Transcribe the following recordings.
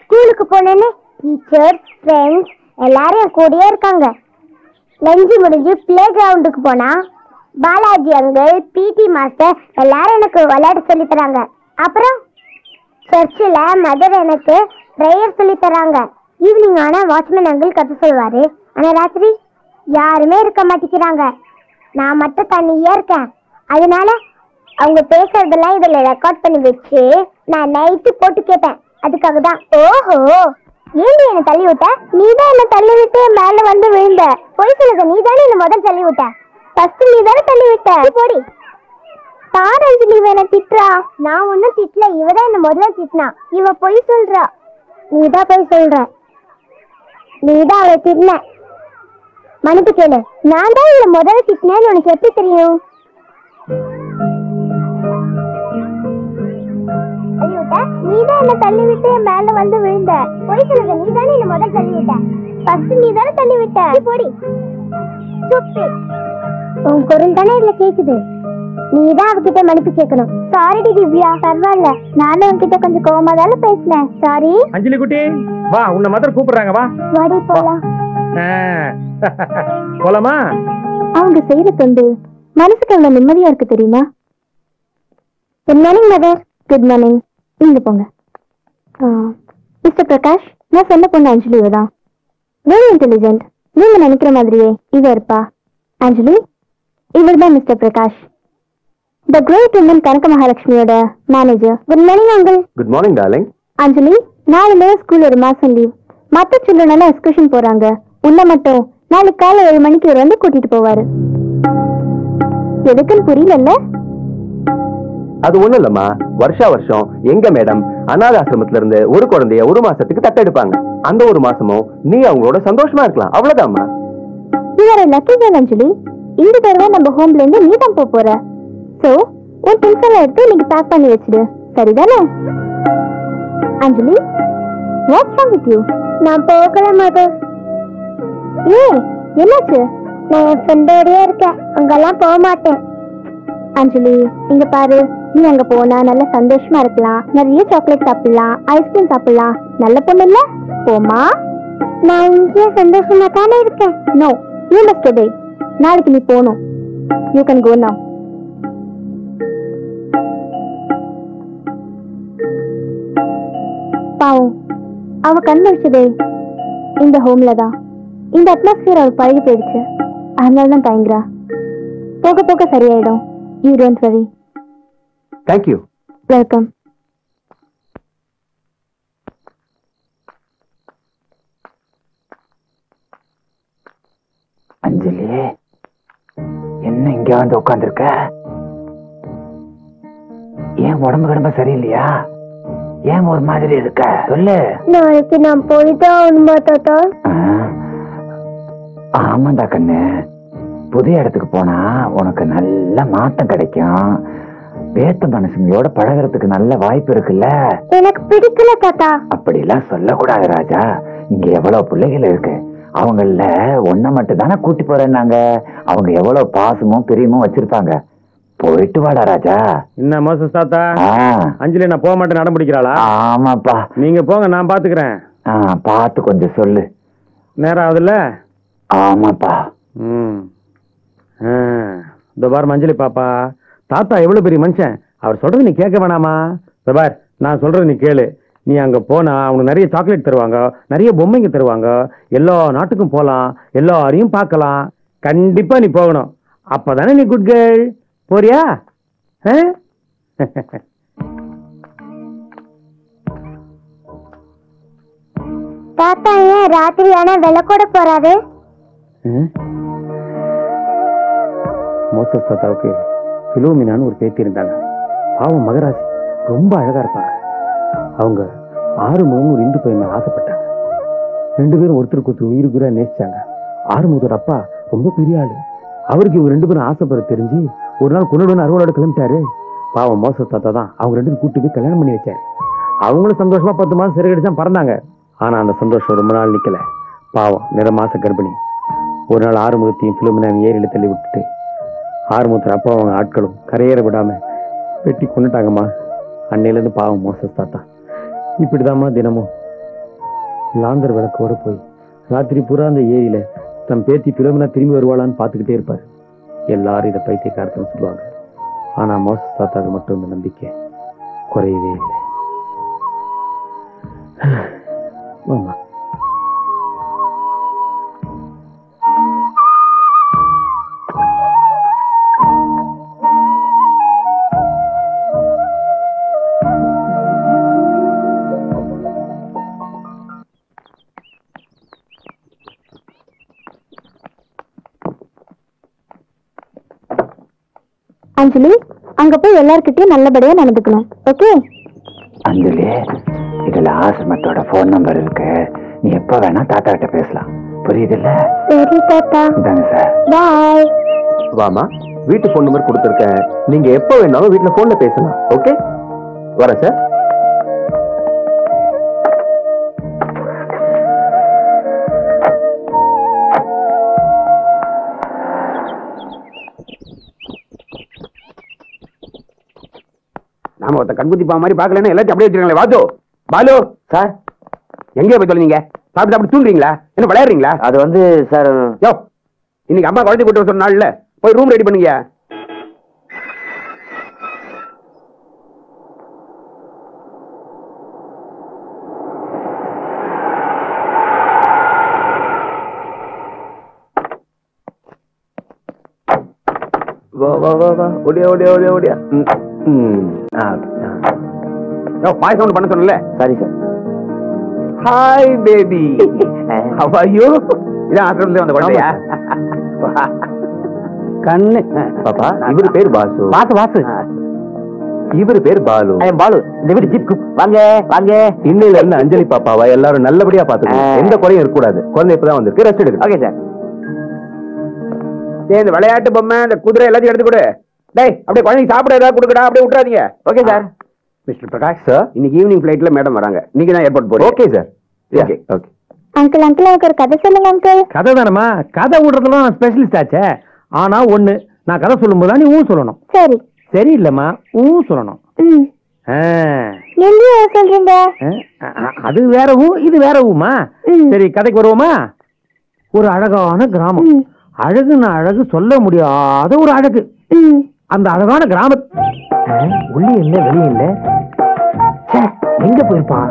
ஸ்கூலுக்கு போனேன்னு teacher friends எல்லாரும் கூடயே இருக்காங்க. லஞ்சு முடிஞ்சு பிளே கிரவுண்டுக்கு போனா பாலாஜி அங்கிள் பிடி மாஸ்டர் எல்லாரும் எனக்கு விளையாட சொல்லி தராங்க. அப்புறம் சர்ச்சில் மதர் எனக்கு ப்ரேயர் சொல்லி தராங்க. ஈவினிங் ஆனா வாட்ச்மேன் அங்கிள் கற்று சொல்வாரு. ஆனா ராத்திரி யாருமே இருக்க மாட்டேங்கிறாங்க. நான் மட்டும் தனியா இருக்கேன். அதனால அவங்க பேசுறதெல்லாம் இதுல ரெக்கார்ட் பண்ணி வச்சு நான் நைட்டு போட்டு கேட்பேன். அதுக்காக தான். ஓஹோ, ஏண்டி என்ன தள்ளி விட்ட? நீதான் என்ன தள்ளி விட்டு மேல வந்து விழுந்த. பொய் சொல்லுங்க, நீதானே என்ன முதல் தள்ளி விட்ட. ஃபர்ஸ்ட் நீதானே தள்ளி விட்ட. போடி பாரு அஞ்சலி, என்ன திட்டுறா. நான் ஒன்னும் திட்டல, இவதான் என்ன முதல்ல திட்டினா. இவ பொய் சொல்றா. நீதான் பொய் சொல்ற. நீதான் அவளை திட்டின. மன்னிப்பு கேளு. நான் தான் இவளை முதல்ல திட்டினேன்னு உனக்கு எப்படி தெரியும்? நீதான் என்ன தள்ளி விட்டு மேல வந்து விழுந்த. பொய் சொல்லுங்க, நீதானே என்ன முதல் தள்ளி விட்ட. ஃபர்ஸ்ட் நீதானே தள்ளி விட்ட. போடி சுப்பி. உன் குரல் தானே இதுல கேக்குது. நீதான் அவகிட்ட மன்னிப்பு கேட்கணும். சாரி திவ்யா. பரவாயில்ல, நானும் உன்கிட்ட கொஞ்சம் கோவமா தானே பேசினேன். சாரி. அஞ்சலி குட்டி வா, உன்னை மதர் கூப்பிடுறாங்க. வா வாடி போலாம். போலாமா? அவங்க செய்யற தொண்டு மனசுக்கு அவ்வளவு நிம்மதியா இருக்கு தெரியுமா? Good morning mother. Good morning. இங்க போங்க. மிஸ்டர் பிரகாஷ், நான் சொன்ன பொண்ணு அஞ்சலி தான். Very intelligent. நீங்க நினைக்கிற மாதிரியே இவ இருப்பா. அஞ்சலி, இவர்தான் mister Prakash, the great woman Kanaka மகாலட்சுமியோட manager. Good morning uncle. Good morning darling. Anjali, நாளையில ஸ்கூல் ஒரு மாசம் லீவ். மத்த சில்ட்ரன் எக்ஸ்கர்ஷன் போறாங்க. உன்னை மட்டும் நாளைக்கு காலை 7 மணிக்கு இவர் வந்து கூட்டிட்டு போவாரு. எதுக்குன்னு புரியல. அது ஒண்ணு இல்லம்மா, வருஷா வருஷம் எங்க மேடம் அநாத ஆசிரமத்துல இருந்து ஒரு குழந்தைய 1 மாசத்துக்கு தத்தெடுப்பாங்க. அந்த 1 மாசமும் நீ அவங்களோட சந்தோஷமா இருக்கலாம், அவ்வளவுதான்மா. இவர லக்கி கேர்ள் அஞ்சலி. இந்த தடவை நம்ம ஹோம்ல இருந்து நீ தான் போற. சோ உன் திங்ஸ் எல்லாம் எடுத்து நீங்க பேக் பண்ணி வச்சிடு, சரிதானே? அஞ்சலி, வாட்ஸ் ராங் வித் யூ? நான் போகல மதர். ஏன், என்னாச்சு? நான் என் ஃப்ரெண்டோடயே இருக்கேன், அங்கெல்லாம் போக மாட்டேன். அஞ்சலி, இங்க பாரு, நீ அங்க போனா நல்ல சந்தோஷமா இருக்கலாம், நிறைய சாக்லேட் சாப்பிடலாம், ஐஸ்கிரீம் சாப்பிடலாம். நல்ல பொண்ணு இல்ல? போமா. நான் இங்கே சந்தோஷமா தானே இருக்கேன். No, you must obey. நாளைக்கு நீ போகணும். யூ கேன் கோ நவ. பாவம், அவ கண் வச்சதே இந்த ஹோம்ல தான். இந்த அட்மாஸ்பியர் அவள் பழகி போயிடுச்சு, அதனால தான் தயங்குறா. போக போக சரியாயிடும். You don't worry. Thank you. Welcome. Anjali, என்ன இங்க வந்து உட்காந்துருக்க? ஏன் உடம்பு கிடம்ப சரியில்லையா? ஏன் ஒரு மாதிரி இருக்க? சொல்லு. நாளைக்கு நான் போயிட்டா உண்மை தாத்தா? ஆமாண்டா கண்ணு, புதிய இடத்துக்கு போனா உனக்கு நல்ல மாற்றம் கிடைக்கும். வேத்த மனுஷங்களோட பழகிறதுக்கு நல்ல வாய்ப்பு இருக்குல்ல. எனக்கு பிடிக்கல தாத்தா. அப்படிலாம் சொல்லக்கூடாது ராஜா. இங்க எவ்வளவு பிள்ளைகள் இருக்கு, அவங்கள ஒன்ன மட்டும் தானே கூட்டி போறேன்னாங்க. அவங்க எவ்வளவு பாசமும் பிரியமும் வச்சிருப்பாங்க. போயிட்டு வாடா ராஜா. என்ன மோசஸ் தாத்தா, அஞ்சலி நான் போக மாட்டேன் நடம் பிடிக்கிறாளா? ஆமாப்பா. நீங்க போங்க, நான் பாத்துக்கிறேன். பார்த்து கொஞ்சம் சொல்லு. நேரம் ஆகுதுல்ல? ஆமாப்பா. இந்த பார் மஞ்சளி பாப்பா, தாத்தா எவ்வளவு பெரிய மனுஷன், அவர் சொல்றது நீ கேட்க வேணாமா? இந்த பார், நான் சொல்றது நீ கேளு. நீ அங்க போனா அவங்க நிறைய சாக்லேட் தருவாங்க, நிறைய பொம்மைங்க தருவாங்க, எல்லா நாட்டுக்கும் போலாம், எல்லாரையும் பார்க்கலாம். கண்டிப்பா நீ போகணும், அப்பதானே நீ குட் கேர்ள். போறியா? தாத்தா ஏன் ராத்திரி ஆனா விளக்கோட போறாரு? மோசஸ் தாத்தாவுக்கு பிலோமினான்னு ஒரு பேத்தி இருந்தாங்க. பாவம் மகராசி, ரொம்ப அழகா இருப்பாங்க. அவங்க 6 முகம் ஒரு இந்து பையன் ஆசைப்பட்டாங்க. 2 பேரும் ஒருத்தருக்கு ஒருத்தர் உயிருக்குறா நேசிச்சாங்க. 6 அப்பா ரொம்ப பெரிய ஆளு. அவருக்கு இவங்க 2 பேரும் ஆசைப்படுற தெரிஞ்சு ஒரு நாள் கொண்டுடன் அறுவலோட கிளம்பிட்டாரு. பாவம் மோசஸ் தாத்தா தான் அவங்க 2 பேரும் கூட்டு போய் கல்யாணம் பண்ணி வச்சாரு. அவங்களும் சந்தோஷமா 10 மாசம் சிறகடிச்சா பறந்தாங்க. ஆனா அந்த சந்தோஷம் ரொம்ப நாள் நிக்கல. பாவம் நிற மாச கர்ப்பிணி. ஒரு நாள் 6 பிலோமினாவை ஏரியில தள்ளி விட்டுட்டு 6 அப்பா அவங்க ஆட்களும் கரையேற விடாம வெட்டி கொண்டுட்டாங்கம்மா. அன்னையில இருந்து பாவம் மோசஸ் தாத்தா இப்படிதாம்மா தினமும் லாந்தர் விளக்கோட போய் ராத்திரி பூரா அந்த ஏரியில தன் பேத்தி பிலோமினா திரும்பி வருவாளான்னு பார்த்துக்கிட்டே இருப்பாரு. எல்லாரும் இதை பைத்தியக்காரத்துன்னு சொல்லுவாங்க. ஆனா மோசஸ் தாத்தாவுக்கு மட்டும் இந்த நம்பிக்கை குறையவே இல்லை. ஆமா. அஞ்சலி, அங்க போய் எல்லார்கிட்டயும் நல்லபடியா நடந்துக்கணும். ஓகே அஞ்சலி, இதுல ஆசிரமத்தோட போன் நம்பர் இருக்கு. நீ எப்ப வேணா தாத்தா கிட்ட பேசலாம், புரியுதுல்ல? சரி தாத்தா. இதாங்க சார். பாய். வாமா, வீட்டு போன் நம்பர் கொடுத்துருக்கேன். நீங்க எப்ப வேணாலும் வீட்டுல போன்ல பேசலாம். ஓகே, வரேன் சார். நாம ஒருத்த கண்குத்தி பா மாதிரி பாக்கலன்னா எல்லாத்தையும் அப்படியே வச்சிருக்காங்களே. வாத்து பாலு சார், எங்கேயா போய் தொலைங்க? சாப்பிட்டு அப்படி தூங்குறீங்களா? என்ன விளையாடுறீங்களா? அது வந்து சார், யோ, இன்னைக்கு அம்மா குழந்தை போட்டு சொன்ன நாள்ல போய் ரூம் ரெடி பண்ணுங்க. வா வா வா வா ஓடியா ஓடியா ஓடியா ஓடியா வாய் சவுண்ட் பண்ண சொன்னல. சரி sir. Hi baby, how are you? இதான் ஆசிரமத்துல வந்த குழந்தையா? கண்ணு பாப்பா, இவரு பேர் பாசு. வாசு வாசு. இவரு பேர் பாலு. பாலு. இந்த வீடு ஜிப் வாங்க வாங்க. இன்னையில இருந்து அஞ்சலி பாப்பாவை எல்லாரும் நல்லபடியா பாத்துக்கணும். எந்த குறையும் இருக்கக்கூடாது. குழந்தை இப்பதான் வந்திருக்கு, ரெஸ்ட் எடுக்கு. Okay sir. இந்த விளையாட்டு பொம்மை, இந்த குதிரை எல்லாத்தையும் எடுத்து கொடு. டேய், அப்படியே குழந்தைக்கு சாப்பிட ஏதாவது கொடுக்கடா, அப்படியே விட்டுறாதீங்க. Okay sir. Mister Prakash sir, இன்னைக்கு ஈவினிங் ஃபிளைட்ல மேடம் வராங்க. நீங்க தான் ஏர்போர்ட் போறீங்க. Okay sir. Okay okay. Uncle uncle எனக்கு ஒரு கதை சொல்லுங்க அங்கிள். கதை தானம்மா, கதை விடுறதுலாம் நான் ஸ்பெஷலிஸ்ட் ஆச்சே. ஆனா ஒண்ணு, நான் கதை சொல்லும் போது நீ ஊ சொல்லணும். சரி. சரி இல்லம்மா, ஊ சொல்லணும். எங்க சொல்றீங்க? அது வேற ஊ, இது வேற ஊமா. சரி, கதைக்கு வருவோமா? ஒரு அழகான கிராமம். அழகுன்னு அழகு சொல்ல முடியாத ஒரு அழகு. அந்த அழகான கிராம உள்ளே இல்ல வெளியே இல்ல. எங்க போயிருப்பான்?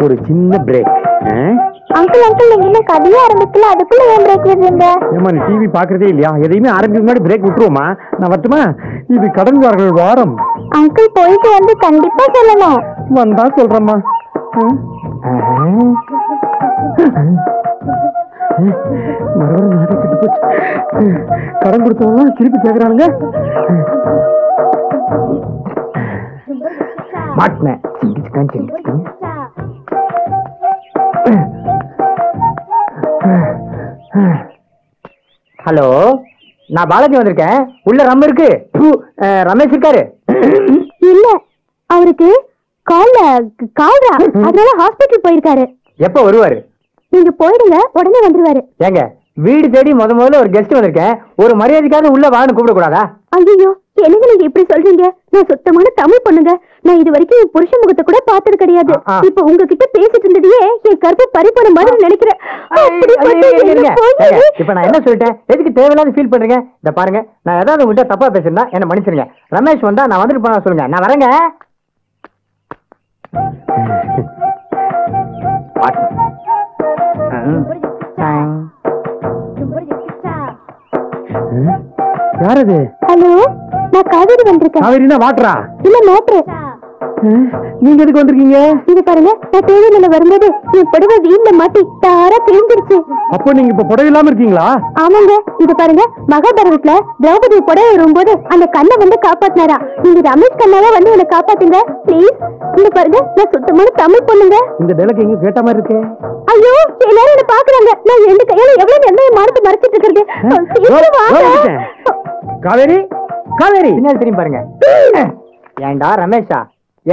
ஒரு சின்ன பிரேக். அங்கிள் அங்கிள் நீங்க என்ன கதையே ஆரம்பிக்கல, அதுக்குள்ள ஏன் பிரேக் விடுறீங்க? ஏமா நீ டிவி பாக்குறதே இல்லையா? எதையுமே ஆரம்பிக்க முன்னாடி பிரேக் விட்டுருவோமா? நான் வரட்டுமா? இது கடன்காரர்கள் வாரம். அங்கிள் போயிட்டு வந்து கண்டிப்பா சொல்லணும். வந்தா சொல்றேம்மா. மறுபடியும் நாடே கெட்டு போச்சு. கடன் கொடுத்தவங்க திருப்பி கேக்குறானுங்க. மாட்டினேன். ஹலோ, நான் பாலாஜி வந்திருக்கேன். உள்ள ரம்ம இருக்கு. ரமேஷ் இருக்காரு? இல்ல, அவருக்கு கால்ரா, அதனால ஹாஸ்பிட்டல் போயிருக்காரு. எப்ப வருவாரு? நீங்க போயிடுங்க, உடனே வந்துருவாரு. ஏங்க, வீடு தேடி முதல்ல ஒரு கெஸ்ட் வந்திருக்கேன். ஒரு மரியாதைக்காக உள்ள வான்னு கூப்பிட கூடாதா? ஐயோ, என்னங்க நீங்க இப்படி சொல்றீங்க? நான் சுத்தமான தமிழ் பொண்ணுங்க. நான் இது வரைக்கும் என் புருஷ முகத்தை கூட பார்த்தது கிடையாது. இப்ப உங்ககிட்ட பேசிட்டு இருந்ததையே என் கருப்பு பறிப்போன மாதிரி நினைக்கிறேன். இப்ப நான் என்ன சொல்லிட்டேன்? எதுக்கு தேவையில்லாத ஃபீல் பண்றீங்க? இந்த பாருங்க, நான் ஏதாவது உங்ககிட்ட தப்பா பேசிருந்தா என்ன மன்னிச்சிருங்க. ரமேஷ் வந்தா நான் வந்துட்டு போனா சொல்லுங்க. நான் வரேங்க. யார் அது? ஹலோ, நான் காவேரி வந்திருக்கேன். காவேரினா வாட்டரா? இல்ல, மேட்ரு. நீங்க எதுக்கு வந்திருக்கீங்க? இது பாருங்க, நான் தேவையில்ல வரும்போது என் புடவை வீட்ல மாட்டி தாரா கிழிஞ்சிருச்சு. அப்போ நீங்க இப்ப புடவை இல்லாம இருக்கீங்களா? ஆமாங்க. இது பாருங்க, மகாபாரதத்துல திரௌபதி புடவை வரும்போது அந்த கண்ணை வந்து காப்பாத்தினாரா. நீங்க ரமேஷ் கண்ணாவா வந்து என்ன காப்பாத்துங்க ப்ளீஸ். இந்த பாருங்க, நான் சுத்தமான தமிழ் பொண்ணுங்க. இந்த டைலாக் எங்க கேட்ட மாதிரி இருக்கு. ஐயோ, எல்லாரும் என்ன பாக்குறாங்க. நான் ரெண்டு கையில எவ்வளவு எண்ணெய் மார்க்கு மறைச்சிட்டு இருக்கிறது. காவேரி, காவேரி பின்னாடி திரும்பி பாருங்க. ஏண்டா ரமேஷா,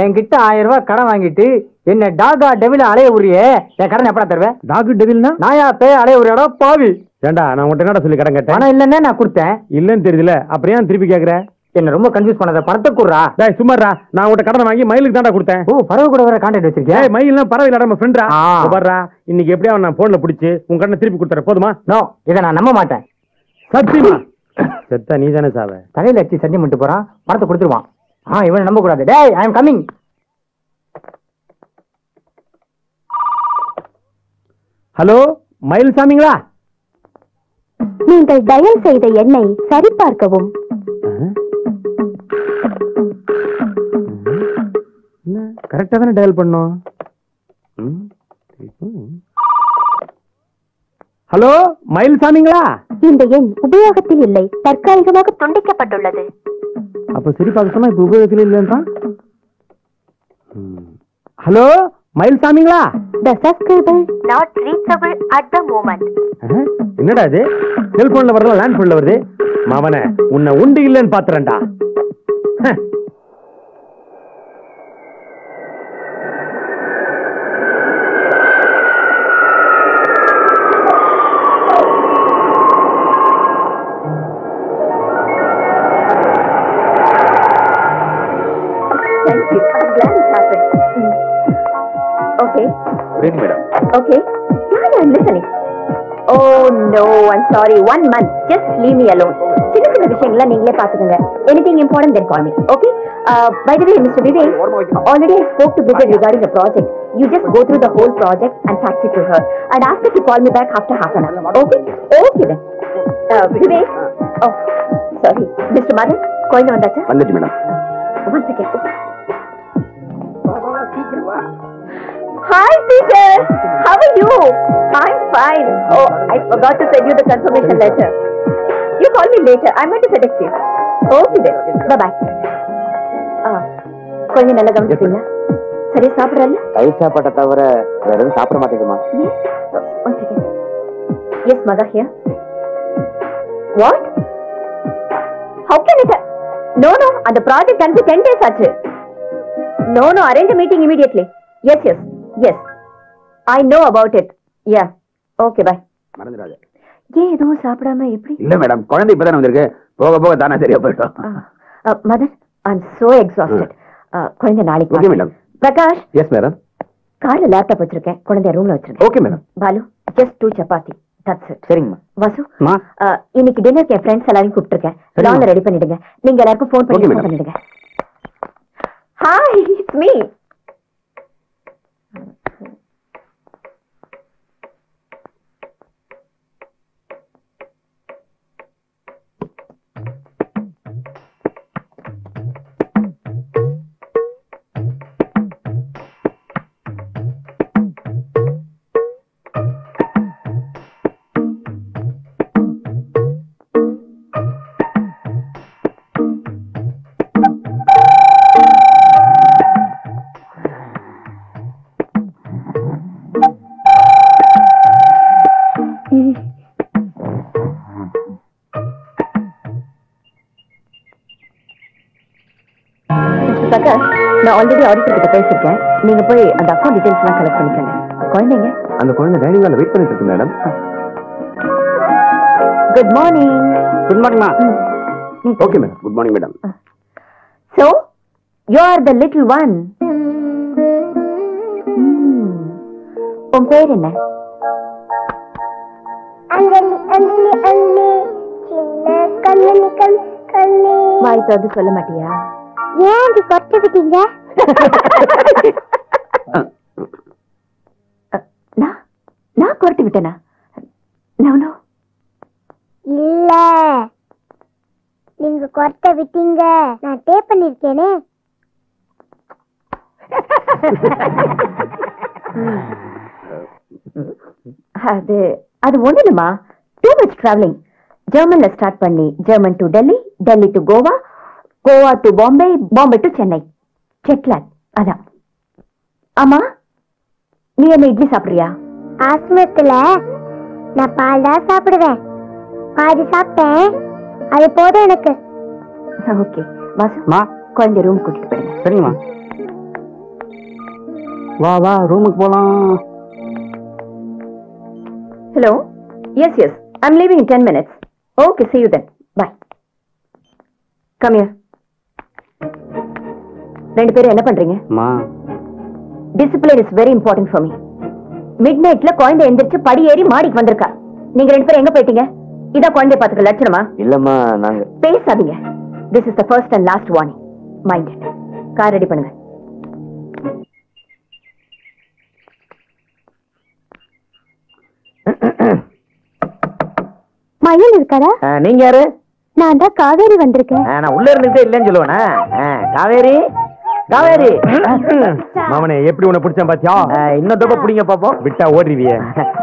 என்கிட்ட 1000 ரூபாய் கடன் வாங்கிட்டு என்ன டாகா டெவில அலைய உரிய என் கடன் எப்படா தருவேன்? டாகு டெவில்னா நாயா பே அலைய உரியாடா பாவி. ஏண்டா நான் உன்கிட்ட என்னடா சொல்லி கடன் கேட்டேன்? பணம் இல்லன்னே நான் கொடுத்தேன். இல்லன்னு தெரியல, அப்புறம் ஏன் திருப்பி கேக்குற? என்ன ரொம்ப கன்ஃபியூஸ் பண்ணாத, பணத்தை குடுறா. டேய் சும்மாடா, நான் உன்கிட்ட கடன் வாங்கி மயிலுக்கு தான்டா கொடுத்தேன். ஓ, பறவை கூட வர கான்டாக்ட் வச்சிருக்கேன். ஏய், மயில்னா பறவை இல்லடா, நம்ம ஃப்ரெண்ட்ரா. பாருடா, இன்னைக்கு எப்படியா நான் போன்ல பிடிச்சு உன் கடனை திருப்பி கொடுத்துறேன். போதுமா? நோ, இத நான் நம்ப மாட்டேன். சத்தியமா? செத்தா நீ தானே சாவ. தலையில அடிச்சு சண்டி பண்ணிட்டு போறான், பணத்தை கொடுத்துருவான். இவனை நம்ப கூடாது. டேய், ஐ அம் கமிங். ஹலோ, மயில் சாமிங்களா? நீங்கள் டயல் செய்த எண்ணை சரிபார்க்கவும். கரெக்டா தானே டயல் பண்ணோம். ஹலோ, மயில் சாமிங்களா? இந்த எண் உபயோகத்தில் இல்லை, தற்காலிகமாக துண்டிக்கப்பட்டுள்ளது. அப்ப சரி பார்க்க சொன்னா இப்ப உபயோகத்தில் இல்லைன்றா. ஹலோ, மயில் சாமிங்களா? The subscriber not reachable at the moment. என்னடா இது? செல்போன்ல வரல, லேண்ட் போன்ல வருது. மாவனே, உன்னை உண்டு இல்லன்னு பாத்துறேன்டா. Thank you. I'm glad it happened. Okay. Good madam. Okay. Yeah, I'm listening. Oh no, I'm sorry. 1 month. Just leave me alone. சின்ன சின்ன விஷயங்களை நீங்களே பாத்துக்கங்க. Anything important then call me. Okay? By the way, Mr. Vivek, already I spoke to Bridget regarding the project. You just go through the whole project and fax it to her and ask her to call me back after half an hour. Okay? Okay then. Vivek, oh sorry mister Madan, குழந்தை வந்தாச்சா? வந்துச்சு madam. One second. Hi Peter, how are you? I'm fine. Oh, I forgot to send you the confirmation letter. You call me later. I'm going to FedEx you. Okay then. Bye bye. கொஞ்சம் நல்லா கவனிச்சிங்களா? சரியா சாப்பிடறல்ல? கை சாப்பாட்டை தவிர வேற எதுவும் சாப்பிட மாட்டேங்குமா? Yes. One second. Yes, mother here. What? How can it? No, and the project can be 10 days ஆச்சு. No, arrange a meeting immediately. Yes. I know about it. Yeah. Okay, bye. மறந்துடாத. ஏன் எதுவும் சாப்பிடாம எப்படி? இல்ல மேடம், குழந்தை இப்பதான் வந்திருக்கு. போக போக தானே சரியா போயிட்டோம். Mother, I'm so exhausted. குழந்தை நாளைக்கு. Okay madam. Prakash. Yes madam. கார்ல லேப்டாப் வச்சிருக்கேன், குழந்தை ரூம்ல வச்சிருக்கேன். Okay madam. Balu, just 2 chapati. That's it. சரிங்கம்மா. வாசு, மா இன்னைக்கு டின்னருக்கு என் ஃப்ரெண்ட்ஸ் எல்லாரையும் கூப்பிட்டுருக்கேன். லான் ரெடி பண்ணிடுங்க. நீங்க எல்லாருக்கும் ஃபோன் பண்ணி Okay, phone madam. பண்ணிடுங்க. Hi, it's me. பிரகாஷ், நான் ஆல்ரெடி ஆடிட்டர் கிட்ட பேசிருக்கேன். நீங்க போய் அந்த அக்கௌண்ட் டீடைல்ஸ் எல்லாம் கலெக்ட் பண்ணிக்கங்க. குழந்தைங்க? அந்த குழந்தை டைனிங் ஹால்ல வெயிட் பண்ணிட்டு இருக்கு மேடம். Good morning. குட் மார்னிங்மா. Okay madam. Good morning madam. So, you are the little one. உன் பேர் என்ன? அங்கலி அங்கலி அங்கலி சின்ன கண்ணனி கண்ணே. வாய் திறந்து சொல்ல மாட்டியா? ஏன் இப்படி கொட்ட விட்டீங்க? நான் கொரட்டு விட்டேனா? நோ. இல்ல, நீங்க கொட்ட விட்டீங்க. நான் டேப் பண்ணிருக்கேனே. அது ஒண்ணு இல்லம்மா. Too much travelling. ஜெர்மன்ல ஸ்டார்ட் பண்ணி German to Delhi, Delhi to Goa, Goa to Bombay, Bombay to Chennai. Jet lag. அதான். ஆமா, நீ என்ன இட்லி சாப்பிடுறியா? ஆஸ்மத்துல நான் பால் தான் சாப்பிடுவேன். பாதி சாப்பிட்டேன், அது போதும் எனக்கு. ஓகே வாசு, மா குழந்தை ரூம் கூட்டிட்டு போயிடுங்க. சரிங்கம்மா. வா ரூமுக்கு போலாம். Hello. Yes I'm leaving in 10 minutes. Okay, see you then. Bye. Come here. ரெண்டு பேரும் என்ன பண்றீங்க? மா Discipline is very important for me. Midnightல குழந்தை எந்திரிச்சு படி ஏறி மாடிக்கு வந்திருக்கா. நீங்க ரெண்டு பேரும் எங்க போயிட்டீங்க? இதான் குழந்தை பாத்துக்க லட்சணமா? இல்லம்மா, நாங்க பேசாதீங்க. This is the first and last warning. Mind it. Car ready பண்ணுங்க. மயில் இருக்காரா? நீங்க யாரு? நான் தான் காவேரி வந்திருக்கேன். நான் உள்ள இருந்துட்டே இல்லைன்னு சொல்லுவேனா? காவேரி காவேரி மாமனே, எப்படி உன்னை பிடிச்சேன் பாத்தியா? இன்னும் தப்ப பிடிங்க பாப்போம். விட்டா ஓடுறியே.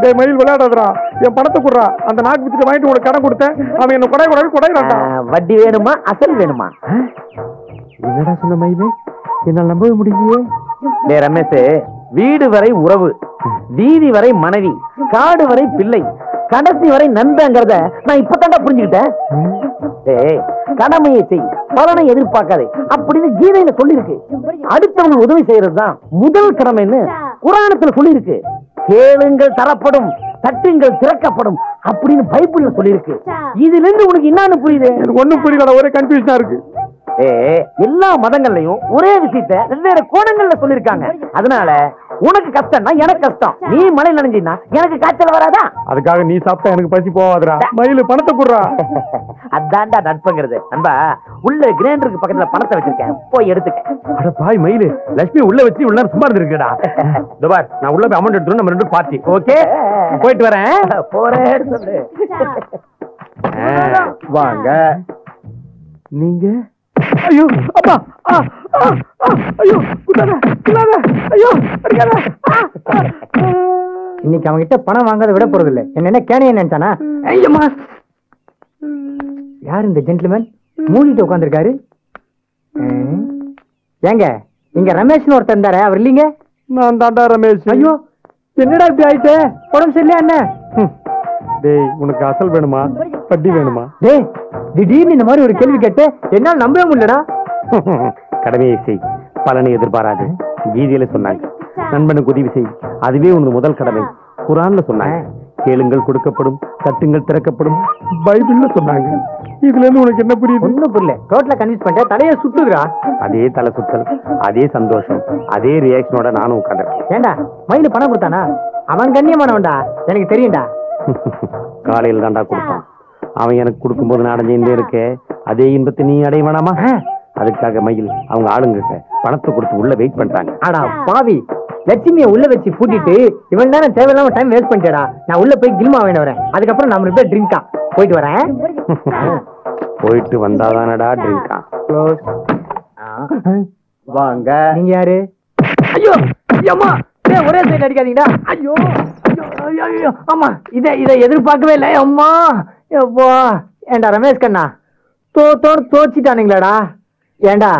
டேய் மயில், விளையாடாதடா. என் பணத்தை குடுறா. அந்த நாக்கு பிடிச்ச வாங்கிட்டு உனக்கு கடன் கொடுத்தேன். அவன் என்ன கொடைறான்டா. வட்டி வேணுமா அசல் வேணுமா? என்னடா சொன்ன மயிலே? என்னால நம்பவே முடியலையே. டேய் ரமேஷ், வீடு வரை உறவு, வீதி வரை மனைவி, காடு வரை பிள்ளை, கடைசி வரை நண்பங்கிறத நான் இப்பதான்டா புரிஞ்சுக்கிட்டேன். டேய், கடமையை செய், பலனை எதிர்பார்க்காதே அப்படின்னு கீதையில சொல்லிருக்கு. அடுத்தவங்க உதவி செய்யறதுதான் முதல் கடமைன்னு குர்ஆனத்துல சொல்லிருக்கு. கேளுங்கள் தரப்படும், தட்டுங்கள் திறக்கப்படும் அப்படின்னு பைபிள்ல சொல்லிருக்கு. இதுல இருந்து உனக்கு என்னன்னு புரியுது? எனக்கு ஒண்ணும் புரியலடா, ஒரே கன்ஃபியூஷனா இருக்கு. எல்லா மதங்கள்லயும் ஒரே விஷயத்தை வெவ்வேறு கோணங்கள்ல சொல்லிருக்காங்க. அதனால உனக்கு கஷ்டம்னா எனக்கு கஷ்டம், நீ மழை நனைஞ்சினா எனக்கு காய்ச்சல் வராதா? அதுக்காக நீ சாப்பிட்டா எனக்கு பசி போவாதுடா. மயிலு, பணத்தை குடுறா. அதான்டா நட்புங்கிறது. நண்பா, உள்ள கிரைண்டருக்கு பக்கத்துல பணத்தை வச்சிருக்கேன், போய் எடுத்துக்க. அட பாய் மயிலு, லட்சுமி உள்ள வச்சு உள்ள சும்மா இருந்திருக்கடா. துபார், நான் உள்ள போய் அமௌண்ட் எடுத்துட்டு நம்ம ரெண்டு பார்ட்டி. ஓகே, போயிட்டு வரேன். போறேன்னு சொல்லு. வாங்க. நீங்க ஐயோ அப்பா ஐயோ ஐயோ இன்னைக்கு அவங்க கிட்ட பணம் வாங்காத விட போறது இல்ல. என்ன கேனைய நினைச்சானா? ஐயம்மா, யார் இந்த ஜென்டில்மேன் மூடிட்டு உட்காந்துருக்காரு? ஏங்க, இங்க ரமேஷ்னு ஒருத்தர் இருந்தாரு, அவர் இல்லீங்க? நான் தாண்டா ரமேஷ். ஐயோ, என்னடா இப்படி ஆயிட்டு? உடம்பு சரியில்லையா என்ன? டேய், உனக்கு அசல் வேணுமா வட்டி வேணுமா? டேய், திடீர்னு இந்த மாதிரி ஒரு கேள்வி கேட்டு என்னால நம்பவே முடியலடா. கடமையை செய், பலனை எதிர்பாராது. கீதையில சொன்னாங்க, நண்பனுக்கு உதவி செய், அதுவே உனது முதல் கடமை. குர்ஆன்ல சொன்னாங்க, கேளுங்கள் கொடுக்கப்படும், தட்டுங்கள் திறக்கப்படும். பைபிள்ல சொன்னாங்க. இதுல இருந்து உனக்கு என்ன புரியுது? ஒண்ணும் புரியல. டோட்டலா கன்வின்ஸ் பண்ணிட்ட, தலைய சுத்துதுடா. அதே தலை சுத்தல், அதே சந்தோஷம், அதே ரியாக்ஷனோட நானும் உட்காந்துருக்கேன். ஏண்டா மயில பணம் கொடுத்தானா? அவன் கண்ணியமானவன்டா, எனக்கு தெரியும்டா. காலையில் தாண்டா கொடுப்பான். அவன் எனக்கு கொடுக்கும்போது நான் அடைஞ்சே இருக்கே, அதே இன்பத்தை நீ அடைய வேணாமா? அதுக்காக மயில் அவங்க ஆளுங்கிட்ட பணத்தை கொடுத்து உள்ள வெயிட் பண்றாங்க. ஆடா பாவி, லட்சுமியை உள்ள வச்சு பூட்டிட்டு இவன் தானே தேவையில்லாம டைம் வேஸ்ட் பண்ணிட்டா. நான் உள்ள போய் கில்மா வேணும் வரேன். அதுக்கப்புறம் நம்ம போய் ட்ரிங்கா போயிட்டு வரேன். போயிட்டு வந்தாதானடா ட்ரிங்கா. வாங்க. நீங்க யாரு? ஐயோ அம்மா, ஒரே சைடு அடிக்காதீங்கடா. ஐயோ ஐயோ ஐயோ அம்மா, இதை எதிர்பார்க்கவே இல்லை அம்மா. எப்போ ஏண்டா ரமேஷ் கண்ணா, தோச்சிட்டானுங்களாடா. ஏண்டா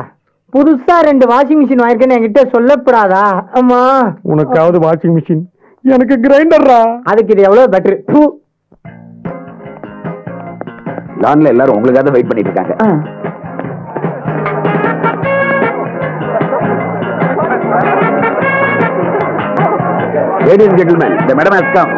புதுசா 2 வாஷிங் மிஷின் வாங்கிருக்கேன்னு என்கிட்ட சொல்லப்படாதா? அம்மா, உனக்காவது வாஷிங் மிஷின், எனக்கு கிரைண்டர்ரா. அதுக்கு இது எவ்வளவு பெட்டர். லான்ல எல்லாரும் உங்களுக்காக வெயிட் பண்ணிட்டு இருக்காங்க. Ladies and gentlemen, the madam has come.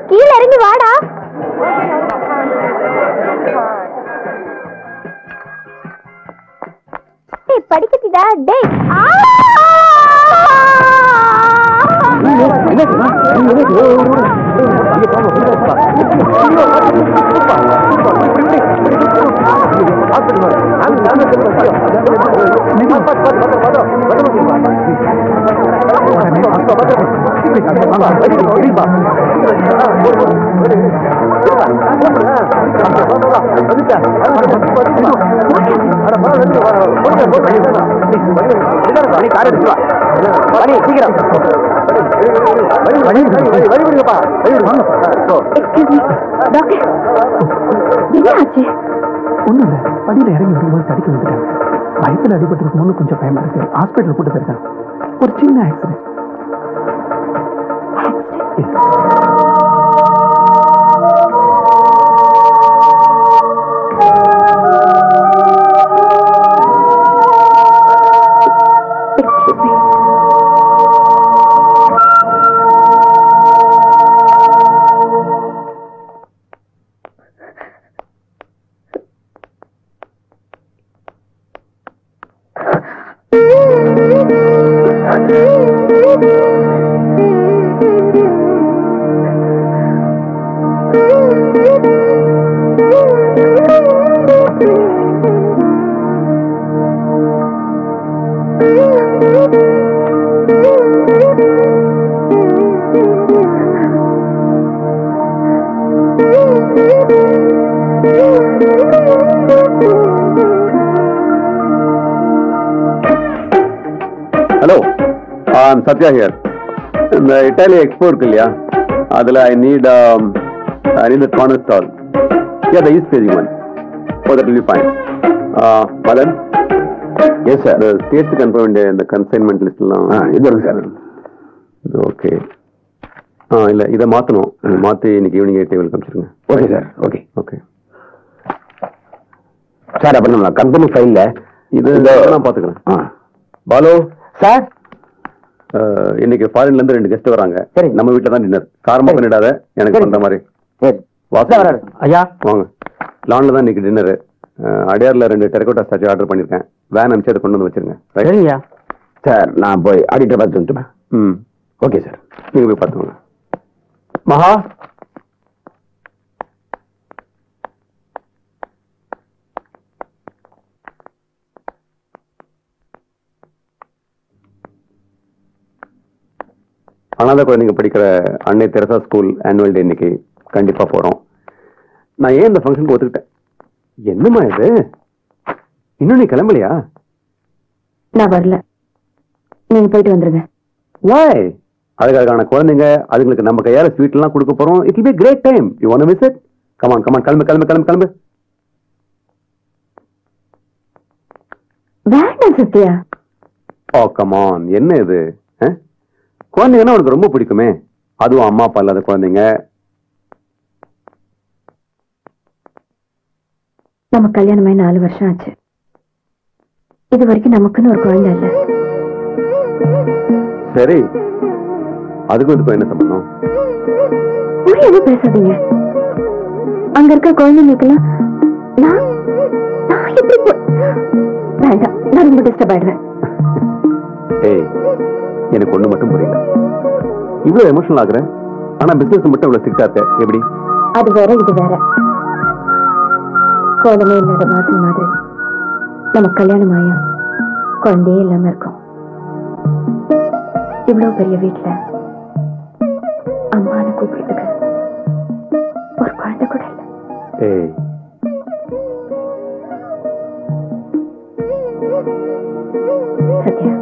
கீழே இறங்கி வாடா. படிக்கட்டிடா. டேய், ஒண்ணும் இல்ல, படியில இறங்கி வரும்போது தடிக்க வந்துட்டாங்க. வயிற்றுல அடிபட்டு இருக்கும்போது கொஞ்சம் பயமா இருக்கு. ஹாஸ்பிட்டல் கூட்டு போயிருக்காங்க. ஒரு சின்ன accident. Hello, I'm Satya here. இந்த Italy Expo இருக்கு இல்லையா, அதுல I need the corner stall. Yeah, the east facing one. Oh, that will be fine. Madan? Yes, sir. The states confirmed in the consignment list. இது இருக்கு sir. Okay. இல்ல இதை மாத்தணும். மாத்தி இன்னைக்கு ஈவினிங் டேபிள் காமிச்சிருங்க. Okay sir. Okay okay sir. அப்ப நம்ம கம்பெனி ஃபைல்ல இது நான் பாத்துக்கிறேன். பாலு சார், இன்னைக்கு ஃபாரின்ல இருந்து 2 கெஸ்ட் வராங்க. சரி. நம்ம வீட்டுல தான் டின்னர். காரமா பண்ணிடாத, எனக்கு பண்ற மாதிரி. சரி வாசல் வராரு. ஐயா வாங்க. லான்ல தான் இன்னைக்கு டின்னர். அடையார்ல 2 டெரகோட்டா ஸ்டாச்சு ஆர்டர் பண்ணிருக்கேன். வேன் அனுப்பிச்சு அதை கொண்டு வந்து வச்சிருங்க. சரிங்கய்யா. சார் நான் போய் ஆடிட்டர் பார்த்து வந்துட்டுமா? Okay sir. நீங்க போய் பார்த்துக்கோங்க. மகா அனாதை குழந்தைங்க படிக்கிற அன்னை தெரசா ஸ்கூல் ஆனுவல் டே இன்னைக்கு கண்டிப்பா போறோம். நான் ஏன் இந்த ஃபங்க்ஷனுக்கு ஒத்துக்கிட்டேன்? என்னம்மா இது, இன்னும் நீ கிளம்பலையா? நான் வரல, நீங்க போயிட்டு வந்துருங்க. வாய் அதுக்கான குழந்தைங்க, அதுங்களுக்கு நம்ம கையால ஸ்வீட் எல்லாம் கொடுக்க போறோம். It will be great time. You want to miss it? Come on come on, கிளம்பு கிளம்பு கிளம்பு கிளம்பு. வேண்டாம் சத்யா. ஓ கம் ஆன், என்ன இது? குழந்தைங்கன்னா உனக்கு ரொம்ப பிடிக்குமே, அதுவும் அம்மா அப்பா இல்லாத குழந்தைங்க. நம்ம கல்யாணமாய் 4 வருஷம் ஆச்சு. இது வரைக்கும் நமக்குன்னு ஒரு குழந்தை இல்ல. சரி, அதுக்கும் இதுக்கும் என்ன சம்பந்தம்? புரியாம பேசாதீங்க. அங்க இருக்க குழந்தைங்களுக்கெல்லாம் நான் எப்படி வேண்டாம், நான் ரொம்ப டிஸ்டர்ப் ஆயிடுவேன். ஏய், எனக்கு ஒண்ணு மட்டும் புரியல. இவ்வளவு எமோஷனல் ஆகுற, ஆனா பிசினஸ் மட்டும் இவ்வளவு ஸ்ட்ரிக்டா இருக்க, எப்படி? அது வேற இது வேற. குழந்தை இல்லாத வாசல் மாதிரி நம்ம கல்யாணம் ஆயா குழந்தையே இல்லாம இருக்கும். இவ்வளவு பெரிய வீட்டுல அம்மானு கூப்பிடுறதுக்கு ஒரு குழந்தை கூட இல்ல. ஏய், சத்யா,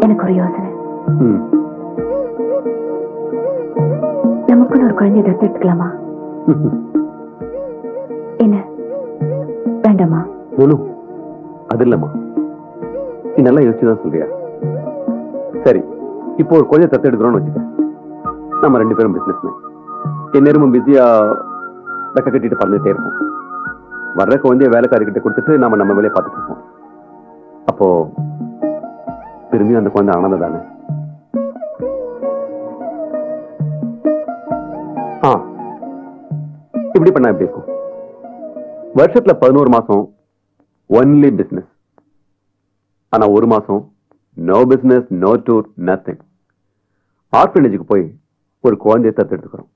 எனக்கு ஒரு யோசனை. நமக்குன்னு ஒரு குழந்தைய தத்து எடுத்துக்கலாமா? என்ன வேண்டாமா? அது இல்லம்மா, நீ நல்லா யோசிச்சுதான் சொல்றியா? சரி, இப்போ ஒரு குழந்தைய தத்து எடுக்கிறோம்னு வச்சுக்க. நம்ம 2 பேரும் பிசினஸ் நேரமும் பிஸியா ரெக்க கட்டிட்டு பறந்துட்டே இருப்போம். வர்ற குழந்தைய வேலைக்காரிக்கிட்ட கொடுத்துட்டு நாம நம்ம வேலையை பார்த்துட்டு இருப்போம். அப்போ திரும்பியும் அந்த குழந்தை ஆனது தானே? இப்படி பண்ணா எப்படி இருக்கும்? வருஷத்துல 11 மாசம் ஒன்லி பிசினஸ். ஆனா 1 மாசம் no business, no tour, nothing. ஆர்ஃபனேஜுக்கு போய் ஒரு குழந்தைய தத்து எடுத்துக்கிறோம்.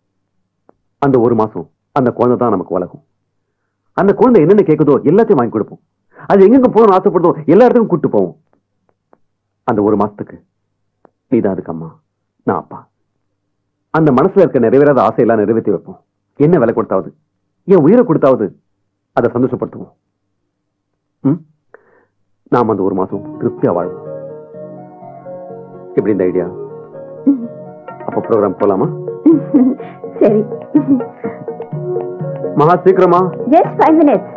அந்த 1 மாசம் அந்த குழந்தை தான் நமக்கு வளர்க்கும். அந்த குழந்தை என்னென்ன கேட்குதோ எல்லாத்தையும் வாங்கி கொடுப்போம். அது எங்கெங்க போகணும்னு ஆசைப்படுதோ எல்லா இடத்துக்கும் கூட்டு போவோம். அந்த 1 மாசத்துக்கு நீதான் அதுக்கு அம்மா, நான் அப்பா. அந்த மனசுல இருக்க நிறைவேறாத ஆசையெல்லாம் நிறைவேற்றி வைப்போம். என்ன விலை கொடுத்தாவது, என் உயிரை கொடுத்தாவது அதை சந்தோஷப்படுத்துவோம். நாம அந்த 1 மாசம் திருப்தியா வாழ்வோம். எப்படி இந்த ஐடியா? அப்ப ப்ரோக்ராம் போலாமா? சரி, மகா சீக்கிரமா. just 5 minutes.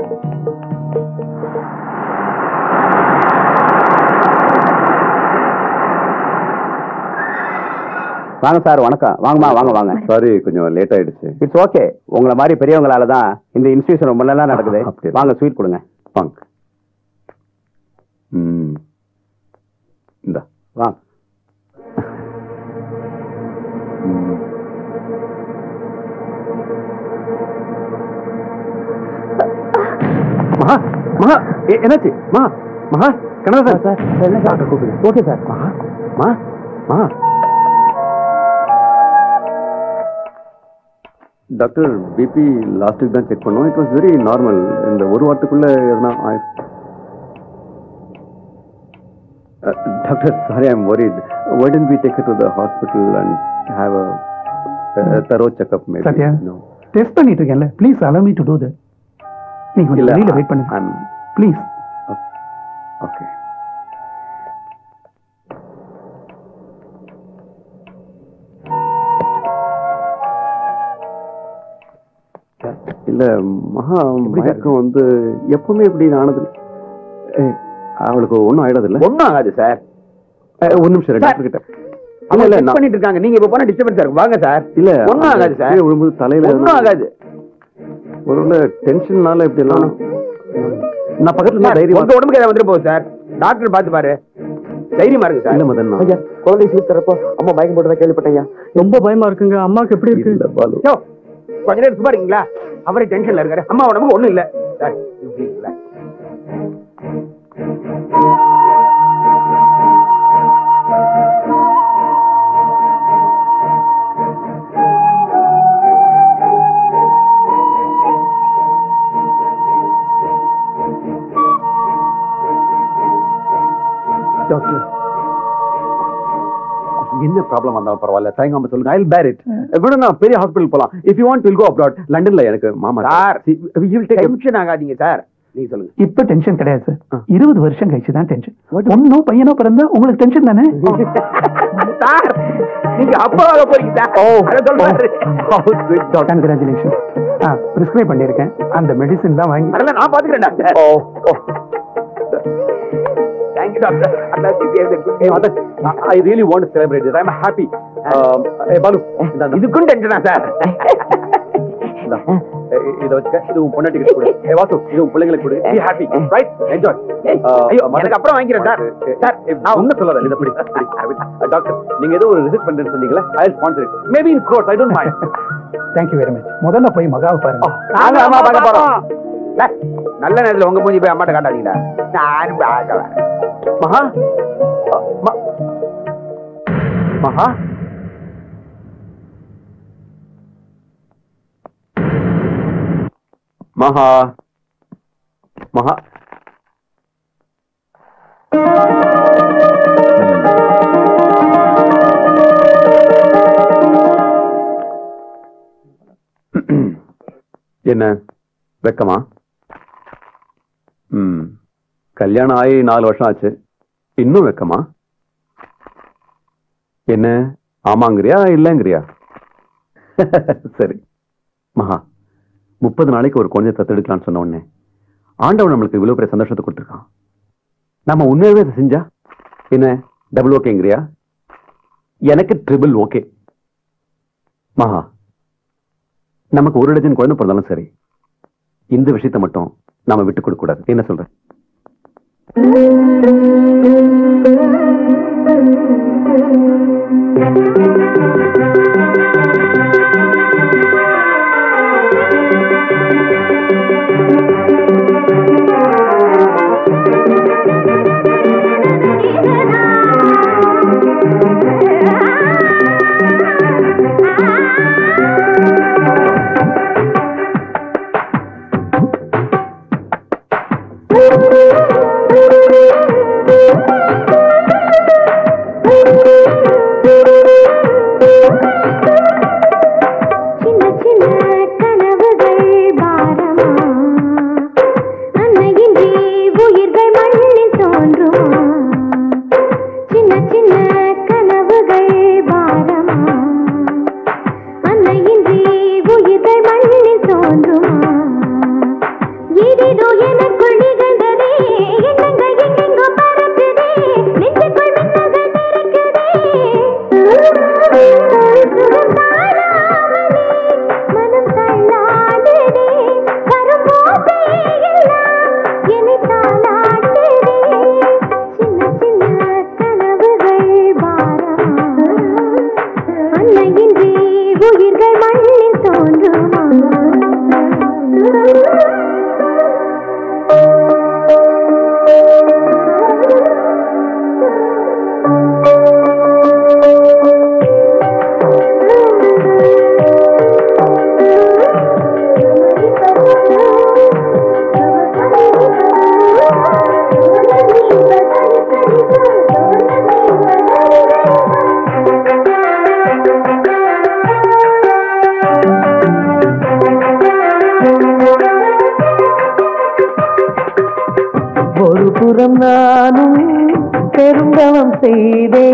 வாங்க சார். வணக்கம். வாங்கம்மா, வாங்க வாங்க. சாரி, கொஞ்சம் லேட் ஆயிடுச்சு. It's okay. உங்களை மாதிரி பெரியவங்களால தான் இந்த இன்ஸ்டிடியூஷன் ரொம்ப நல்லா நடக்குது. அப்படியா? வாங்க, ஸ்வீட் கொடுங்க. வாங்க. இந்தா வாங்க. மகா, மகா, என்னாச்சு? மகா, மகா, கனடா சார். என்ன சார்? Okay sir. மகா, மகா, மகா. டாக்டர், பிபி லாஸ்ட் வீக் தான் செக் பண்ணோம். It was very normal. இந்த 1 வாரத்துக்குள்ள எதனா doctor, sorry, I am worried. Why didn't we take her to the hospital and have a thorough checkup maybe? Satya, No. Test பண்ணிட்டு இருக்கேன்ல, please allow me to do that. நீங்க கொஞ்சம் வெளியில wait பண்ணுங்க please. Okay. இல்ல மகா, மயக்கம் வந்து எப்பவுமே இப்படி ஆனது. அவளுக்கு ஒன்றும் ஆயிடாது இல்ல? ஒன்றும் ஆகாது சார். 1 நிமிஷம் டாக்டர் கிட்ட. அவங்க பண்ணிட்டு இருக்காங்க. நீங்க இப்ப போனா டிஸ்டர்பன்ஸ் இருக்கும். வாங்க சார். இல்ல ஒண்ணும் ஆகாது சார். விழும்போது தலையில ஒண்ணும் ஆகாது. ஒருவேளை டென்ஷன்னால இப்படி எல்லாம் நான் பக்கத்துல தைரியம் உங்க உடம்புக்கு ஏதாவது வந்துட்டு போகுது சார். டாக்டர் பார்த்து பாரு. தைரியமா இருக்கு சார். இல்ல மதன் ஐயா குழந்தை சீத்தரப்போ அம்மா பயக்கம் போட்டதா கேள்விப்பட்டேன். ரொம்ப பயமா இருக்குங்க. அம்மாக்கு எப்படி இருக்கு? இல்ல பாலு கொஞ்ச நேரம் சும்மா இருக்கீங்களா? அவரே டென்ஷன்ல இருக்காரு. அம்மா உடம்புக்கு ஒண்ணும் இல்ல சார். டாக்டர் என்ன ப்ராப்ளம் வந்தாலும் பரவாயில்ல, தயங்காம சொல்லுங்க. I'll bear it. விடுனா பெரிய ஹாஸ்பிடல் போலாம். If you want we'll go abroad. லண்டன்ல எனக்கு மாமா சார். டென்ஷன் ஆகாதீங்க சார். நீங்க சொல்லுங்க. இப்ப டென்ஷன் கிடையாது சார். 20 வருஷம் கழிச்சு தான் டென்ஷன். பொண்ணோ பையனோ பிறந்தா உங்களுக்கு டென்ஷன் தானே? சார் நீங்க அப்பாவாக போறீங்க சார். அத சொல்றாரு. கங்க்ராச்சுலேஷன். பிரிஸ்கிரைப் பண்ணிருக்கேன். அந்த மெடிசின் தான் வாங்கி அதெல்லாம் நான் பாத்துக்கிறேன் doctor. Thank you doctor. I really want to celebrate this. I'm happy. Hey Balu, இதுக்கும் டென்ஷனா சார்? இத வச்சுக்க. இது உன் பொண்ணாட்டிக்கு கொடு. Hey வாசு, இது உன் பிள்ளைங்களுக்கு கொடு. Be happy, right? Enjoy. ஐயோ எனக்கு அப்புறம் வாங்கிக்கிறேன் சார். சார் நான் ஒண்ணு சொல்லல. இத படி. டாக்டர் நீங்க ஏதோ ஒரு ரிசர்ச் பண்றேன்னு சொன்னீங்களா? I'll sponsor it. Maybe in crores, I don't mind. Thank you very much. முதல்ல போய் மகாவை பாருங்க. நாங்க அம்மா பார்க்க போறோம். நல்ல நேரத்துல உங்க மூஞ்சி போய் அம்மாட்ட காட்டாதீங்கடா. நானும் பார்க்க வரேன். மகா மகா மகா மகா என்ன வெக்கமா? கல்யாணம் ஆகி 4 வருஷம் ஆச்சு, இன்னும் வெக்கமா? என்ன ஆமாங்கிறியா இல்லங்கிறியா? சரி மகா, 30 நாளைக்கு ஒரு குழந்தைய தத்தெடுக்கலாம்னு சொன்ன உடனே ஆண்டவன் நம்மளுக்கு இவ்வளவு பெரிய சந்தோஷத்தை கொடுத்துருக்கான். நம்ம உண்மையாவே அதை செஞ்சா என்ன டபுள் ஓகேங்கிறியா? எனக்கு ட்ரிபிள் ஓகே. மகா, நமக்கு 1 டஜன் குழந்தை பிறந்தாலும் சரி, இந்த விஷயத்தை மட்டும் நாம விட்டு கொடுக்க கூடாது. என்ன சொல்ற? நானும் பெருந்தவம் செய்தே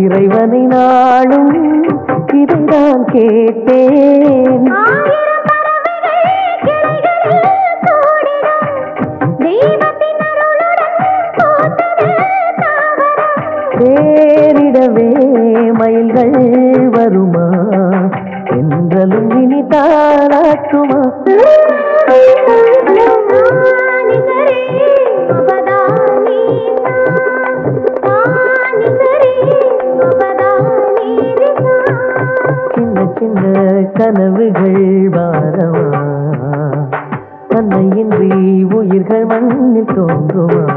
இறைவனை நாளும் இதைதான் கேட்டேன். தேரிடவே தாராட்டுமா சின்ன சின்ன கனவுகள் பாரமா அன்னையின்றி உயிர்கள் மண்ணில் தோன்றுமா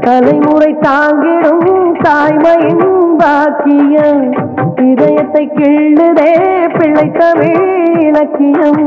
தலைமுறை தாங்கிடும் தாய்மையின் பாக்கியம் இதயத்தை கிள்ளுதே பிள்ளை தமிழ் இலக்கியம்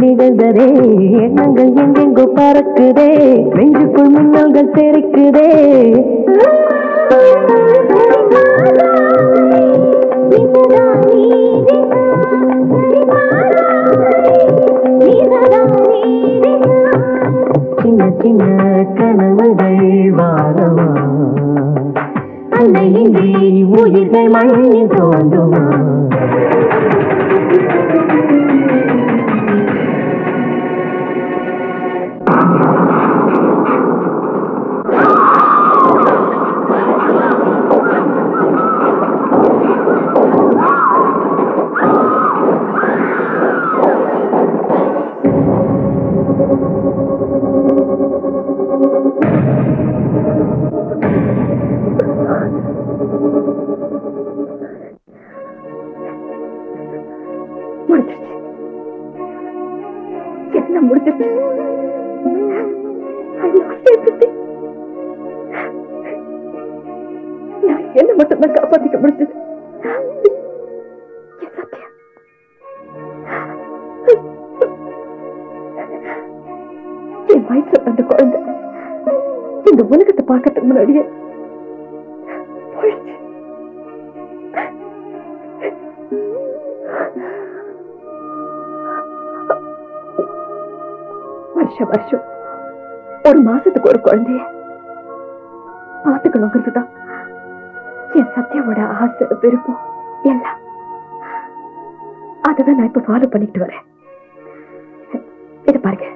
நிகழ்ந்ததே எண்ணங்கள் எங்கெங்கோ பறக்குதே நெஞ்சுக்குள் மின்னல்கள் தெரிக்குதே சின்ன சின்ன கனவுகள் வாரமா அன்னையின்றி உயிர்கள் மண்ணில் தோன்றுமா என்ன மட்டும்தான் காப்பாத்திக்க முடிஞ்சது என் வயிற்றுல அந்த குழந்தை இந்த உலகத்தை பார்க்கறதுக்கு முன்னாடியே போயிடுச்சு. வருஷம் வருஷம் ஒரு மாசத்துக்கு ஒரு குழந்தைய பார்த்துக்கணுங்கிறதுதான் என் சத்யாவோட ஆசை விருப்பம் எல்லாம். அதுதான் நான் இப்ப ஃபாலோ பண்ணிட்டு வரேன். இது பாருங்க,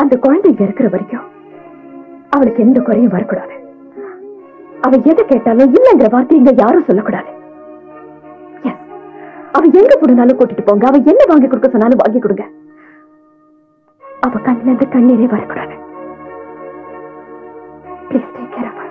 அந்த குழந்தை இங்க இருக்கிற வரைக்கும் அவளுக்கு எந்த குறையும் வரக்கூடாது. அவ எதை கேட்டாலும் இல்லைங்கிற வார்த்தை இங்க யாரும் சொல்லக்கூடாது. அவ எங்க போனாலும் கூட்டிட்டு போங்க. அவ என்ன வாங்கி கொடுக்க சொன்னாலும் வாங்கி கொடுங்க. அவ கண்ணுல இருந்து கண்ணீரே வரக்கூடாது. Please take care of her.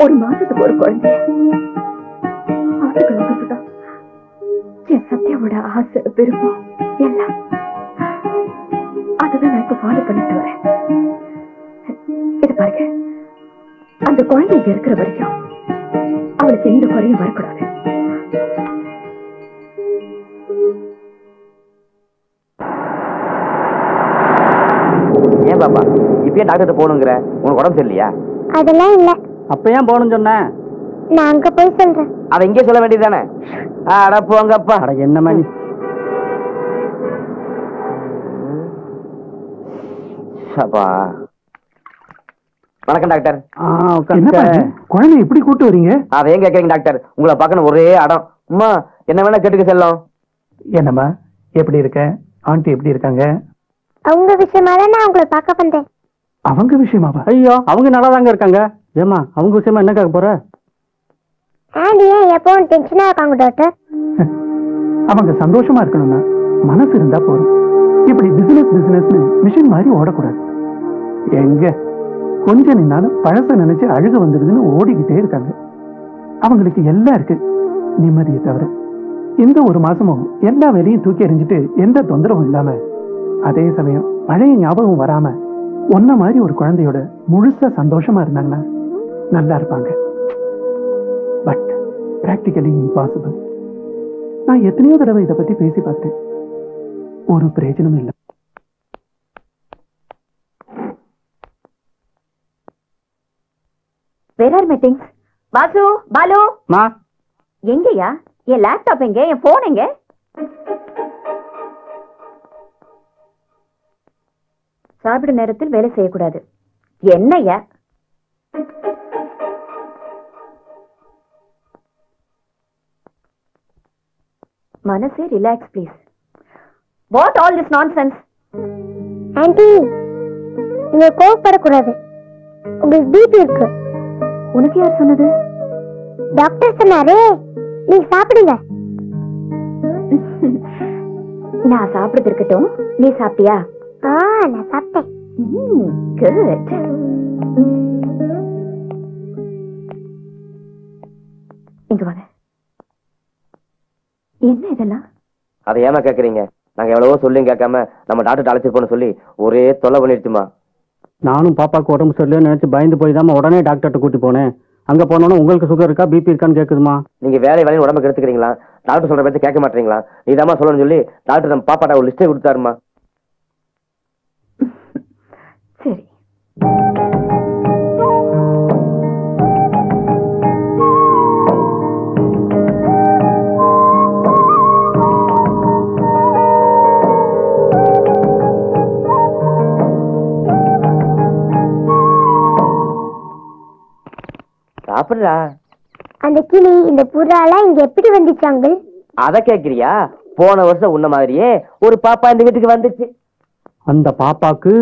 ஒரு மாசத்துக்கு ஒரு குழந்தைய பாத்துக்கணுங்கிறதுதான் என் சத்யாவோட ஆசை விருப்பம் எல்லாம். அதுதான் நான் இப்ப ஃபாலோ பண்ணிட்டு வரேன். இது பாருங்க, அந்த குழந்தை இங்க இருக்கிற வரைக்கும் அவளுக்கு எந்த குறையும் வரக்கூடாது. ஏன் பாப்பா இப்பயே டாக்டர் போகணுங்கிற? உனக்கு உடம்பு சரியில்லையா? அதெல்லாம் இல்ல. அப்ப ஏன் போகணும்னு சொன்ன? நான் அங்க போய் சொல்றேன். அதை இங்கே சொல்ல வேண்டியதுதானே? அட போங்கப்பா. அட என்னம்மா நீ? அப்பா வணக்கம் டாக்டர். குழந்தை எப்படி கூட்டு வரீங்க? அதை ஏன் கேட்கறீங்க டாக்டர்? உங்களை பார்க்கணும் ஒரே அடம். அம்மா என்ன வேணா கேட்டுக்க செல்லம். என்னம்மா எப்படி இருக்க? ஆண்டி எப்படி இருக்காங்க? அவங்க விஷயமால நான் உங்களை பார்க்க வந்தேன். அவங்க விஷயமாவா? ஐயோ அவங்க நல்லா தாங்க இருக்காங்க. ஏமா அவங்க விஷயமா என்ன கேட்க போற? ஆண்டி ஏன் எப்பவும் டென்ஷனா இருக்காங்க டாக்டர்? அவங்க சந்தோஷமா இருக்கணும்னா மனசு இருந்தா போதும். இப்படி பிசினஸ் மிஷின் மாதிரி ஓடக்கூடாது. எங்க கொஞ்ச நின்னாலும் பழச நினைச்சு அழுக வந்துடுதுன்னு ஓடிக்கிட்டே இருக்காங்க. அவங்களுக்கு எல்லாம் இருக்கு, நிம்மதியை தவிர. இந்த ஒரு மாசமும் எல்லா வேலையும் தூக்கி எறிஞ்சிட்டு எந்த தொந்தரவும் இல்லாம, அதே சமயம் பழைய ஞாபகம் வராம ஒன்ன மாதிரி ஒரு குழந்தையோட முழுசா சந்தோஷமா இருந்தாங்கன்னா நல்லா இருப்பாங்க. But practically impossible. நான் எத்தனையோ தடவை இதை பத்தி பேசி பார்த்தேன், ஒரு பிரயோஜனம் இல்லை. Where are my things? Basu, Balu. மா எங்கயா? என் லேப்டாப் எங்க? என் போன் எங்க? சாப்பிட நேரத்தில் வேலை செய்யக்கூடாது. என்னையா? மனசே relax please. What all this nonsense? Aunty நீங்க கோவப்படக்கூடாது. உங்களுக்கு பிபி இருக்கு. உனக்கு யார் சொன்னது? டாக்டர் சொன்னாரே. நீங்க சாப்பிடுங்க. நான் சாப்பிடுறது இருக்கட்டும், நீ சாப்பிட்டியா? நான் சாப்பிட்டேன். குட். இங்க வாங்க. என்ன இதெல்லாம்? அதை ஏமா கேக்குறீங்க? நாங்க எவ்வளவோ சொல்லியும் கேட்காம நம்ம டாக்டர் அழைச்சிருப்போம்னு சொல்லி ஒரே தொல்லை பண்ணிடுச்சுமா. நானும் பாப்பாக்கு உடம்பு சரியில்லைன்னு நினைச்சு பயந்து போய் தான் உடனே டாக்டர்கிட்ட கூட்டி போனேன். அங்க போனோன்னு உங்களுக்கு சுகர் இருக்கா பிபி இருக்கான்னு கேக்குதுமா. நீங்க வேலையும் உடம்புக்கு எடுத்துக்கிறீங்களா? டாக்டர் சொல்ற பேச்சு கேட்க மாட்டீங்களா? நீதாம்மா சொல்லணும்னு சொல்லி டாக்டர் நம்ம பாப்பாட்ட ஒரு லிஸ்டே கொடுத்தாருமா. சரி. சாப்பிடுறா. அந்த கிளி இந்த புறாலாம் இங்க எப்படி வந்துச்சாங்க? அத கேக்குறியா? போன வருஷம் உன்ன மாதிரியே ஒரு பாப்பா இந்த வீட்டுக்கு வந்துச்சு. அந்த பாப்பாக்கு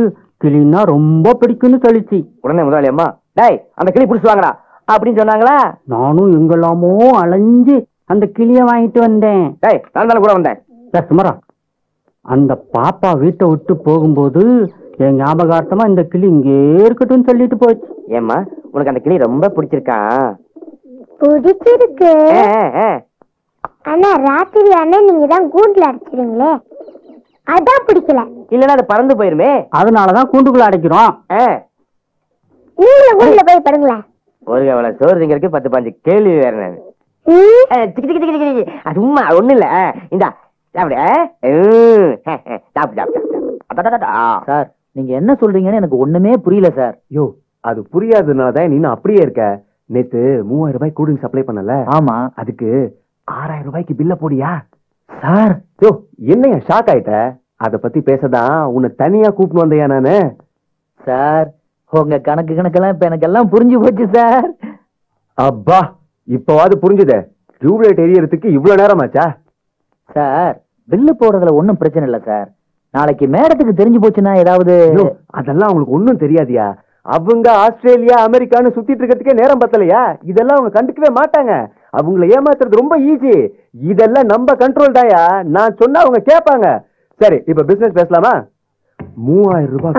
கிளின்னா ரொம்ப பிடிக்கும்னு சொல்லிச்சு. உடனே முதலாளி அம்மா, டேய் அந்த கிளி பிடிச்சு வாங்கடா அப்படின்னு சொன்னாங்களா? நானும் எங்கெல்லாமோ அலைஞ்சு அந்த கிளிய வாங்கிட்டு வந்தேன். டேய் நான் தானே கூட வந்தேன். சுமரா, அந்த பாப்பா வீட்டை விட்டு போகும்போது என் ஞாபகார்த்தமா இந்த கிளி இங்கே இருக்கட்டும்னு சொல்லிட்டு போச்சு. ஏம்மா உனக்கு அந்த கிளி ரொம்ப பிடிச்சிருக்கா? பிடிச்சிருக்கு. ஆனா ராத்திரி ஆனா நீங்க தான் கூண்டுல அடைச்சிருங்களே, அதான் பிடிக்கல. இல்லன்னா அது பறந்து போயிருமே, அதனாலதான் கூண்டுக்குள்ள அடைக்கிறோம். நீங்களும் கூண்டுல போய் படுங்களேன். ஒரு கவலை சோறு திங்கிறதுக்கு 10-15 கேள்வி வேற. நான் சும்மா ஒண்ணு இல்ல. இந்தா சாப்பிடு. சார் நீங்க என்ன சொல்றீங்கன்னு எனக்கு ஒண்ணுமே புரியல சார். யோ அது புரியாததுனாலதான் நீ அப்படியே இருக்க. நேத்து 3000 ரூபாய் கூலிங் சப்ளை பண்ணல? ஆமா. அதுக்கு 6000 ரூபாய்க்கு பில்ல போடியா சார்? யோ என்னையா ஷாக் ஆயிட்ட? அத பத்தி பேசதான் உன்னை தனியா கூப்பிட்டு வந்தையா நானு. சார் உங்க கணக்கெல்லாம் இப்ப எனக்கு எல்லாம் புரிஞ்சு போச்சு சார். அப்பா இப்பவாது புரிஞ்சுதே. டியூப்லைட் எரியறதுக்கு இவ்வளவு நேரமாச்சா? சார் பில்லு போடுறதுல ஒண்ணும் பிரச்சனை இல்ல சார். நாளைக்கு மேடத்துக்கு தெரிஞ்சு போச்சுன்னா ஏதாவது. அதெல்லாம் அவங்களுக்கு ஒண்ணும் தெரியாதியா. அவங்க ஆஸ்திரேலியா அமெரிக்கான்னு சுத்திட்டு இருக்கிறதுக்கே நேரம் பத்தலையா? இதெல்லாம் அவங்க கண்டுக்கவே மாட்டாங்க. அவங்களை ஏமாத்துறது ரொம்ப ஈஸி. இதெல்லாம் நம்ம கண்ட்ரோல் தாயா. நான் சொன்னா அவங்க கேட்பாங்க. சரி இப்ப பிசினஸ் பேசலாமா? 3000 ரூபாய்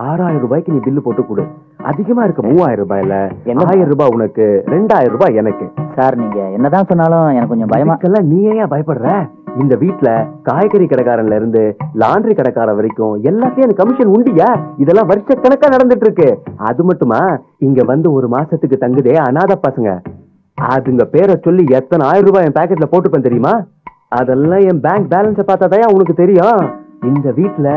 6000 ரூபாய்க்கு நீ பில்லு போட்டு கொடு. அதிகமா இருக்கு. 3000 ரூபாயில 1000 ரூபாய் உனக்கு, 2000 ரூபாய் எனக்கு. சார் நீங்க என்னதான் சொன்னாலும் எனக்கு கொஞ்சம் பயமா. நீ ஏன் பயப்படுற? இந்த வீட்டுல காய்கறி கடைக்காரன்ல இருந்து லாண்டரி கடைக்காரன் வரைக்கும் எல்லாத்தையும் எனக்கு கமிஷன் உண்டியா. இதெல்லாம் வருஷ கணக்கா நடந்துட்டு இருக்கு. அது மட்டுமா, இங்க வந்து ஒரு மாசத்துக்கு தங்குதே அநாத பசங்க, அதுங்க பேரை சொல்லி எத்தனை 1000 ரூபாய் என் பாக்கெட்ல போட்டுப்பேன் தெரியுமா? அதெல்லாம் என் பேங்க் பேலன்ஸ பார்த்தாதான் உனக்கு தெரியும். இந்த வீட்டுல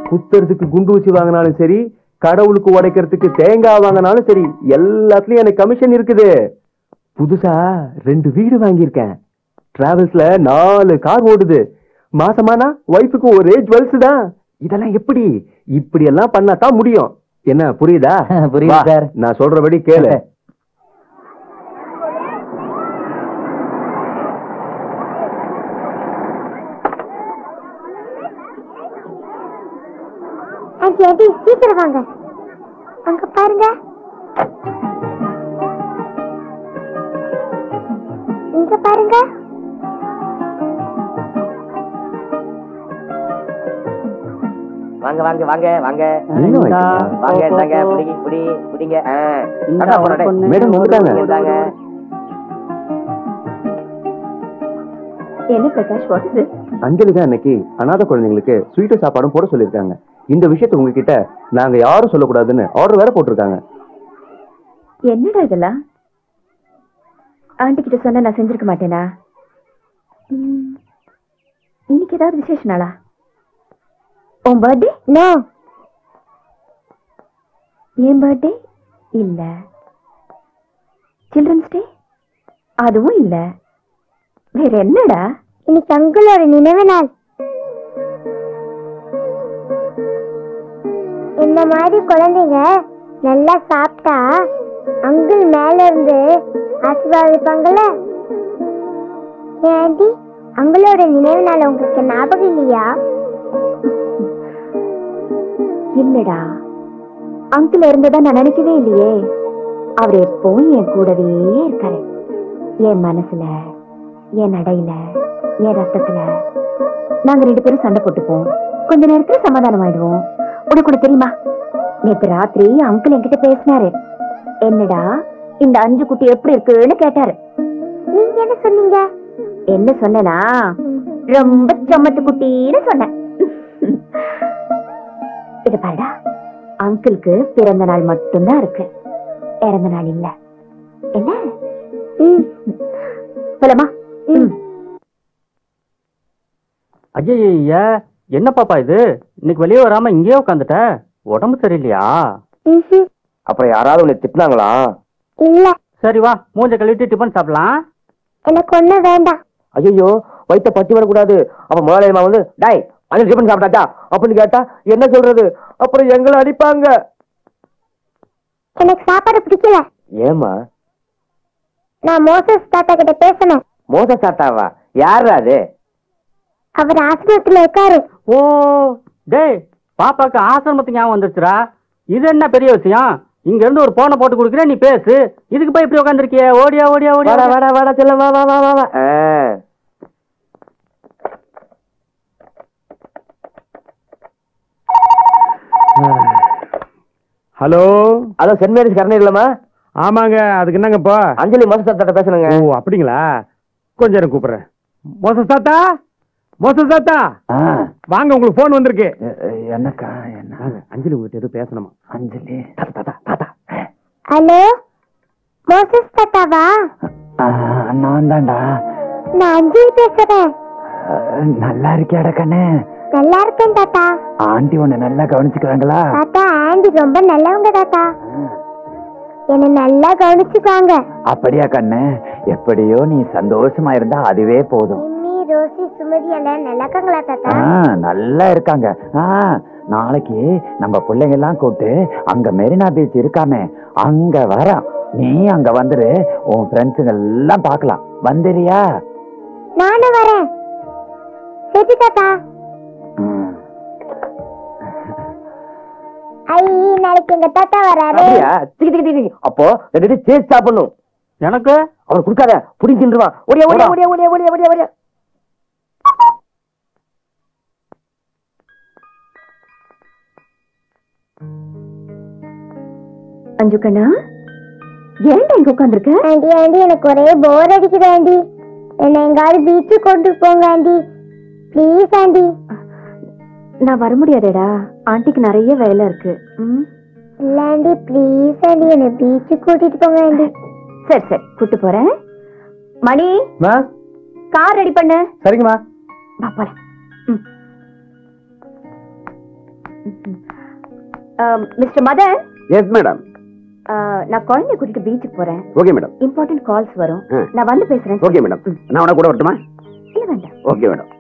குத்துறதுக்கு குண்டு ஊசி வாங்கினாலும் சரி, கடவுளுக்கு உடைக்கிறதுக்கு தேங்காய் வாங்கினாலும் சரி, எல்லாத்துலயும் எனக்கு கமிஷன் இருக்குது. புதுசா 2 வீடு வாங்கியிருக்கேன். டிராவல்ஸ்ல 4 கார் ஓடுது. மாசமானா ஒய்ஃபுக்கு ஒரே ஜுவல்ஸ் தான். இதெல்லாம் இப்படி எல்லாம் பண்ணா தான் முடியும். என்ன புரியுதா? புரியுது சார். நான் சொல்றபடி கேளு. ஆண்டி சீக்கிரம் வாங்க. அங்க பாருங்க, இங்க பாருங்க. வாங்க வாங்க வாங்க வாங்க வாங்க, இந்தாங்க பிடிங்க. மேடம் வந்துட்டாங்க. என்ன பிரகாஷ், வாட் இஸ் திஸ்? அஞ்சலி தான் இன்னைக்கு அநாத குழந்தைங்களுக்கு ஸ்வீட்டு சாப்பாடும் போட சொல்லியிருக்காங்க. இந்த விஷயத்தை உங்ககிட்ட நாங்க யாரும் சொல்லக்கூடாதுன்னு ஆர்டர் வேற போட்டிருக்காங்க. என்னடா இதெல்லாம்? ஆண்டி கிட்ட சொன்னா நான் செஞ்சிருக்க மாட்டேனா? இன்னைக்கு ஏதாவது விசேஷ நாளா? உன் பர்த்டே? நோ. என் பர்த்டே இல்ல. Children's day? அதுவும் இல்ல. வேற என்னடா? இன்னைக்கு அங்கிளோட நினைவு நாள். இந்த மாதிரி குழந்தைங்க நல்லா சாப்பிட்டா அங்கிள் மேல இருந்து ஆசீர்வாதிப்பாங்கல்ல. ஆண்டி, அங்கிளோட நினைவு நாள் உங்களுக்கு ஞாபகம் இல்லையா? இல்லடா, அங்கிள் இருந்ததா நான் நினைக்கவே இல்லையே. அவர் எப்பவும் என் கூடவே இருக்காரு. என் மனசுல, என் நடையில, என் ரத்தத்துல. நாங்க 2 பேரும் சண்டை போட்டுப்போம். கொஞ்ச நேரத்துல சமாதானம் ஆயிடுவோம். உனக்கு கூட தெரியுமா, நேற்று ராத்திரி அங்கிள் என்கிட்ட பேசினாரு. என்னடா இந்த 5 குட்டி எப்படி இருக்குன்னு கேட்டாரு. நீங்க என்ன சொன்னீங்க? என்ன சொன்னா, ரொம்ப சமத்து குட்டின்னு சொன்னேன். இத பாருடா, அங்கிளுக்கு பிறந்த நாள் மட்டும்தான் இருக்கு, இறந்த நாள் இல்ல. என்ன சொல்லமா? ஐயா, என்ன பாப்பா இது? இன்னைக்கு வெளியே வராம இங்கேயே உட்காந்துட்ட. உடம்பு சரியில்லையா? அப்புறம் யாராவது உன்னை திட்டினாங்களா? இல்ல. சரி வா, மூஞ்ச கழுவிட்டு டிபன் சாப்பிடலாம். எனக்கு ஒண்ணு வேண்டாம். ஐயோ, வயிற்ற பத்தி வரக்கூடாது. அப்ப முதலாளிமா வந்து டாய் அந்த டிபன் சாப்பிட்டாச்சா அப்படின்னு கேட்டா என்ன சொல்றது? அப்புறம் எங்களை அடிப்பாங்க. எனக்கு சாப்பாடு பிடிக்கல. ஏமா? நான் மோசஸ் தாத்தா கிட்ட பேசணும். மோசஸ் தாத்தாவா? யாரு அது? அவர் ஆசிரமத்துல இருக்காரு. ஓ டேய், பாப்பாக்கு ஆசிரமத்துக்கு ஞாபகம் வந்துருச்சுடா. இது என்ன பெரிய விஷயம்? இங்க இருந்து ஒரு போனை போட்டு கொடுக்குறேன், நீ பேசு. இதுக்கு போய் இப்படி உட்காந்துருக்கிய? ஓடியா ஓடியா ஓடியா. வாடா வாடா செல்ல, வா வா வா வா வா. ஹலோ ஹலோ, சென்ட் மேரிஸ் கரணை இல்லமா? ஆமாங்க, அதுக்கு என்னங்கப்பா? அஞ்சலி மோசஸ் தாத்தா பேசணுங்க. ஓ அப்படிங்களா, கொஞ்சம் நேரம் கூப்பிடுறேன். மோசஸ் தாத்தா, மோசஸ் தாத்தா வாங்க, உங்களுக்கு போன் வந்திருக்கு. என்னக்கா? என்ன அஞ்சலி உங்ககிட்ட எதுவும் பேசணுமா? அஞ்சலி? ஹலோ, மோசஸ் தாத்தாவா? நான் தான்டா. நான் அஞ்சலி பேசுறேன். நல்லா இருக்கியாடா கண்ணு? நல்லா இருக்கேன் தாத்தா. ஆண்டி உன்னை நல்லா கவனிச்சுக்கிறாங்களா? தாத்தா, ஆண்டி ரொம்ப நல்லவங்க தாத்தா. என்ன நல்லா கவனிச்சுக்காங்க. அப்படியா கண்ணு? எப்படியோ நீ சந்தோஷமா இருந்தா அதுவே போதும். நிம்மி, ரோசி, சுமதி எல்லாம் நல்லா இருக்காங்களா தாத்தா? நல்லா இருக்காங்க. நாளைக்கு நம்ம பிள்ளைங்க எல்லாம் கூப்பிட்டு அங்க மெரினா பீச் இருக்காமே, அங்க வர. நீ அங்க வந்துரு, உன் ஃப்ரெண்ட்ஸுங்க எல்லாம் பார்க்கலாம். வந்துறியா? நானும் வரேன். சரி தாத்தா. ஐ, நாளைக்கு எங்க தாத்தா வராரு. அப்போ சேர்த்து சாப்பிடணும். எனக்கு அவர் கொடுக்காத, புடிச்சுருவான். ஓடியா ஓடியா ஓடியா ஓடியா ஓடியா ஓடியா ஓடியா. அஞ்சு கண்ணா, ஏன்டா இங்க உட்காந்துருக்க? ஆண்டி ஆண்டி எனக்கு ஒரே போர் அடிக்குது ஆண்டி. என்ன எங்காவது பீச்சு கொண்டு போங்க ஆண்டி, ப்ளீஸ் ஆண்டி. நான் வர முடியாதேடா, ஆண்டிக்கு நிறைய வேலை இருக்கு. இல்ல ஆண்டி, ப்ளீஸ் ஆண்டி, என்ன பீச்சு கூட்டிட்டு போங்க ஆண்டி. சரி சரி, கூட்டு போறேன். மணி, கார் ரெடி பண்ணு. சரிங்கம்மா. வா போறேன். மிஸ்டர் மதன். Yes madam. நான் குழந்தைய கூட்டிட்டு பீச்சுக்கு போறேன். Okay madam. இம்பார்ட்டன்ட் கால்ஸ் வரும், நான் வந்து பேசுறேன். Okay madam. நான் உன கூட வரட்டுமா? இல்ல வேண்டாம். Okay madam.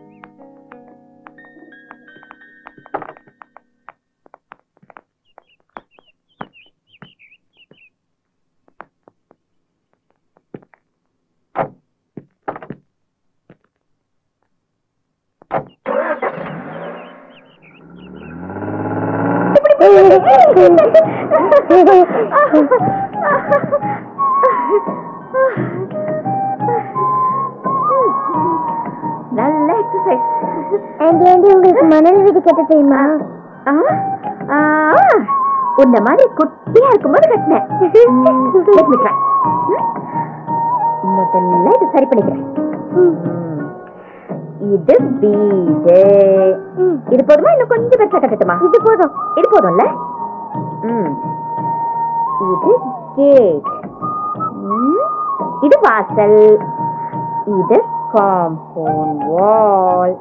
நல்ல எக்ஸசைஸ். ஆண்டி ஆண்டி, உங்களுக்கு மணல் வீடு கட்ட தெரியுமா? உன்ன மாதிரி குட்டியா இருக்கும்போது கட்டினேன். முதல்ல இது சரி பண்ணிக்கிறேன். இது வீடு. இது போதுமா, இன்னும் கொஞ்சம் பெருசா கட்டட்டுமா? இது போதும். இது போதும்ல. இது கேட். இது வாசல். இது காம்பவுண்ட் வால்.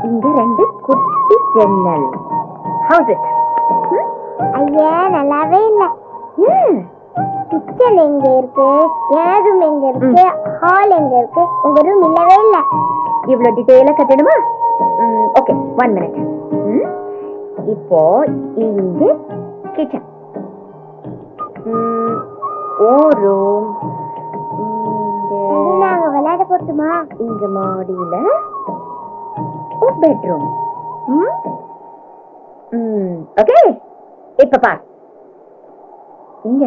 இங்க ரெண்டு குட்டி ஜன்னல். How's it? ஐயா, நல்லாவே இல்ல. கிச்சன் எங்க இருக்கு, என் ரூம் எங்க இருக்கு, ஹால் எங்க இருக்கு, உங்க ரூம் இல்லவே இல்ல. இவ்வளவு டீடைலா கட்டணுமா? Okay, 1 minute. இப்போ இங்க கிச்சன், ஓ ரூம். நாங்க விளையாட போட்டுமா? இங்க மாடியில ஓ பெட்ரூம். ஓகே, இப்ப பார். இங்க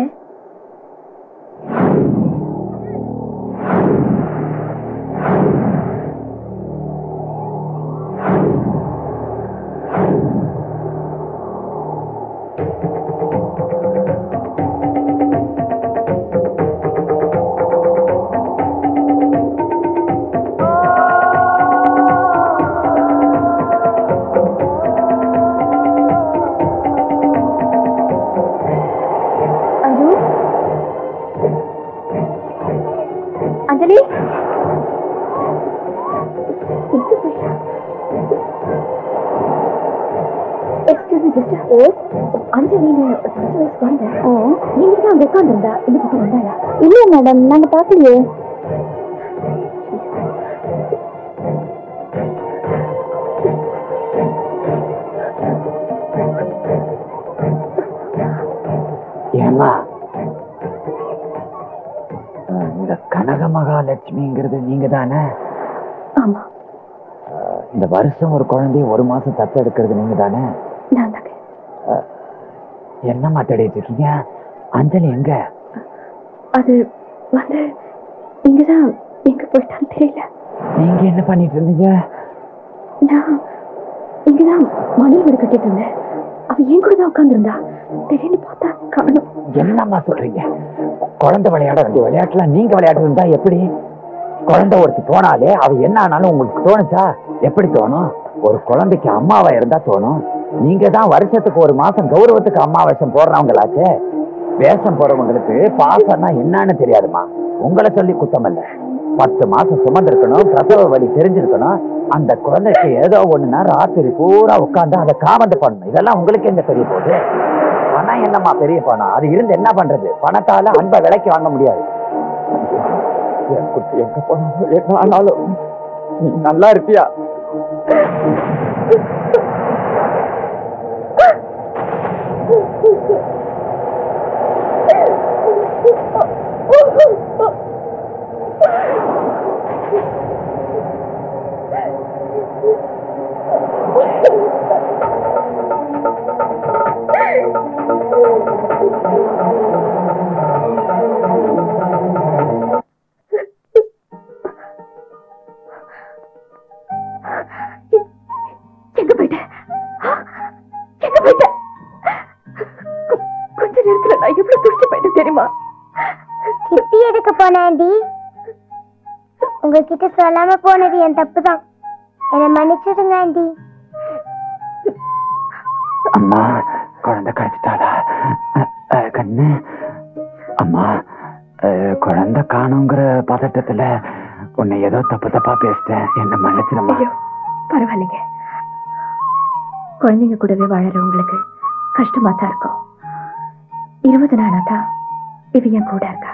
இல்ல மேடம், நாங்க பாக்கலையே. ஏமா, இந்த கனக மகாலட்சுமிங்கிறது நீங்க தானே? ஆமா. இந்த வருஷம் ஒரு குழந்தைய 1 மாசம் தத்து எடுக்கிறது நீங்க தானே? நான் தாங்க. என்னம்மா தேடிட்டு இருக்கீங்க? அஞ்சலி எங்க? அது வந்து இங்கதான். எங்க போயிட்டான்னு தெரியல. நீங்க என்ன பண்ணிட்டு இருந்தீங்க? நான் இங்கதான் மணி வீடு கட்டிட்டு இருந்தேன். அவ என் கூட தான் உட்கார்ந்து இருந்தா. திடீர்னு பார்த்தா காணும். என்னம்மா சொல்றீங்க? குழந்தை விளையாட வேண்டிய விளையாட்டுலாம் நீங்க விளையாட்டு இருந்தா எப்படி? குழந்தை ஒருத்தி போனாலே அவ என்ன ஆனாலும் உங்களுக்கு தோணுச்சா? எப்படி தோணும்? ஒரு குழந்தைக்கு அம்மாவா இருந்தா தோணும். நீங்க தான் வருஷத்துக்கு 1 மாசம் கௌரவத்துக்கு அம்மா வேஷம் போடுறவங்களாச்சே. வேஷம் போறவங்களுக்கு பாசம்னா என்னன்னு தெரியாதுமா. உங்களை சொல்லி குத்தம் இல்ல. 10 மாசம் சுமந்திருக்கணும், பிரசவ வலி தெரிஞ்சிருக்கணும். அந்த குழந்தைக்கு ஏதோ ஒண்ணுன்னா ராத்திரி பூரா உட்கார்ந்து அதை காமந்து பண்ணணும். இதெல்லாம் உங்களுக்கு எங்க தெரிய போகுது? பணம் என்னம்மா பெரிய பணம்? அது இருந்து என்ன பண்றது? பணத்தால அன்பை விலைக்கு வாங்க முடியாது. என் குட்டி எங்க போனாலும் என்ன ஆனாலும் நீ நல்லா இருப்பியா? எங்க போயிட்ட? நேரத்துல நான் எவ்வளவு துடிச்சு போயிட்டு தெரியுமா? சிப்பி எடுக்க போனேன் ஆண்டி. உங்ககிட்ட சொல்லாம போனது என் தப்பு தான். என்னை மன்னிச்சிடுங்க ஆண்டி. அம்மா குழந்தை கிடைச்சிட்டாளா கண்ணு? அம்மா குழந்தை காணுங்கிற பதட்டத்துல உன்னை ஏதோ தப்பா பேசிட்டேன், என்ன மன்னிச்சிடமா. பரவாயில்லைங்க. குழந்தைங்க கூடவே வாழறவங்களுக்கு கஷ்டமா தான் இருக்கும். 20 நாளா தான் இவ என் கூட இருக்கா.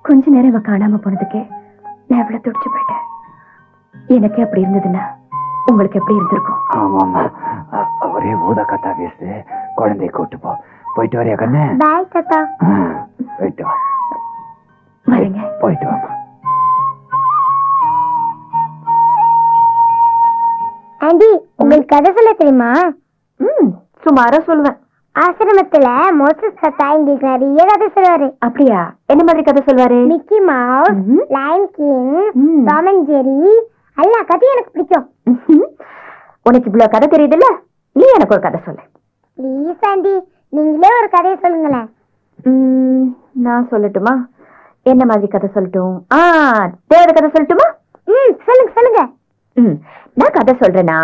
கொஞ்ச நேரம் இவ காணாம போனதுக்கே நான் எவ்வளவு துடிச்சு போயிட்டேன். எனக்கு அப்படி இருந்ததுன்னா உங்களுக்கு எப்படி இருந்திருக்கும்? ஆமாம்மா, ஒரே ஊத கத்தா பேசு. குழந்தைய கூட்டு போயிட்டு வரையா கண்ணு? பாய் தாத்தா. போயிட்டு வா. வரேங்க. போயிட்டு வாமா. ஆண்டி, உங்களுக்கு கதை சொல்ல தெரியுமா? சுமாரா சொல்லுவேன். ஆசிரமத்துல மோசஸ் தாத்தா எங்களுக்கு நிறைய கதை சொல்லுவாரு. அப்படியா? என்ன மாதிரி கதை சொல்வாரு? Mickey Mouse, Lion King, Tom and Jerry, எல்லா கதையும் எனக்கு பிடிக்கும். உனக்கு இவ்வளவு கதை தெரியுதுல்ல, நீ எனக்கு ஒரு கதை சொல்லு. ப்ளீஸ் ஆண்டி, நீங்களே ஒரு கதையை சொல்லுங்களேன். நான் சொல்லட்டுமா? என்ன மாதிரி கதை சொல்லட்டும்? தேவதை கதை சொல்லட்டுமா? சொல்லுங்க சொல்லுங்க. நான் கதை சொல்றேனா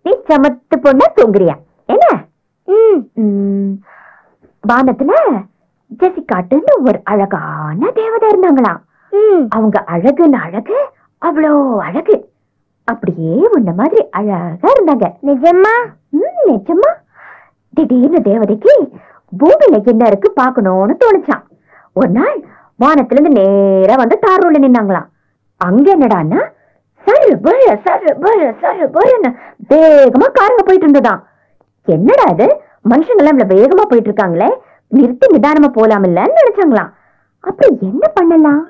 நீ சமத்து பொண்ண தூங்குறியா என்ன? வானத்துல ஜெசிகாட்டுன்னு ஒரு அழகான தேவதை இருந்தாங்களாம். அவங்க அழகுன்னு அழகு, அவ்வளோ அழகு. அப்படியே உன்ன மாதிரி அழகா இருந்தாங்க. நிஜமா? நிஜமா. திடீர்னு தேவதைக்கு பூமியில என்ன இருக்கு பாக்கணும்னு தோணுச்சான். ஒரு நாள் வானத்துல இருந்து நேரா வந்து தார் ரோட்ல நின்னாங்களாம். அங்க என்னடான்னா சரு பழ சரு பழ சரு பழன்னு வேகமா காருங்க போயிட்டு இருந்ததாம். என்னடா இது, மனுஷங்க எல்லாம் இவ்வளவு வேகமா போயிட்டு இருக்காங்களே, நிறுத்தி நிதானமா போலாம் இல்லன்னு நினைச்சாங்களாம். அப்படி என்ன பண்ணலாம்?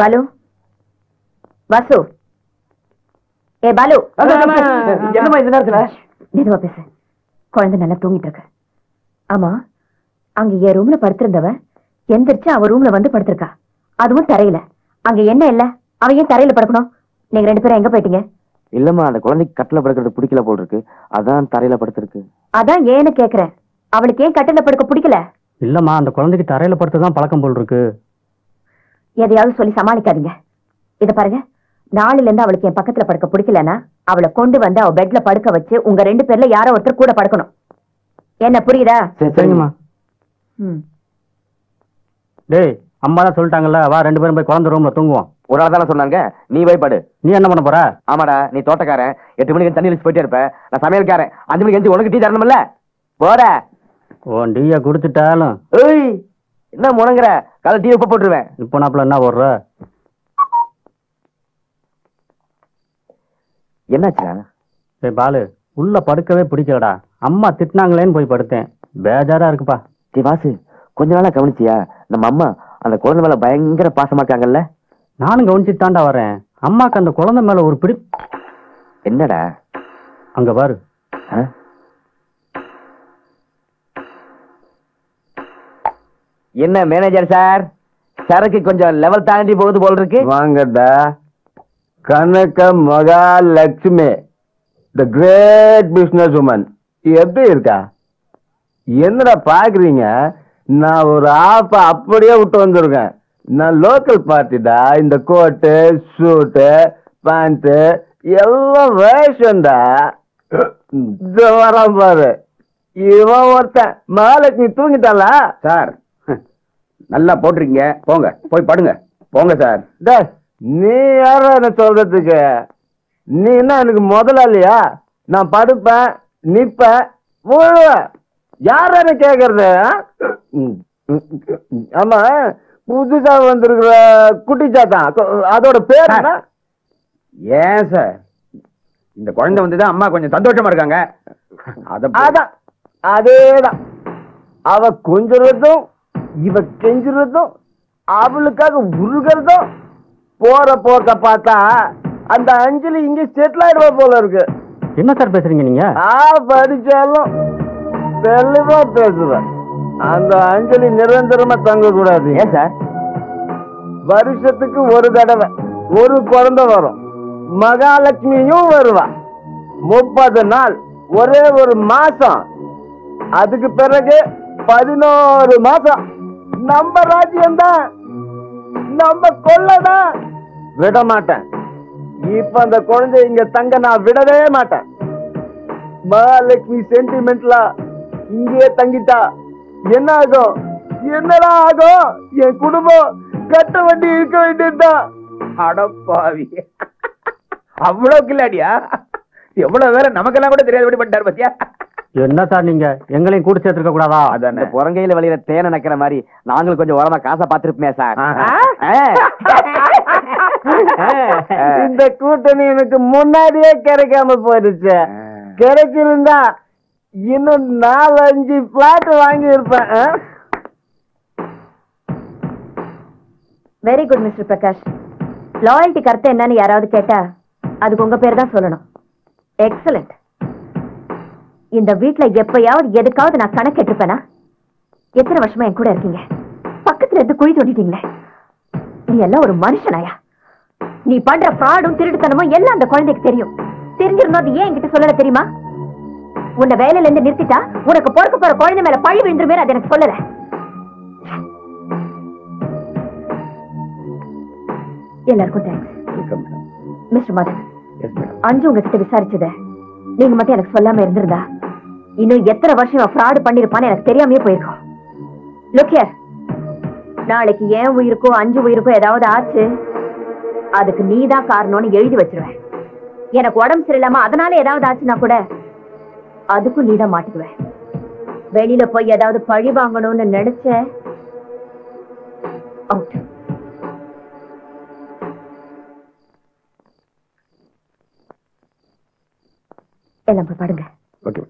பாலு, வாசு, ஏ பாலு, என்னமா இந்த நேரத்துல? மெதுவா பேசு. குழந்தை நல்லா தூங்கிட்டு இருக்கு. ஆமா, அங்க என் ரூம்ல படுத்திருந்தவ எந்திரிச்சு அவ ரூம்ல வந்து படுத்திருக்கா. அதுவும் தரையில. அங்க என்ன இல்ல, அவ ஏன் தரையில படுக்கணும்? நீங்க 2 பேரும் எங்க போயிட்டீங்க? இல்லம்மா, அந்த குழந்தைக்கு கட்டில படுக்கிறது பிடிக்கல போல் இருக்கு, அதான் தரையில படுத்திருக்கு. அதான் ஏன்னு கேக்குறேன். அவளுக்கு ஏன் கட்டில படுக்க பிடிக்கல? இல்லம்மா, அந்த குழந்தைக்கு தரையில படுத்துதான் பழக்கம் போல் இருக்கு. எதையாவது சொல்லி சமாளிக்காதீங்க. இத பாருங்க, நாளையில இருந்து அவளுக்கு என் பக்கத்துல படுக்க பிடிக்கலன்னா அவளை கொண்டு வந்து அவ பெட்ல படுக்க வச்சு உங்க 2 பேர்ல யாரோ ஒருத்தர் கூட படுக்கணும். என்ன புரியுதா? சரிங்கம்மா. டேய், அம்மா தான் சொல்லிட்டாங்கல்ல, வா 2 பேரும் போய் குழந்தை ரூம்ல தூங்குவோம். ஒரு ஆள் தானே சொன்னாங்க, நீ போய் படு. நீ என்ன பண்ண போற? ஆமாடா, நீ தோட்டக்காரன், 8 மணிக்கு தண்ணி வச்சு போயிட்டே இருப்ப. நான் சமையல்காரன், 5 மணிக்கு எஞ்சி உனக்கு டீ தரணும்ல. போற உன் டீய குடுத்துட்டாலும் என்ன முணங்குற? காலை டீ உப்பு போட்டுருவேன். இப்போ நாப்புல என்ன போடுற? என்னாச்சா? டேய் பாலு, உள்ள படுக்கவே பிடிக்கலடா. அம்மா திட்டினாங்களேன்னு போய் படுத்தேன். பேஜாரா இருக்குப்பா. டேய் வாசு, கொஞ்ச நாளா கவனிச்சியா? நம்ம அம்மா அந்த குழந்தை மேல பயங்கர பாசமா இருக்காங்கல்ல? நானும் கவனிச்சுட்டு தாண்டா வரேன். அம்மாக்கு அந்த குழந்தை மேல ஒரு பிடி. என்னடா அங்க பாரு. என்ன மேனேஜர் சார், சரக்கு கொஞ்சம் லெவல் தாண்டி போகுது போல் இருக்கு. வாங்கடா Kanaka Mahalakshmi, the great business woman. எப்படி இருக்கா? என்னடா பாக்குறீங்க? நான் ஒரு ஆப்ப அப்படியே விட்டு வந்திருக்கேன். நான் லோக்கல் பார்ட்டிடா. இந்த கோட்டு ஷூட்டு பேண்ட் எல்லாம் வேஷன்டா. வரான் பாரு, இவன் ஒருத்தன். மகாலட்சுமி தூங்கிட்டாளா? சார் நல்லா போட்டிருக்கீங்க, போங்க போய் படுங்க. போங்க சார். நீ யாரா என்ன சொல்றதுக்கு? நீ என்ன எனக்கு முதலாளியா? நான் படுப்பேன், நிப்பேன், விழுவேன். யார என்ன கேக்குறது? ஆமா, புதுசா வந்திருக்கிற குட்டி சாத்தான், அதோட பேர் என்ன? ஏன் சார், இந்த குழந்தை வந்துதான் அம்மா கொஞ்சம் சந்தோஷமா இருக்காங்க. அதான் அதேதான். அவ கொஞ்சுறதும் இவ கெஞ்சுறதும் அவளுக்காக உருகிறதும் போற போக்க பார்த்தா அந்த அஞ்சலி இங்க செட்டில் ஆயிடுவா போல இருக்கு. என்ன சார் பேசுறீங்க நீங்க? படிச்சாலும் தெளிவா பேசுவேன். அந்த அஞ்சலி நிரந்தரமா தங்க கூடாது. ஏன் சார்? வருஷத்துக்கு ஒரு தடவை ஒரு குழந்தை வரும். மகாலட்சுமியும் வருவா. 30 நாள், ஒரே ஒரு மாசம். அதுக்கு பிறகு 11 மாசம். நம்ம ராஜ்யம் தான், நம்ம கொள்ளதான். விட மாட்டேன். இப்ப அந்த குழந்தை இங்க தங்க நான் விடவே மாட்டேன். மகாலட்சுமி சென்டிமெண்ட்ல இங்கே தங்கிட்டா என்ன ஆகும்? என்னடா ஆகும்? என் குடும்பம் கட்ட வண்டி இருக்க வேண்டியதுதான். அடப்பாவி, அவ்வளவு கில்லாடியா? எவ்வளவு வேற நமக்கெல்லாம் கூட தெரியாதபடி பண்ணிட்டாரு பத்தியா? என்ன சார் நீங்க எங்களையும் கூட சேர்த்துக்க கூடாதா? அந்த புறங்கையில வழியில தேனை நக்கிற மாதிரி நாங்களும் கொஞ்சம் உரமா காசை பார்த்திருப்போமே சார். இந்த கூட்டணி எனக்கு முன்னாடியே கிடைக்காம போயிடுச்சு. கிடைச்சிருந்தா இன்னும் 4-5 பிளாட் வாங்கி இருப்பேன். Very good mister Prakash. Loyalty கருத்து என்னன்னு யாராவது கேட்டா அதுக்கு உங்க பேர் தான் சொல்லணும். எக்ஸலண்ட். இந்த வீட்டுல எப்பயாவது எதுக்காவது நான் கணக்கெட்டுப்பேனா? எத்தனை வருஷமா என் கூட இருக்கீங்க? பக்கத்துல இருந்து குழி தோண்டிட்டீங்களே. நீ எல்லாம் ஒரு மனுஷனாயா? நீ பண்ற ஃப்ராடும் திருட்டுத்தனமும் எல்லாம் அந்த குழந்தைக்கு தெரியும். தெரிஞ்சிருந்தோம், அது ஏன் என்கிட்ட சொல்லல தெரியுமா? உன்னை வேலையில இருந்து நிறுத்திட்டா உனக்கு பொறுக்க போற குழந்தை மேல பழி விழுந்துருமே, அது எனக்கு சொல்லல. எல்லாருக்கும் தேங்க்ஸ். மிஸ்டர் மதன், அஞ்சு உங்ககிட்ட விசாரிச்சத நீங்க மட்டும் எனக்கு சொல்லாம இருந்திருந்தா இன்னும் எத்தனை வருஷம் ஃப்ராடு பண்ணிருப்பான்னு எனக்கு தெரியாமே போயிருக்கோம். லுக் ஹியர், நாளைக்கு ஏன் உயிருக்கோ அஞ்சு உயிருக்கோ ஏதாவது ஆச்சு, அதுக்கு நீதான் காரணம்னு எழுதி வச்சிருவேன். எனக்கு உடம்பு சரியில்லாம அதனால ஏதாவது ஆச்சுன்னா கூட அதுக்கும் நீதான் மாட்டிக்குவேன். வெளியில போய் ஏதாவது பழி வாங்கணும்னு நினைச்ச அவுட். எல்லாம் போய் படுங்க. ஓகே.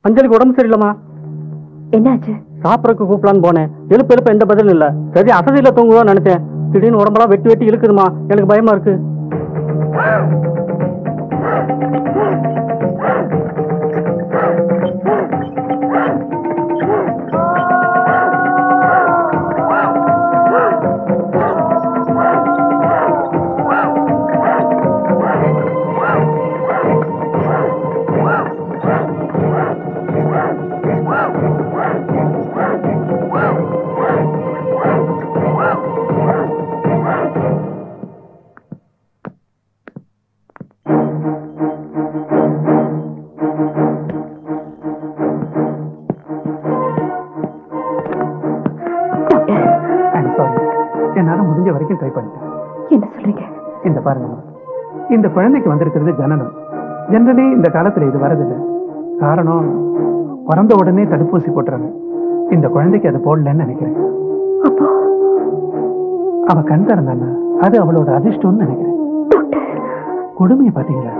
அஞ்சலிக்கு உடம்பு சரியில்லமா? என்னாச்சு? சாப்பிடறதுக்கு கூப்பிடலான்னு போனேன். எழுப்பு எந்த பதிலும் இல்ல. சரி அசதியில தூங்குவோம் நினைச்சேன். திடீர்னு உடம்பெல்லாம் வெட்டி வெட்டி இழுக்குதுமா. எனக்கு பயமா இருக்கு. என்னால முடிஞ்ச வரைக்கும் ட்ரை பண்ணிட்டேன். என்ன சொல்றீங்க? இந்த பாருங்க, இந்த குழந்தைக்கு வந்திருக்கிறது ஜனனம். ஜெனரலி இந்த காலத்துல இது வரதில்லை. காரணம், பிறந்த உடனே தடுப்பூசி போட்டுறாங்க. இந்த குழந்தைக்கு அதை போடலன்னு நினைக்கிறேன். அவ கண் திறந்தான்னா அது அவளோட அதிர்ஷ்டம்னு நினைக்கிறேன். கொடுமையை பாத்தீங்களா?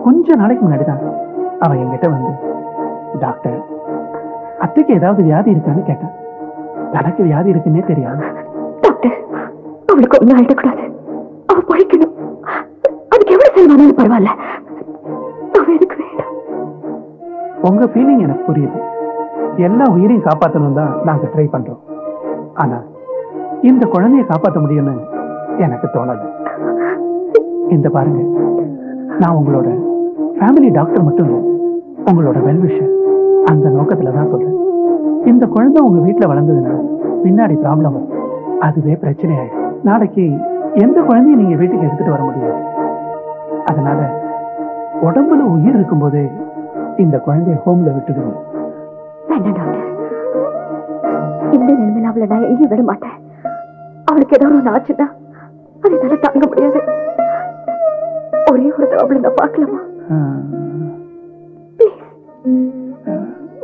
கொஞ்ச நாளைக்கு முன்னாடிதான் அவ என்கிட்ட வந்து, டாக்டர் அத்தைக்கு ஏதாவது வியாதி இருக்கான்னு கேட்டான். எனக்கு வியாதி இருக்குன்னே தெரியாது. டாக்டர், அவளுக்கு ஒன்றும் ஆயிடக்கூடாது, அவ படிக்கணும், அதுக்கு எவ்வளவு செலவானாலும் பரவாயில்ல, அவ எனக்கு வேண்டாம். உங்க ஃபீலிங் எனக்கு புரியுது. எல்லா உயிரையும் காப்பாற்றணும் தான் நாங்க ட்ரை பண்றோம். ஆனா இந்த குழந்தைய காப்பாற்ற முடியும்னு எனக்கு தோணல. இந்த பாருங்க, நான் உங்களோட ஃபேமிலி டாக்டர் மட்டும் இல்லை, உங்களோட வெல்விஷர். அந்த நோக்கத்துல தான் சொல்றேன். இந்த குழந்தை உங்க வீட்டுல வளர்ந்ததுன்னா பின்னாடி ப்ராப்ளம் வரும், அதுவே பிரச்சனை ஆயிடும். நாளைக்கு எந்த குழந்தையும் நீங்க வீட்டுக்கு எடுத்துட்டு வர முடியாது. அதனால உடம்புல உயிர் இருக்கும்போதே இந்த குழந்தைய ஹோம்ல விட்டுடுங்க. வேண்டாம் டாக்டர், இந்த நிலைமையில அவளை நான் எங்கேயும் விட மாட்டேன். அவளுக்கு ஏதாவது ஒன்று ஆச்சுன்னா அதை என்னால தாங்க முடியாது. ஒரே ஒரு தடவை அவளை நான் பார்க்கலாமா?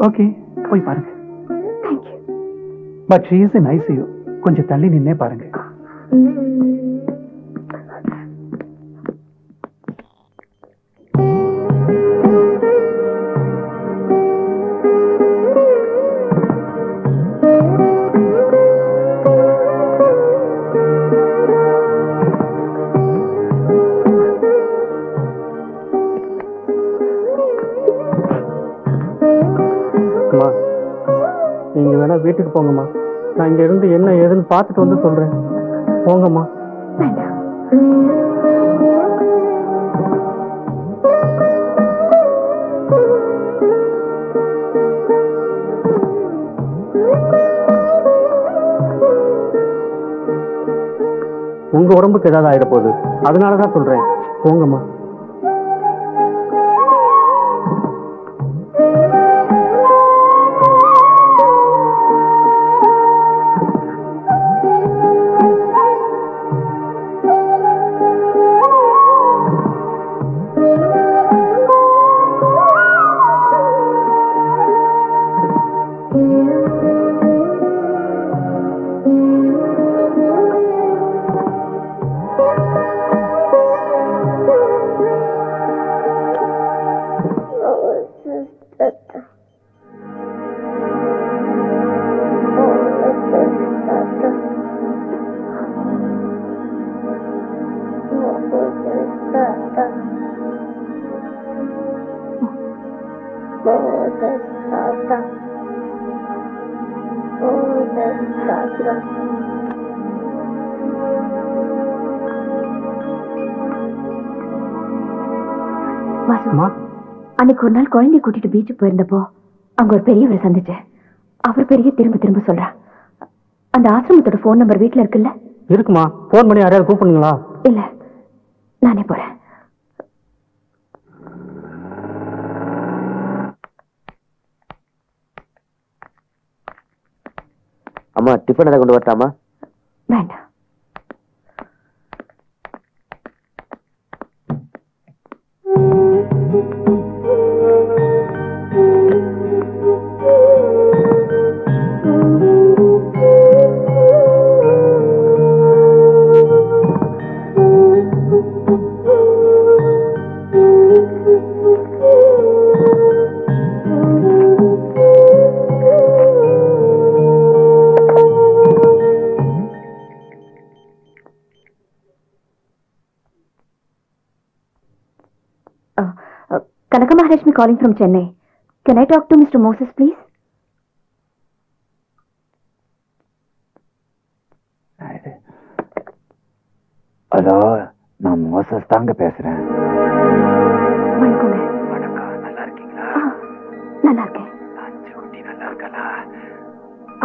ஓகே, போய் பாருங்க. Thank you. But she is in ICU. கொஞ்சம் தள்ளி நின்னே பாருங்க. நீங்க வேணா வீட்டுக்கு போங்கம்மா. நான் இங்க இருந்து என்ன ஏதுன்னு பார்த்துட்டு வந்து சொல்றேன். போங்கம்மா. உங்க உடம்புக்கு ஏதாவது ஆயிட போகுது, அதனாலதான் சொல்றேன். போங்கம்மா. அன்னைக்கு ஒரு நாள் குழந்தைய கூட்டிட்டு பீச்சுக்கு போயிருந்தப்போ அங்க ஒரு பெரியவரை சந்திச்சேன். அவர் பெரிய திரும்ப திரும்ப சொல்றா. அந்த ஆசிரமத்தோட போன் நம்பர் வீட்டுல இருக்குல்ல? இருக்குமா? போன் பண்ணி யாரையாவது கூப்பிடுங்களா? இல்ல, நானே போறேன். அம்மா, டிஃபன் அதை கொண்டு வரட்டாமா? வேண்டாம். Kanaka Mahalakshmi calling from Chennai. Can I talk to Mr. Moses, please? Hello, நான் மோசஸ் தாங்க பேசுறேன். வணக்கங்க. வணக்கம், நல்லா இருக்கீங்களா? நல்லா இருக்கேன். குட்டி நல்லா இருக்கலா?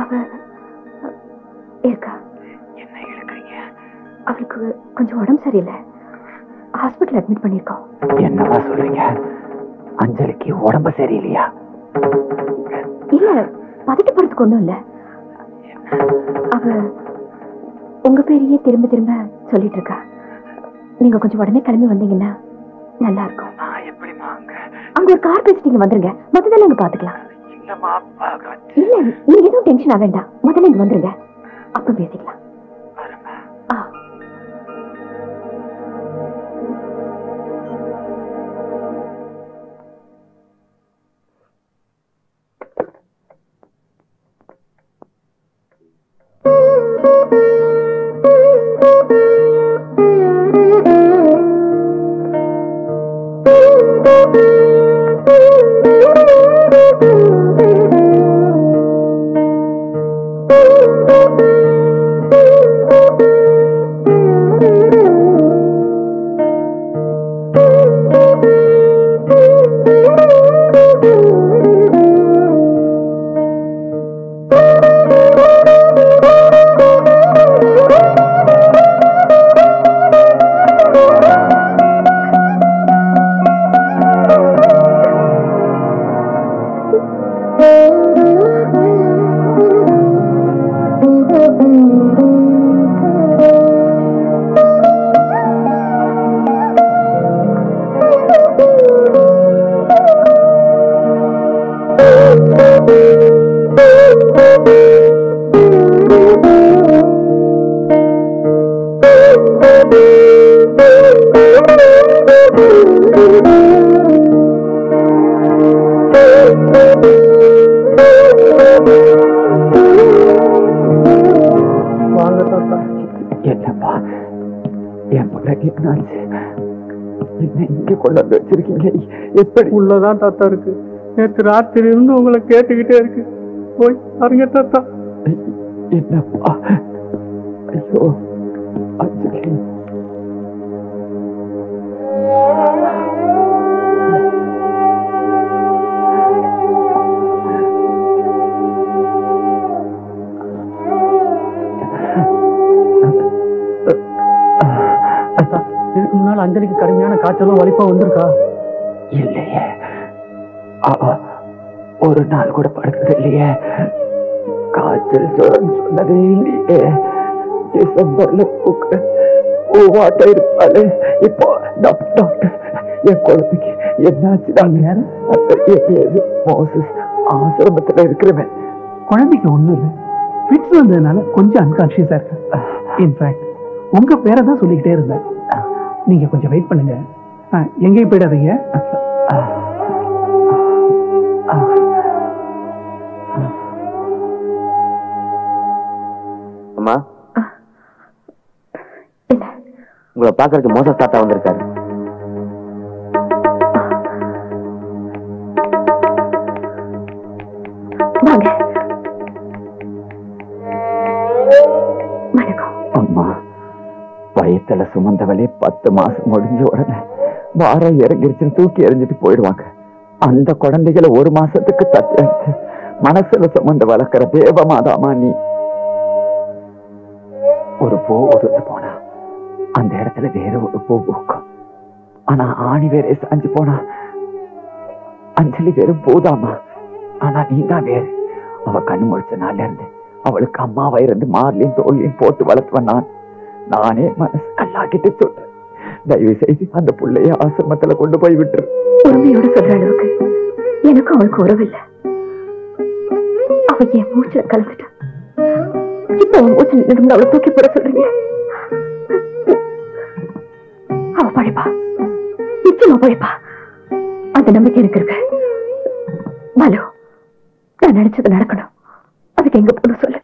அவ இருக்கா? என்ன இழுக்கிறீங்க? அவளுக்கு கொஞ்சம் உடம்பு சரியில்லை, ஹாஸ்பிட்டல் அட்மிட் பண்ணிருக்கோம். என்னவா சொல்றீங்க? அஞ்சலிக்கு உடம்பு சரியில்லையா? இல்ல, பதட்டப்படுறதுக்கு ஒண்ணும் இல்ல. அவ உங்க பேரையே திரும்ப திரும்ப சொல்லிட்டு இருக்கா. நீங்க கொஞ்சம் உடனே கிளம்பி வந்தீங்கன்னா நல்லா இருக்கும். அங்க ஒரு கார் பேசிட்டு வந்துருங்க, மொத்தத்துல இங்க பாத்துக்கலாம். இல்ல, நீங்க எதுவும் டென்ஷன் ஆக வேண்டாம், முதல்ல இங்க வந்துருங்க, அப்புறம் பேசிக்கலாம். என்னப்பா என் பிள்ளைக்கு என்னாச்சு? என்ன இங்க கொண்டு வந்து வச்சிருக்கீங்க? எப்படி? உள்ளதான் தாத்தா இருக்கு. நேற்று ராத்திரி இருந்து உங்களை கேட்டுக்கிட்டே இருக்கு. போய் பாருங்க தாத்தா. என்னப்பா? ஐயோ அஞ்சலி, இதுக்கு முன்னால் அஞ்சலிக்கு கடுமையான காய்ச்சலும் வலிப்பா வந்திருக்கா? இல்லையே, அவ ஒரு நாள் கூட படுக்கிறது இல்லையே. காய்ச்சல் ஜுரம் சொன்னதே இல்லையே. டிசம்பர்ல பூவாட்ட இருப்பாளே. இப்போ டாக்டர் என் குழந்தைக்கு என்னாச்சுதான்? என் பேரு மோசஸ், ஆசிரமத்துல இருக்கிறவன். குழந்தைக்கு ஒண்ணும் இல்லை, ஃபிட்ஸ் வந்ததுனால கொஞ்சம் அன்கான்சியஸா இருக்கு. இன்ஃபேக்ட் உங்க பேரை தான் சொல்லிக்கிட்டே இருந்தேன். நீங்க கொஞ்சம் வெயிட் பண்ணுங்க, எங்கேயும் போயிடாதீங்க. அம்மா, உங்களை பாக்குறதுக்கு மோசஸ் தாத்தா வந்திருக்காரு. அம்மா, வயத்துல சுமந்தவளே 10 மாசம் முடிஞ்ச உடனே வாரம் இறங்கிருச்சுன்னு தூக்கி எறிஞ்சிட்டு போயிடுவாங்க. அந்த குழந்தைகளை 1 மாசத்துக்கு தட்டி அடிச்சு மனசுல சுமந்து வளர்க்கிற தேவமாதாமா நீ. ஒரு பூ உதிர்ந்து போனா அந்த இடத்துல வேற ஒரு பூ பூக்கும். ஆனா ஆணி வேற சாஞ்சு போனா அஞ்சலி வெறும் பூதாமா. ஆனா நீ தான் வேறு. அவ கண்ணு முடிச்ச நாள்ல இருந்து அவளுக்கு அம்மாவா இருந்து மார்லையும் தோல்லையும் போட்டு வளர்த்துவன் நானே மனசு கல்லாக்கிட்டு சொல்றேன். தயவு செய்து அந்த பிள்ளைய ஆசிரமத்துல கொண்டு போய் விட்டுரு. உண்மையோட சொல்ற அளவுக்கு எனக்கும் அவளுக்கு உறவில்லை. அவ என் மூச்சுல கலந்துட்டா. இப்ப அவன் மூச்சு நின்று அவளை தூக்கி போட சொல்றீங்க. அவ பழைப்பா, நிச்சயமா பழைப்பா. அந்த நம்பிக்கை எனக்கு இருக்கு. பாலு, நான் நினைச்சது நடக்கணும். அதுக்கு எங்க போகணும் சொல்லு.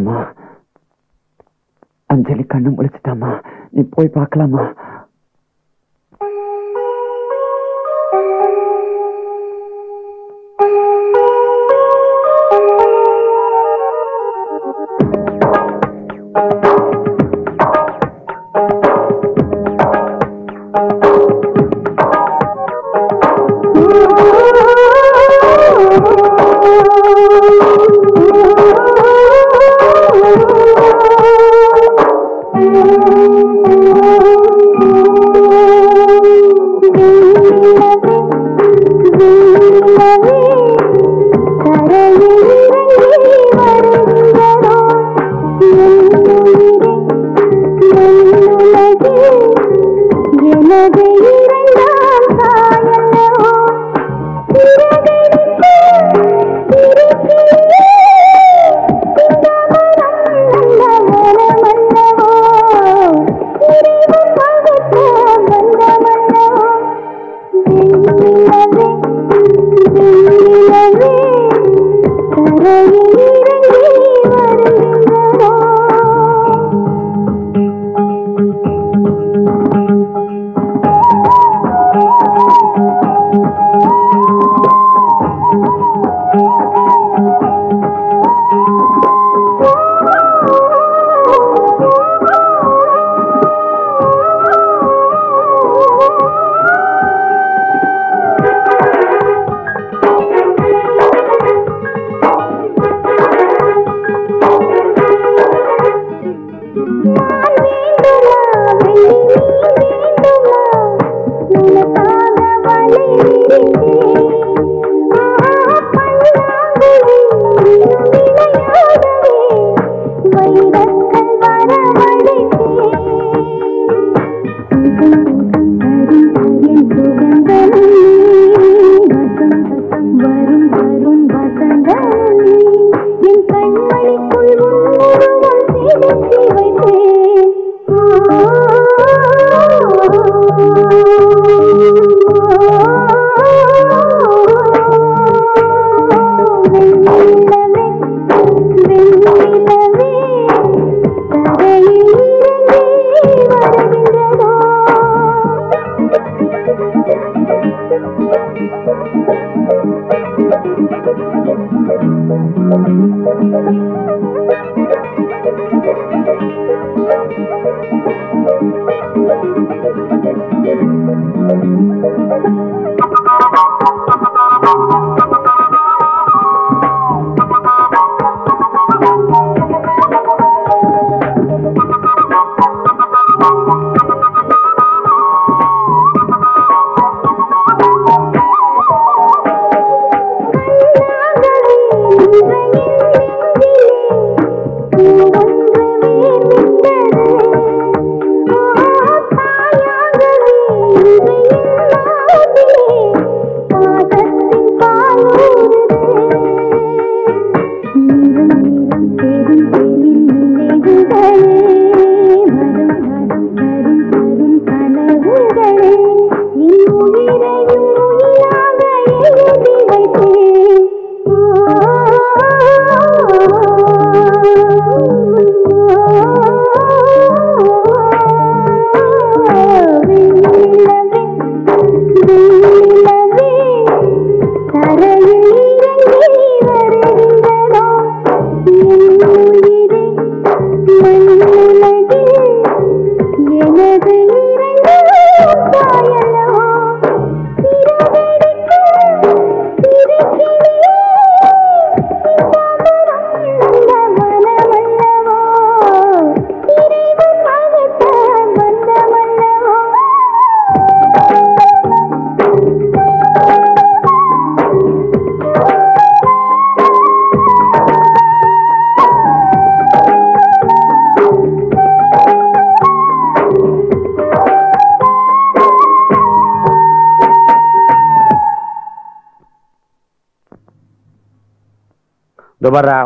அம்மா, அஞ்சலி கண்ணு முழிச்சிட்டாமா, நீ போய் பார்க்கலாமா?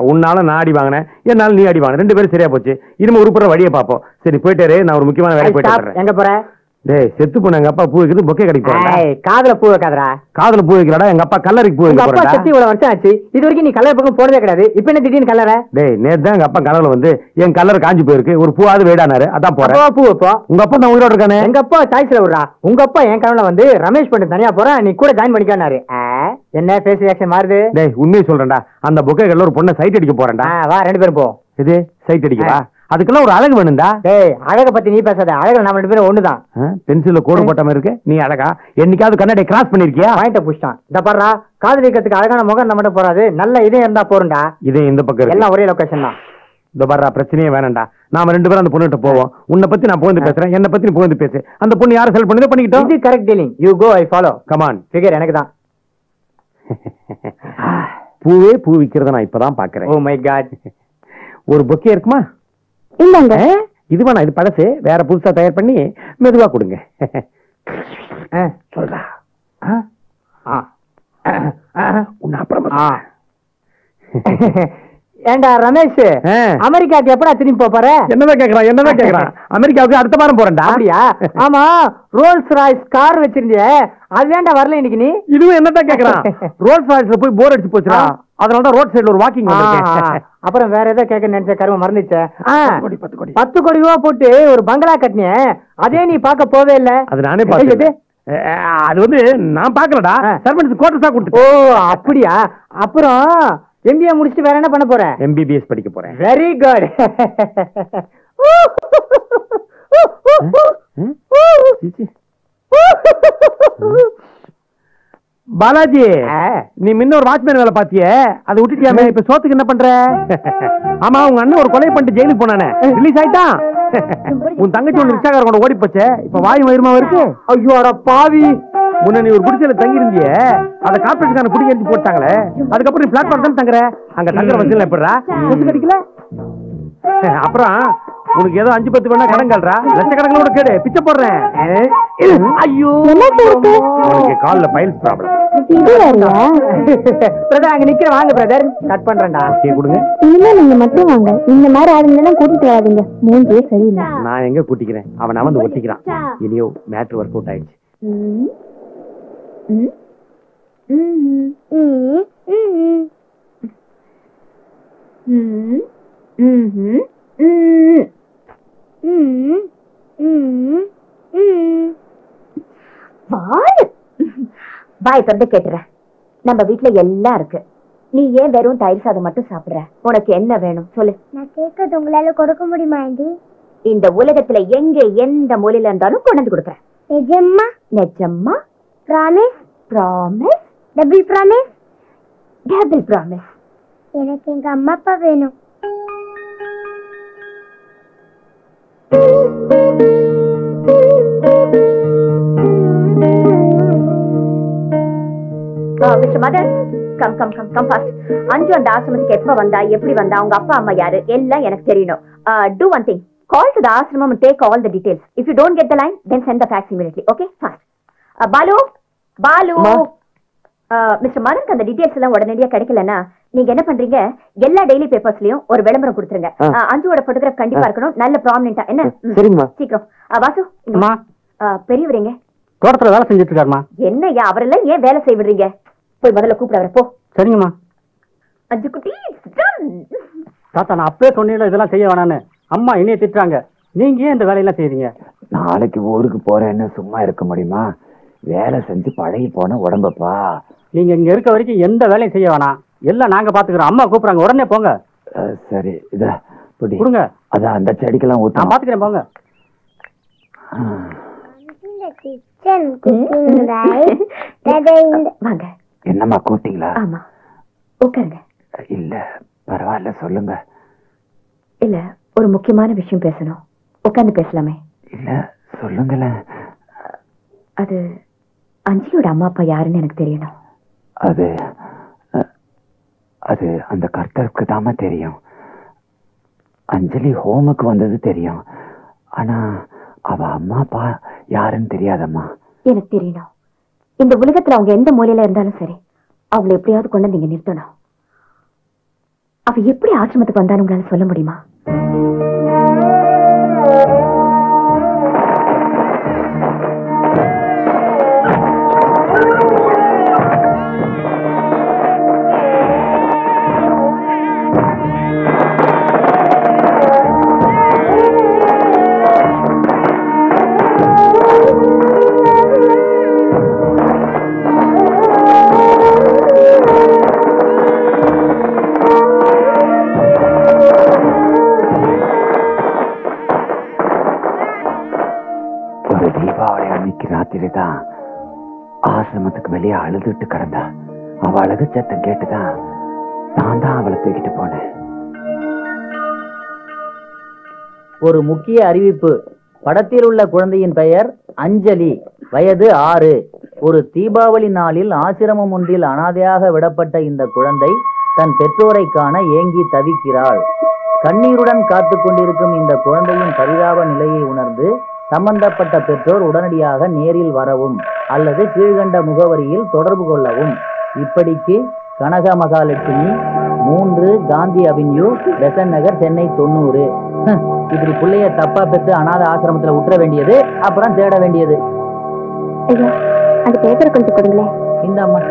உன்னால நான் அடி வாங்கினேன், என்னால நீ அடி வாங்கின, ரெண்டு பேரும் சரியா போச்சு. இனிமே உருப்புற வழியை பார்ப்போம். சரி போயிட்டாரு, நான் ஒரு முக்கியமான வேலை போயிட்டு வரேன். எங்க போற? டேய் செத்து போன எங்க அப்பா பூ வைக்கிறது பொக்கே கடைக்கு போறா. காதுல பூ வைக்காதடா. காதுல பூ வைக்கலடா, எங்க அப்பா கல்லறைக்கு பூ வைக்க அப்பா போறா. செத்து இவ்வளவு வருஷம் ஆச்சு, இது வரைக்கும் நீ கல்லறை பக்கம் போறதே கிடையாது. இப்ப என்ன திடீர்னு கல்லறை? டேய் நேத்து தான் எங்க அப்பா கனவுல வந்து என் கல்லறை காஞ்சி போயிருக்கு, ஒரு பூவாவது வேடானாரு, அதான் போறேன். பூ வைப்போ. உங்க அப்பா நான் உயிரோட இருக்கானே. எங்க அப்பா சாய்ஸ்ல விடுறா. உங்க அப்பா என் கனவுல வந்து ரமேஷ் பண்ணி தனியா போறேன், நீ கூட ஜாயின் பண்ணிக்காரு. என்ன ஃபேஸ் ரியாக்ஷன் மாறுது? டேய் உண்மையை சொல்றேன்டா, அந்த பொக்கே கல்ல ஒரு பொண்ணை சைட் அடிக்க போறேன்டா. வா 2 பேரும் போ. இது சைட் அடிக்கவா? அதுக்கெல்லாம் ஒரு அழகு வேணும்டா. டேய் அழக பத்தி நீ பேசாத, அழகு நம்ம 2 பேரும் ஒண்ணுதான். பென்சில்ல கோடு போட்ட மாதிரி இருக்கு, நீ அழகா? என்னைக்காவது கண்ணாடி கிராஸ் பண்ணிருக்கியா? பாயிண்ட புஷ்டான். இந்த பாருடா, காதலிக்கிறதுக்கு அழகான முகம் நம்ம மட்டும் போறாது, நல்ல இதயம் இருந்தா போறண்டா. இதே இந்த பக்கம் இருக்கு. எல்லாம் ஒரே லொகேஷன் தான். இந்த பாருடா, பிரச்சனையே வேணாம்டா. நாம 2 பேரும் அந்த பொண்ணுகிட்ட போவோம். உன்னை பத்தி நான் புகழ்ந்து பேசுறேன், என்ன பத்தி நீ புகழ்ந்து பேசு. அந்த பொண்ணு யாரை செலக்ட் பண்ணி பண்ணிக்கிட்டோம். இது correct dealing. You go, I follow. Come on. Figure எனக்கு தான். பூவே பூ விக்கிறத நான் இப்பதான் பாக்குறேன். Oh my God. ஒரு பொக்கே இருக்குமா? இல்லங்க. இது வேணா, இது பழசு, வேற புதுசா தயார் பண்ணி மெதுவா கொடுங்க. சொல்றா. உன்னை அப்புறமா. ஏண்டா ரமேஷ், அமெரிக்காக்கு எப்படா திரும்பி போற? என்னதான் கேக்குறான்? அமெரிக்காவுக்கு அடுத்த வாரம் போறேன்டா. அப்படியா? ஆமா, ரோல்ஸ் ராய்ஸ் கார் வச்சிருந்திய, அது ஏன்டா வரல இன்னைக்கு நீ? இதுவும் என்னதான் கேக்குறான்? ரோல்ஸ் ராய்ஸ்ல போய் போர் அடிச்சு போச்சுடா, அதனாலதான் ரோட் சைடுல ஒரு வாக்கிங் வந்திருக்கேன். அப்புறம் வேற ஏதோ கேட்க நினைச்ச கரும மறந்துச்சேன். 10 கோடி ரூபா போட்டு ஒரு பங்களா கட்டினிய, அதே நீ பாக்க போவே இல்ல. அது நானே பாத்து. அது வந்து நான் பாக்கலடா, சர்வன்ஸ் கோட்டஸா கொடுத்து. ஓ அப்படியா? அப்புறம் எம்பிஏ முடிச்சுட்டு வேற என்ன பண்ண போற? எம்பிபிஎஸ் படிக்க போறேன். Very good. பாலாஜி, நீ முன்ன ஒரு வாட்ச்மேன் வேலை பாத்தியே, அதை விட்டுட்டியாமே, இப்ப சோத்துக்கு என்ன பண்ற? ஆமா, உங்க அண்ணன் ஒரு கொலை பண்ணிட்டு ஜெயிலுக்கு போனானே, ரிலீஸ் ஆயிட்டான். உன் தங்கச்சி ஒண்ணு ரிக்ஷாக்கார கூட ஓடி போச்சே, இப்ப வாயும் வயிறுமா இருக்கு. ஐயோ அட பாவி, முன்ன நீ ஒரு குடிசையில தங்கி இருந்தியே, அதை கார்பரேஷன் குடி எரிஞ்சு போட்டாங்களே, அதுக்கப்புறம் நீ பிளாட்ஃபார்ம் தான் தங்குற. அங்க தங்குற வசதியில எப்படா கொசு கடிக்கல? அப்புறம் உனக்கு ஏதோ 5-10 வேணா கடன் கால்றா, லட்சக்கணக்கில் கேடு பிச்சை போடுறேன். ஐயோ, உனக்கு கால்ல பைல்ஸ் ப்ராப்ளம். பிரதர் அங்க நிக்கிற, வாங்க பிரதர், கட் பண்றேன்டா. கொடுங்க. இனிமே நீங்க மட்டும் வாங்க, இந்த மாதிரி ஆளுங்கெல்லாம் கூட்டிட்டு வராதீங்க, மூஞ்சே சரியில்லை. நான் எங்க கூட்டிக்கிறேன், அவன் வந்து ஒட்டிக்கிறான். இனியோ மேட்ரு ஒர்க் அவுட் ஆயிடுச்சு. பாய் தொண்டை கேட்டுற, நம்ம வீட்டுல எல்லாம் இருக்கு, நீ ஏன் வெறும் தயிர் சாதம் மட்டும் சாப்பிடுற? உனக்கு என்ன வேணும் சொல்லு. நான் கேட்கறது உங்களால கொடுக்க முடியுமா ஆண்டி? இந்த உலகத்துல எங்க எந்த மூலையில இருந்தாலும் கொண்டு வந்து கொடுக்குறேன். நிஜம்மா? நிஜம்மா? Promise? Promise? Double promise? Double promise. எனக்கு எங்க அம்மா அப்பா வேணும். மிஸ்டர் மதர், come come come come fast. Anju அந்த ஆசிரமத்துக்கு எப்ப வந்தா, எப்படி வந்தா, அவங்க அப்பா அம்மா யாரு, எல்லாம் எனக்கு தெரியணும். Do one thing, call to the ashramam and take all the details. If you don't get the line, then send the fax immediately. Okay, fast. Balu, mister மதருக்கு அந்த டீடைல்ஸ் எல்லாம் உடனடியா கிடைக்கலன்னா நீங்க என்ன பண்றீங்க, எல்லா டெய்லி பேப்பர்ஸ்லயும் ஒரு விளம்பரம் கொடுத்துருங்க. அஞ்சுவோட போட்டோகிராஃப் கண்டிப்பா இருக்கணும், நல்ல ப்ராமினென்ட்டா. என்ன? சரிங்கம்மா. சீக்கிரம். வாசு, பெரியவரீங்க தோட்டத்துல வேலை செஞ்சுட்டு இருக்காருமா. என்னையா அவரெல்லாம் ஏன் வேலை செய்ய விடுறீங்க? போய் முதல்ல கூப்பிட வர போ. சரிங்கம்மா. அஞ்சு குட்டி, தாத்தா நான் அப்பவே சொன்னீங்களா இதெல்லாம் செய்ய வேணான்னு, அம்மா என்னைய திட்டுறாங்க, நீங்க ஏன் இந்த வேலையெல்லாம் செய்யறீங்க? நாளைக்கு ஊருக்கு போறேன்னு சும்மா இருக்க முடியுமா? வேலை செஞ்சு பழகி போன உடம்பப்பா. நீங்க இங்க இருக்க வரைக்கும் எந்த வேலையும் செய்ய வேணாம், எல்லாம் நாங்க பாத்துக்கிறோம். அம்மா கூப்பிடுறாங்க, உடனே போங்க. சரி, இத கொடுங்க. அதான் அந்த செடிக்கெல்லாம் ஊத்த நான் பாத்துக்கிறேன், போங்க. வாங்க. என்னம்மா கூப்பிட்டீங்களா? ஆமா, உட்காருங்க. இல்ல பரவாயில்ல, சொல்லுங்க. இல்ல, ஒரு முக்கியமான விஷயம் பேசணும். உட்கார்ந்து பேசலாமே? இல்ல சொல்லுங்களேன். அது அஞ்சலியோட அம்மா அப்பா யாருன்னு எனக்கு தெரியணும். அது அந்த கர்த்தருக்கு தாமா தெரியும். அஞ்சலி ஹோமுக்கு வந்தது தெரியும், ஆனா அவ அம்மா அப்பா யாருன்னு தெரியாதம்மா. எனக்கு தெரியணும். இந்த உலகத்துல அவங்க எந்த மூலையில இருந்தாலும் சரி, அவங்களை எப்படியாவது கொண்டு நீங்க நிறுத்தணும். அவ எப்படி ஆசிரமத்துக்கு வந்தான்னு உங்களால சொல்ல முடியுமா? வெளியே அழுதுட்டு கிடந்தா. அவ அழகு சத்தம் கேட்டுதான் நான் தான் அவளை தூக்கிட்டு போனேன். ஒரு முக்கிய அறிவிப்பு. படத்தில் உள்ள குழந்தையின் பெயர் அஞ்சலி, வயது 6. ஒரு தீபாவளி நாளில் ஆசிரமம் ஒன்றில் அனாதையாக விடப்பட்ட இந்த குழந்தை தன் பெற்றோரை காண ஏங்கி தவிக்கிறாள். கண்ணீருடன் காத்து கொண்டிருக்கும் இந்த குழந்தையின் பரிதாப நிலையை உணர்ந்து சம்பந்தப்பட்ட பெற்றோர் உடனடியாக நேரில் வரவும் அல்லது கீழ்கண்ட முகவரியில் தொடர்பு கொள்ளவும். இப்படிக்கு கனக மகாலட்சுமி, 3 காந்தி அவென்யூ, பெசன்ட் நகர், சென்னை 90. இப்படி பிள்ளைய தப்பா பெற்று அனாத ஆசிரமத்துல விட்டுற வேண்டியது, அப்புறம் தேட வேண்டியது. ஐயா, அந்த பேப்பரை கொஞ்சம் கொடுங்களேன். இந்த அம்மா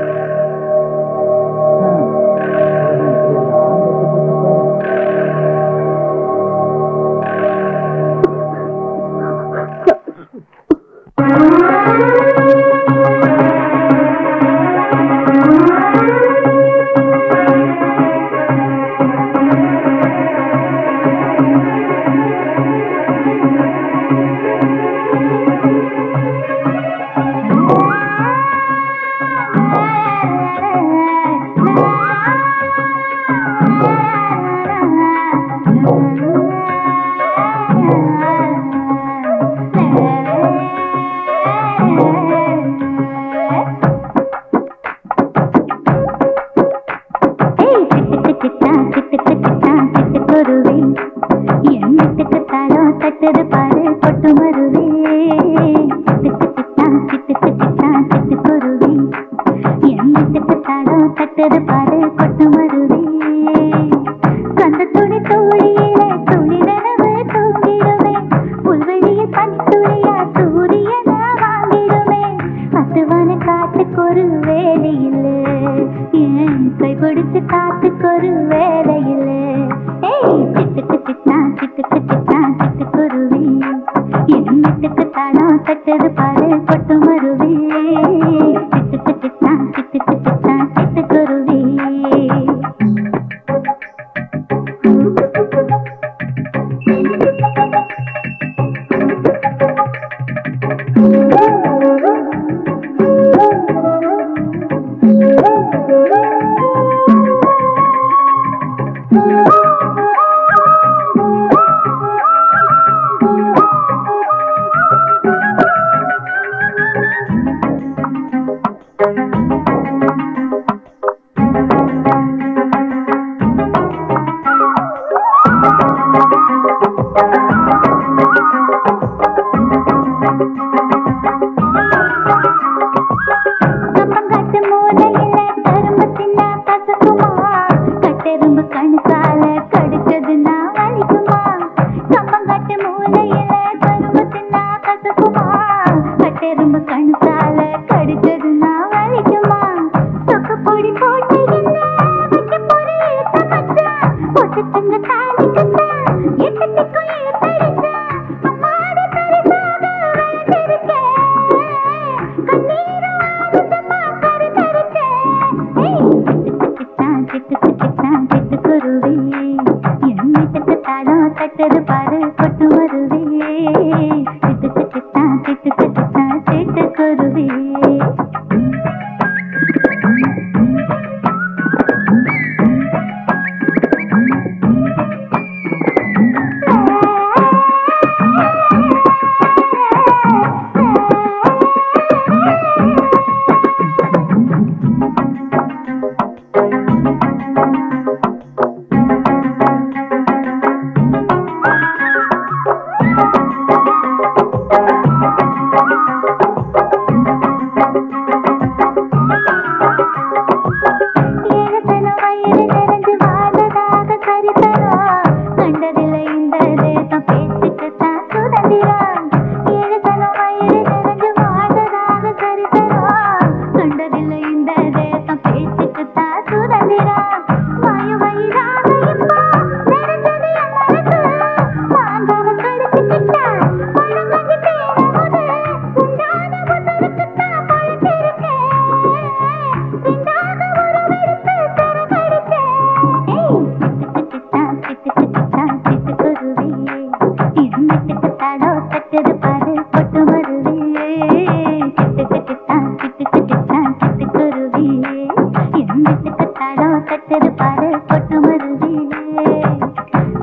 எந்திட்டு கத்தாடம் தட்டது பாரு கொட்டு மருவிலே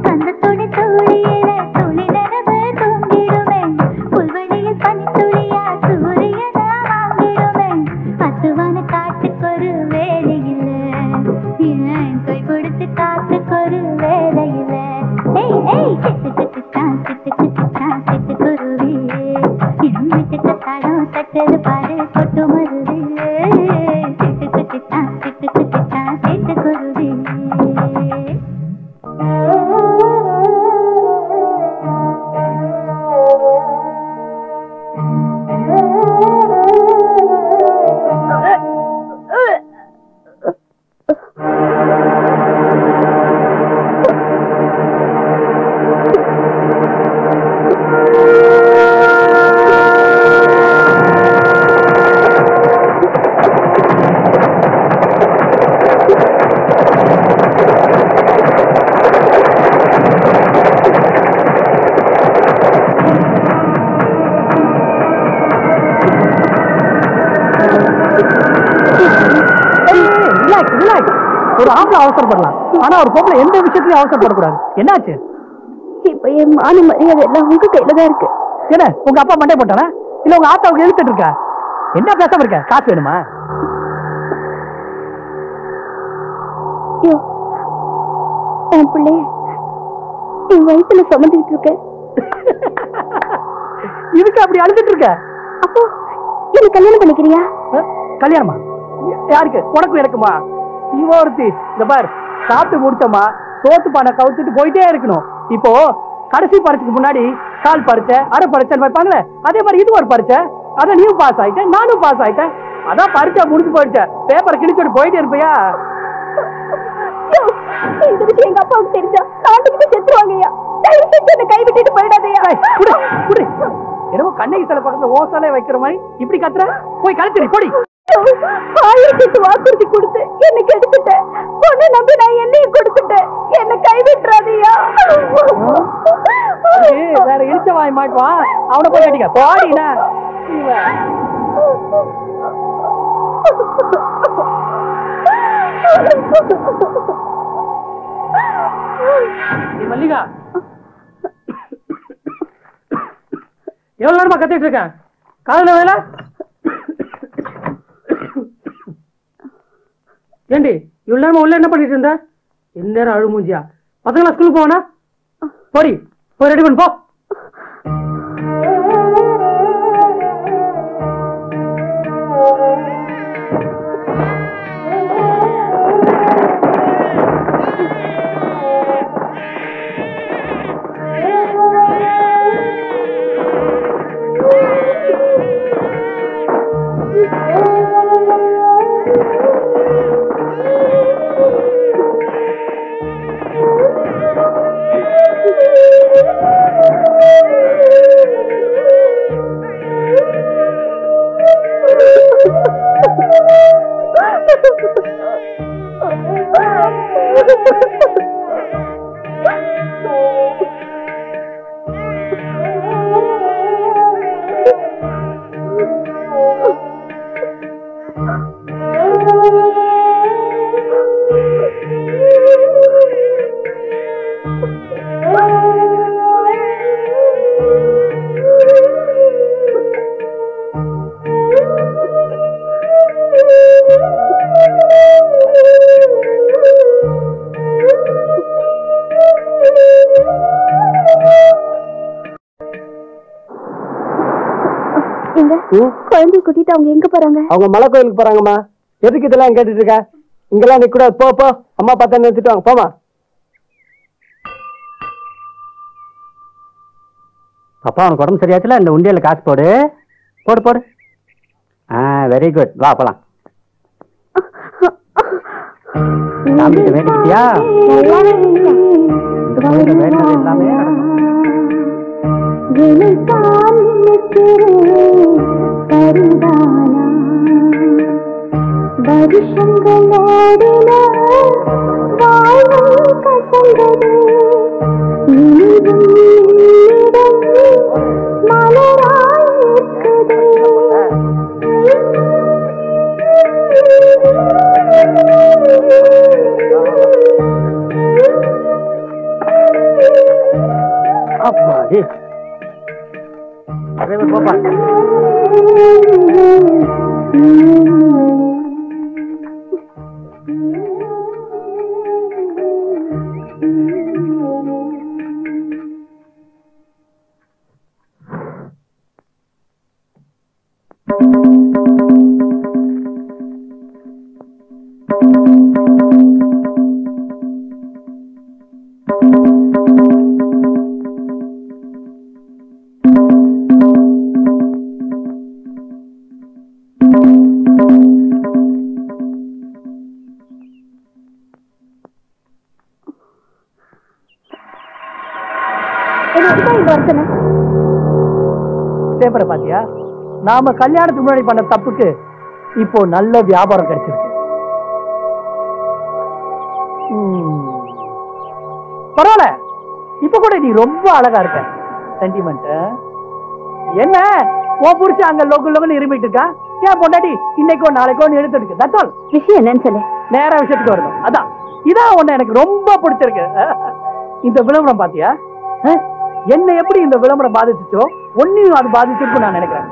கந்த துணி தோழியில துளி நரவு தூங்கிடுமே புல்வெளியில் பனி துளியா சூரியனா வாங்கிடுமே அத்துவான காட்டுக்கொரு வேலையில ஏன் கை கொடுத்து காத்துக்கொரு வேலையில ஏய் ஏய் சிட்டு குருவியே என் வீட்டு கத்தாடம் தட்டது பாரு கொட்டு மருவிலே சிட்டு குருவியே ஒரு ஆம்பளை அவசரப்படலாம் ஆனா ஒரு பொம்பளை எந்த விஷயத்திலயும் அவசரப்படக்கூடாது. என்னாச்சு? இப்ப என் மான மரியாதை எல்லாம் உங்க கையில தான் இருக்கு. என்ன உங்க அப்பா மண்டை போட்டானா இல்ல உங்க ஆத்தாவுக்கு எழுத்துட்டு இருக்கா? என்ன பேசாம இருக்க? காசு வேணுமா? என் பிள்ளைய என் வயிற்றுல சுமந்துக்கிட்டு இருக்க. இதுக்கு அப்படி அழுதுட்டு இருக்க? அப்போ எனக்கு கல்யாணம் பண்ணிக்கிறியா? கல்யாணமா? யாருக்கு? உனக்கும் எனக்குமா? இவ ஒருத்தி இந்த பார் சாப்பிட்டு முடிச்சோமா சோத்து பானை கவுத்துட்டு போயிட்டே இருக்கணும். இப்போ கடைசி பரீட்சைக்கு முன்னாடி கால் பரீட்சை அரை பரீட்சை வைப்பாங்களே அதே மாதிரி இது ஒரு பரீட்சை. அதான் நீயும் பாஸ் ஆயிட்டேன் நானும் பாஸ் ஆயிட்டேன். அதான் பரீட்சை முடிஞ்சு போயிடுச்ச பேப்பரை கிழிச்சுட்டு போயிட்டே இருப்பியா? இந்த விஷயம் எங்க அப்பாவுக்கு தெரிஞ்சா நாட்டுக்கிட்ட செத்துருவாங்கய்யா. என்ன கை விட்டுட்டு போயிடாதையா. என்னமோ கண்ணகி சில பக்கத்துல ஓசாலே வைக்கிற மாதிரி இப்படி கத்துற. போய் கழுத்துறி போடி. 1008 வாக்குறுதி கொடுத்து என்ன கெடுத்துட்டேன். பொண்ணு நம்பி நான் என்னையும் கொடுத்துட்டேன். என்ன கைவிட்டுறாதையா. வேற இழிச்ச வாய் மாட்டுவான் அவனை போய் கட்டிக்க போடினா. மல்லிகா எவ்வளவு நேரமா கத்திட்டு இருக்கேன்? காலையில வேலை ஏண்டி இவ்வளவு நேரமா உள்ள என்ன பண்ணிட்டு இருந்த? எந்த நேரம் அழுமூஞ்சியா? பசங்களா ஸ்கூலுக்கு போவானா? போடி போய் ரெடி பண்ணு போ. குழந்தைய கூட்டிட்டு அவங்க எங்க போறாங்க? அவங்க மலை கோயிலுக்கு போறாங்கம்மா. எதுக்கு இதெல்லாம் கேட்டுட்டு இருக்க? இங்கெல்லாம் நிக்க கூடாது. போ போ அம்மா பார்த்தா நிறுத்திட்டு வாங்க போமா. அப்பா உனக்கு உடம்பு சரியாச்சுல? இந்த உண்டியல காசு போடு போடு போடு. Very good. வா போலாம். சாமிகிட்ட வேண்டிக்கிட்டியா? வேண்டது எல்லாமே மலராய் அப்பாடி டிரைவர் போப்பா. பேப்பரை பாத்தியா? நாம கல்யாணத்துக்கு முன்னாடி பண்ண தப்புக்கு இப்போ நல்ல வியாபாரம் கிடைச்சிருக்கு. பரவாயில்ல, இப்ப கூட நீ ரொம்ப அழகா இருக்க. சென்டிமெண்ட் என்ன? உன் புடிச்ச அங்க லோக்கல் இருமிட்டு இருக்கா? ஏன் பொண்டாட்டி இன்னைக்கோ நாளைக்கோ எடுத்து இருக்கு. That's all. விஷயம் என்னன்னு சொல்லு. நேரா விஷயத்துக்கு வரணும். அதான் இதான் ஒண்ணு எனக்கு ரொம்ப பிடிச்சிருக்கு. இந்த விளம்பரம் பாத்தியா? என்ன எப்படி இந்த விளம்பரம் பாதிச்சுச்சோ ஒன்னையும் அது பாதிச்சிருக்கு நான் நினைக்கிறேன்.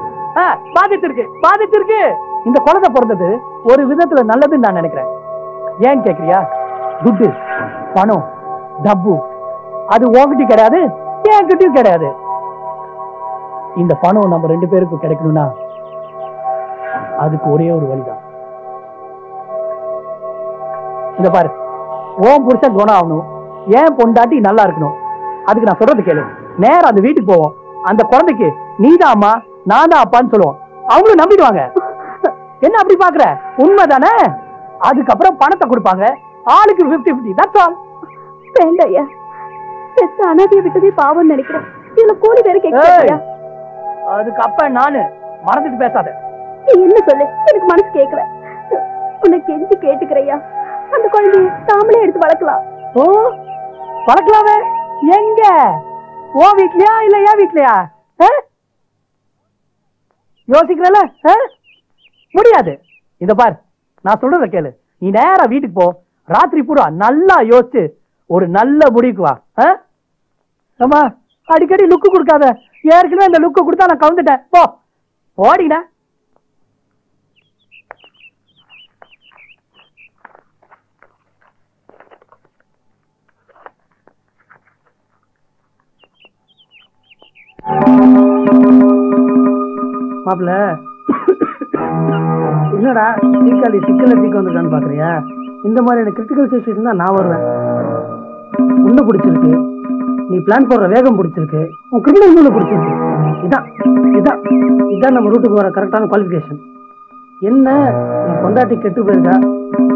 பாதிச்சிருக்கு. இந்த குழந்தை பிறந்தது ஒரு விதத்துல நல்லதுன்னு நான் நினைக்கிறேன். ஏன் கேக்குறியா? துட்டு, பணம், டப்பு அது உன்கிட்டயும் கிடையாது, என்கிட்டயும் கிடையாது. இந்த பணம் நம்ம 2 பேருக்கும் கிடைக்கணும்னா அதுக்கு ஒரே ஒரு வழிதான். இந்த பாரு, ஓம் புருஷன் குணம் ஆகணும், ஏன் பொண்டாட்டி நல்லா இருக்கணும். அதுக்கு நான் சொல்றது கேளு. நேரம் அந்த வீட்டுக்கு போவோம். அந்த குழந்தைக்கு நீதான் அம்மா நான் தான் அப்பான்னு சொல்லுவோம். அவங்களும் நம்பிடுவாங்க. என்ன அப்படி பாக்குற? உண்மைதானே? அதுக்கப்புறம் பணத்தை கொடுப்பாங்க. ஆளுக்கு 50-50. That's all. வேண்டாயா, பெத்த அனாதையை விட்டதே பாவம்னு நினைக்கிறேன். இதுல கூலி வேற கேட்க. அதுக்கு அப்ப நானு மறந்துட்டு பேசாத. நீ என்ன சொல்லு, எனக்கு மனசு கேட்கல. உனக்கு கெஞ்சி கேட்டுக்கிறையா, அந்த குழந்தைய தாமலே எடுத்து வளர்க்கலாம். ஓ, வளர்க்கலாமே. எங்க? ஓ வீட்லயா இல்ல ஏன் வீட்லயா? யோசிக்கிறல? முடியாது. இந்த பார், நான் சொல்றத கேளு. நீ நேரா வீட்டுக்கு போ. ராத்திரி பூரா நல்லா யோசிச்சு ஒரு நல்ல முடிவுக்கு வா. ஆமா, அடிக்கடி லுக்கு கொடுக்காத. ஏற்கனவே இந்த லுக்கு கொடுத்தா நான் கவுந்துட்டேன். போ ஓடினா. மாப்பிள்ள, என்னடா சீக்காளி சிக்கல சீக்க வந்துருக்கான்னு பாக்குறியா? இந்த மாதிரியான கிரிட்டிக்கல் சிச்சுவேஷன் தான் நான் வருவேன். உன்ன பிடிச்சிருக்கு, நீ பிளான் போடுற வேகம் பிடிச்சிருக்கு, உன் கிரிமினல் மூளை பிடிச்சிருக்கு. இதான் நம்ம ரூட்டுக்கு வர கரெக்டான குவாலிஃபிகேஷன். என்ன, நீ கொண்டாட்டி கெட்டு போயிருக்கா,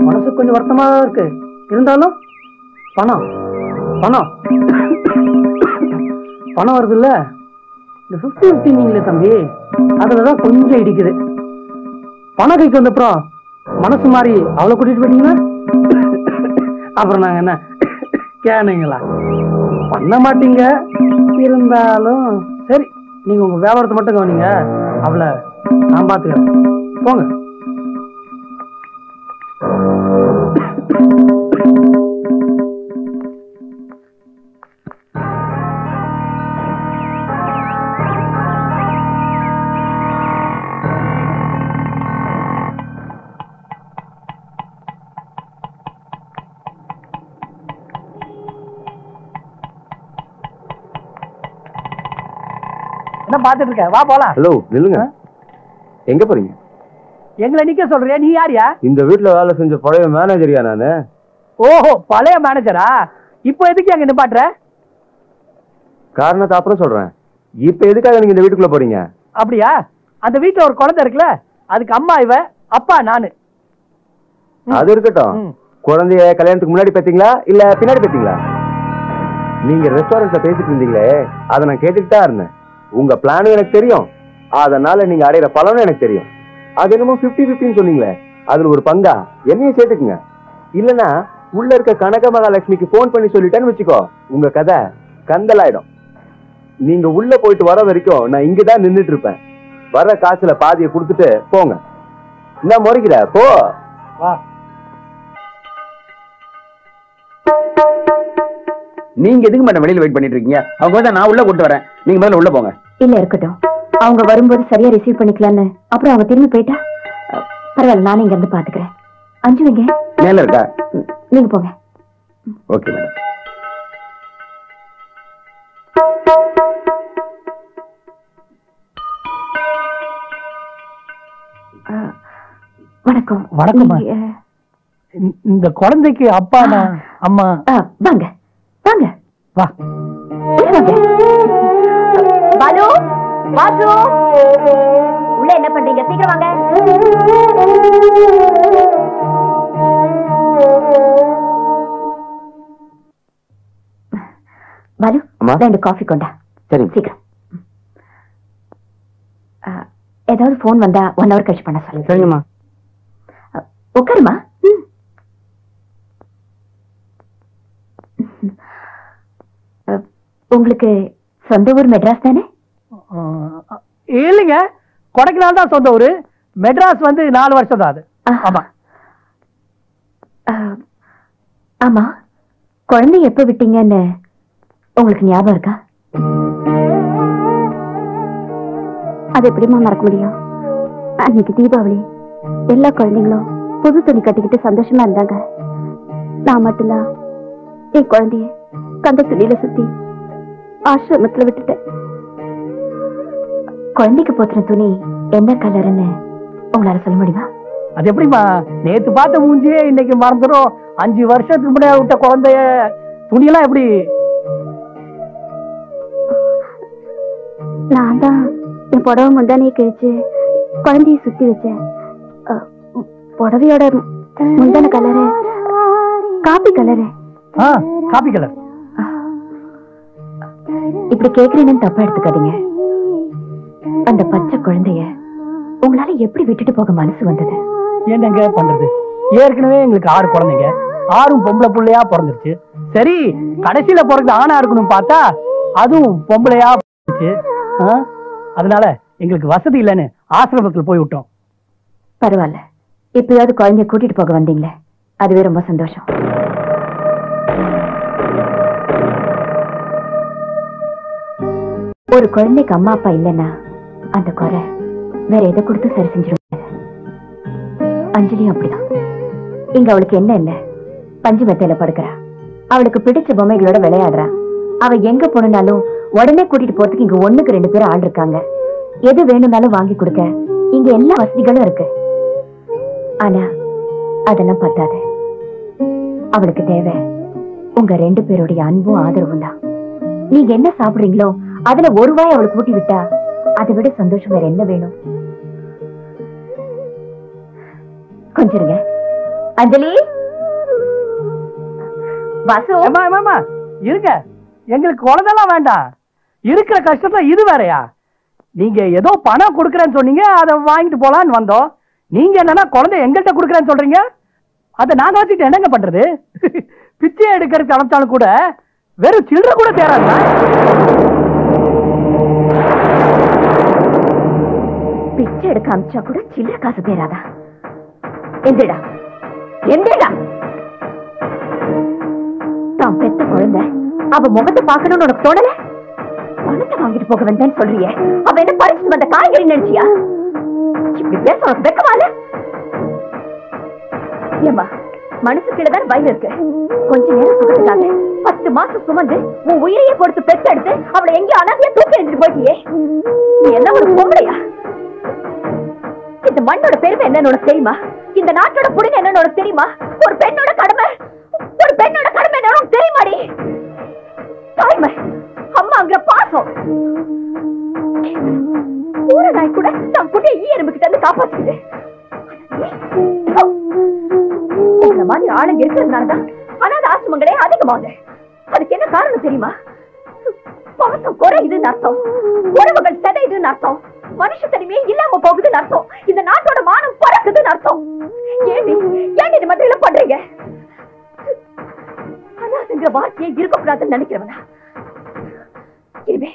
மனசுக்கு கொஞ்சம் வருத்தமா இருக்கு. இருந்தாலும் பணம் பணம் பணம் வருது இல்ல, இந்த 50-50 நீங்களே தம்பி, அதுலதான் கொஞ்சம் இடிக்குது. பணம் கைக்கு வந்தப்புறம் மனசு மாறி அவளை கூட்டிட்டு போயிட்டீங்கன்னா அப்புறம் நாங்க என்ன கேனுங்களா? பண்ண மாட்டீங்க. இருந்தாலும் சரி, நீங்க உங்க வியாபாரத்தை மட்டும் கவனிங்க, அவளை நான் பாத்துக்கிறேன். போங்க. பாத்துட்டு இருக்க, வா போலாம். ஹலோ, நில்லுங்க. எங்க போறீங்க? எங்களை நிக்க சொல்றியா? நீ யாரியா? இந்த வீட்டுல வேலை செஞ்ச பழைய மேனேஜரியா நானு. ஓஹோ, பழைய மேனேஜரா? இப்ப எதுக்கு அங்க நிப்பாட்டுற? காரணத்தை அப்புறம் சொல்றேன். இப்ப எதுக்காக நீங்க இந்த வீட்டுக்குள்ள போறீங்க? அப்படியா? அந்த வீட்டுல ஒரு குழந்தை இருக்குல்ல, அதுக்கு அம்மா இவ, அப்பா நானு. அது இருக்கட்டும். குழந்தைய கல்யாணத்துக்கு முன்னாடி பெத்தீங்களா இல்ல பின்னாடி பெத்தீங்களா? நீங்க ரெஸ்டாரண்ட்ல பேசிட்டு இருந்தீங்களே, அதை நான் கேட்டுக்கிட்டா இருந்தேன். உங்க பிளான் எனக்கு தெரியும், அதனால நீங்க அடையிற பலனும் எனக்கு தெரியும். அது என்னமோ 50-50 சொன்னீங்களே, அதுல ஒரு பங்கா என்னையும் சேர்த்துக்குங்க. இல்லன்னா உள்ள இருக்க கனக மகாலட்சுமிக்கு போன் பண்ணி சொல்லிட்டேன்னு வச்சுக்கோ, உங்க கதை கந்தலாயிடும். நீங்க உள்ள போயிட்டு வர வரைக்கும் நான் இங்கதான் நின்றுட்டு இருப்பேன். வர காசுல பாதியை கொடுத்துட்டு போங்க. என்ன முறைக்கிற? போ. நீங்க எதுக்கு மேடம் வெளியில வெயிட் பண்ணிட்டு இருக்கீங்க? அவங்க வந்து நான் உள்ள கூட்டு வரேன், நீங்க முதல்ல உள்ள போங்க. இல்ல இருக்கட்டும், அவங்க வரும்போது சரியா ரிசீவ் பண்ணிக்கலான்னு. அப்புறம் அவங்க திரும்பி போயிட்டா பரவாயில்ல, நானும் இங்க இருந்து பாத்துக்கிறேன். அஞ்சு எங்க மேல இருக்கா? நீங்க போங்க. Okay madam. வணக்கம். வணக்கம்மா. இந்த குழந்தைக்கு அப்பா அம்மா. வாங்க வாங்க வா. பாலு, வாசு, உள்ள என்ன பண்றீங்க? சீக்கிரம் வாங்க. பாலு, 2 காஃபி கொண்டா. சரி. சீக்கிரம். ஏதாவது போன் வந்தா 1 hour கழிச்சு பண்ண சொல்லுங்க. சரிங்கம்மா. உட்காருமா. உங்களுக்கு சொந்த ஊர் மெட்ராஸ் தானே? இல்லைங்க, கொடைக்கானல் தான் சொந்த ஊரு. மெட்ராஸ் வந்து 4 வருஷம் தான். அது ஆமா. ஆமா, குழந்தை எப்ப விட்டீங்கன்னு உங்களுக்கு ஞாபகம் இருக்கா? அது எப்படிமா மறக்க முடியும்? அன்னைக்கு தீபாவளி, எல்லா குழந்தைங்களும் புது துணி கட்டிக்கிட்டு சந்தோஷமா இருந்தாங்க. நான் மட்டும்தான் என் குழந்தைய கந்த துணியில சுத்தி ஆசிரமத்துல விட்டுட்டேன். குழந்தைக்கு போத்துற துணி என்ன கலர்னு உங்களால சொல்ல முடியுமா? அது எப்படிமா? நேத்து பார்த்த மூஞ்சியே இன்னைக்கு மறந்துடும். 5 வருஷத்துக்கு முன்னாடி விட்ட குழந்தைய துணியெல்லாம் எப்படி? நான் தான் என் புடவை முந்தானையை கிழிச்சு குழந்தைய சுத்தி வச்சேன். புடவையோட முந்தான colour coffee colour. Coffee colour. இப்படி கேக்குறீங்கன்னு தப்பா எடுத்துக்காதீங்க. அந்த பச்சை குழந்தைய உங்களால எப்படி விட்டுட்டு போக மனசு வந்தது? என்னங்க பண்றது, ஏற்கனவே எங்களுக்கு 6 குழந்தைங்க, 6 பொம்பளை புள்ளையா பிறந்துருச்சு. சரி, கடைசியில பிறகு ஆணா இருக்கணும் பார்த்தா அதுவும் பொம்பளையா பிறந்துச்சு. அதனால எங்களுக்கு வசதி இல்லைன்னு ஆசிரமத்தில் போய் விட்டோம். பரவாயில்ல, இப்பயாவது குழந்தைய கூட்டிட்டு போக வந்தீங்களே, அதுவே ரொம்ப சந்தோஷம். ஒரு குழந்தைக்கு அம்மா அப்பா இல்லைன்னா அந்த குறை வேற எதை கொடுத்து சரி செஞ்சிருவாங்க. அஞ்சலியும் அப்படிதான். இங்க அவளுக்கு என்ன இல்ல, பஞ்சு மெத்தையில படுக்கிறா, அவளுக்கு பிடிச்ச பொம்மைகளோட விளையாடுறா. அவ எங்க போனாலும் உடனே கூட்டிட்டு போறதுக்கு இங்க 1க்கு 2 பேர் ஆள் இருக்காங்க. எது வேணும்னாலும் வாங்கி கொடுக்க இங்க எல்லா வசதிகளும் இருக்கு. ஆனா அதெல்லாம் பத்தாது. அவளுக்கு தேவை உங்க 2 பேருடைய அன்பும் ஆதரவும் தான். நீங்க என்ன சாப்பிடுறீங்களோ அதுல ஒரு வாய் அவளுக்கு ஊட்டி விட்டா அதை விட சந்தோஷம் வேற என்ன வேணும்? கொஞ்சம் இருங்க. அஞ்சலி, வாசு, இருங்க. எங்களுக்கு குழந்தைலாம் வேண்டாம். இருக்கிற கஷ்டத்துல இது வேறையா? நீங்க ஏதோ பணம் கொடுக்கறேன்னு சொன்னீங்க, அதை வாங்கிட்டு போலான்னு வந்தோம். நீங்க என்னன்னா குழந்தை எங்கள்கிட்ட கொடுக்கறேன்னு சொல்றீங்க. அதை நாங்க வச்சுட்டு என்னங்க பண்றது? பிச்சை எடுக்கிறதுக்கு அனுப்பிச்சாலும் கூட வெறும் சில்லற கூட தேராது. பிச்சை எடுக்க அனுப்பிச்சா கூட சில்லற காசு தேராதா? எந்திடா எந்திடா. தான் பெத்த குழந்தை அவ முகத்தை பார்க்கணும்னு உனக்கு தோணல? பணத்தை வாங்கிட்டு போக வந்தேன்னு சொல்றியே, அவ என்ன பறிச்சுட்டு வந்த காய்கறி நினைச்சியா? இப்படி பேச உனக்கு வெக்கமால? ஏமா, மனசு கீழதான் வயிறு இருக்கு. கொஞ்ச நேரம் சுமந்துட்டாங்க. 10 மாசம் சுமந்து உன் உயிரையே கொடுத்து பெத்தெடுத்து அவளை எங்கேயும் அனாதையா தூக்கி எறிஞ்சிட்டு போயிட்டியே. நீ என்ன ஒரு பொம்பளையா? இந்த மண்ணோட பெருமை என்னன்னு உனக்கு தெரியுமா? இந்த நாட்டோட புடுங்க என்னன்னு உனக்கு தெரியுமா? ஒரு பெண்ணோட கடமை என்னன்னு உனக்கு தெரியுமாடி? தாய்மை, அம்மாங்கிற பாசம். ஊர நாய் கூட தன் குட்டியை ஈ எறும்புகிட்ட இருந்து காப்பாத்துக்குது. இந்த மாதிரி ஆளுங்க இருக்கிறதுனாலதான் அனாதை ஆசிரமங்களே அதிகமாகுது. அதுக்கு என்ன காரணம் தெரியுமா? பாசம் குறையுதுன்னு அர்த்தம், உறவுகள் சிதையுதுன்னு அர்த்தம், மனுஷ தனிமையே இல்லாம போகுதுன்னு அர்த்தம், இந்த நாட்டோட மானம் பறக்குதுன்னு அர்த்தம். ஏன் இது மத்தியில பண்றீங்க? அனாதைங்கிற வார்த்தையே இருக்கக்கூடாதுன்னு நினைக்கிறவனா? இனிமே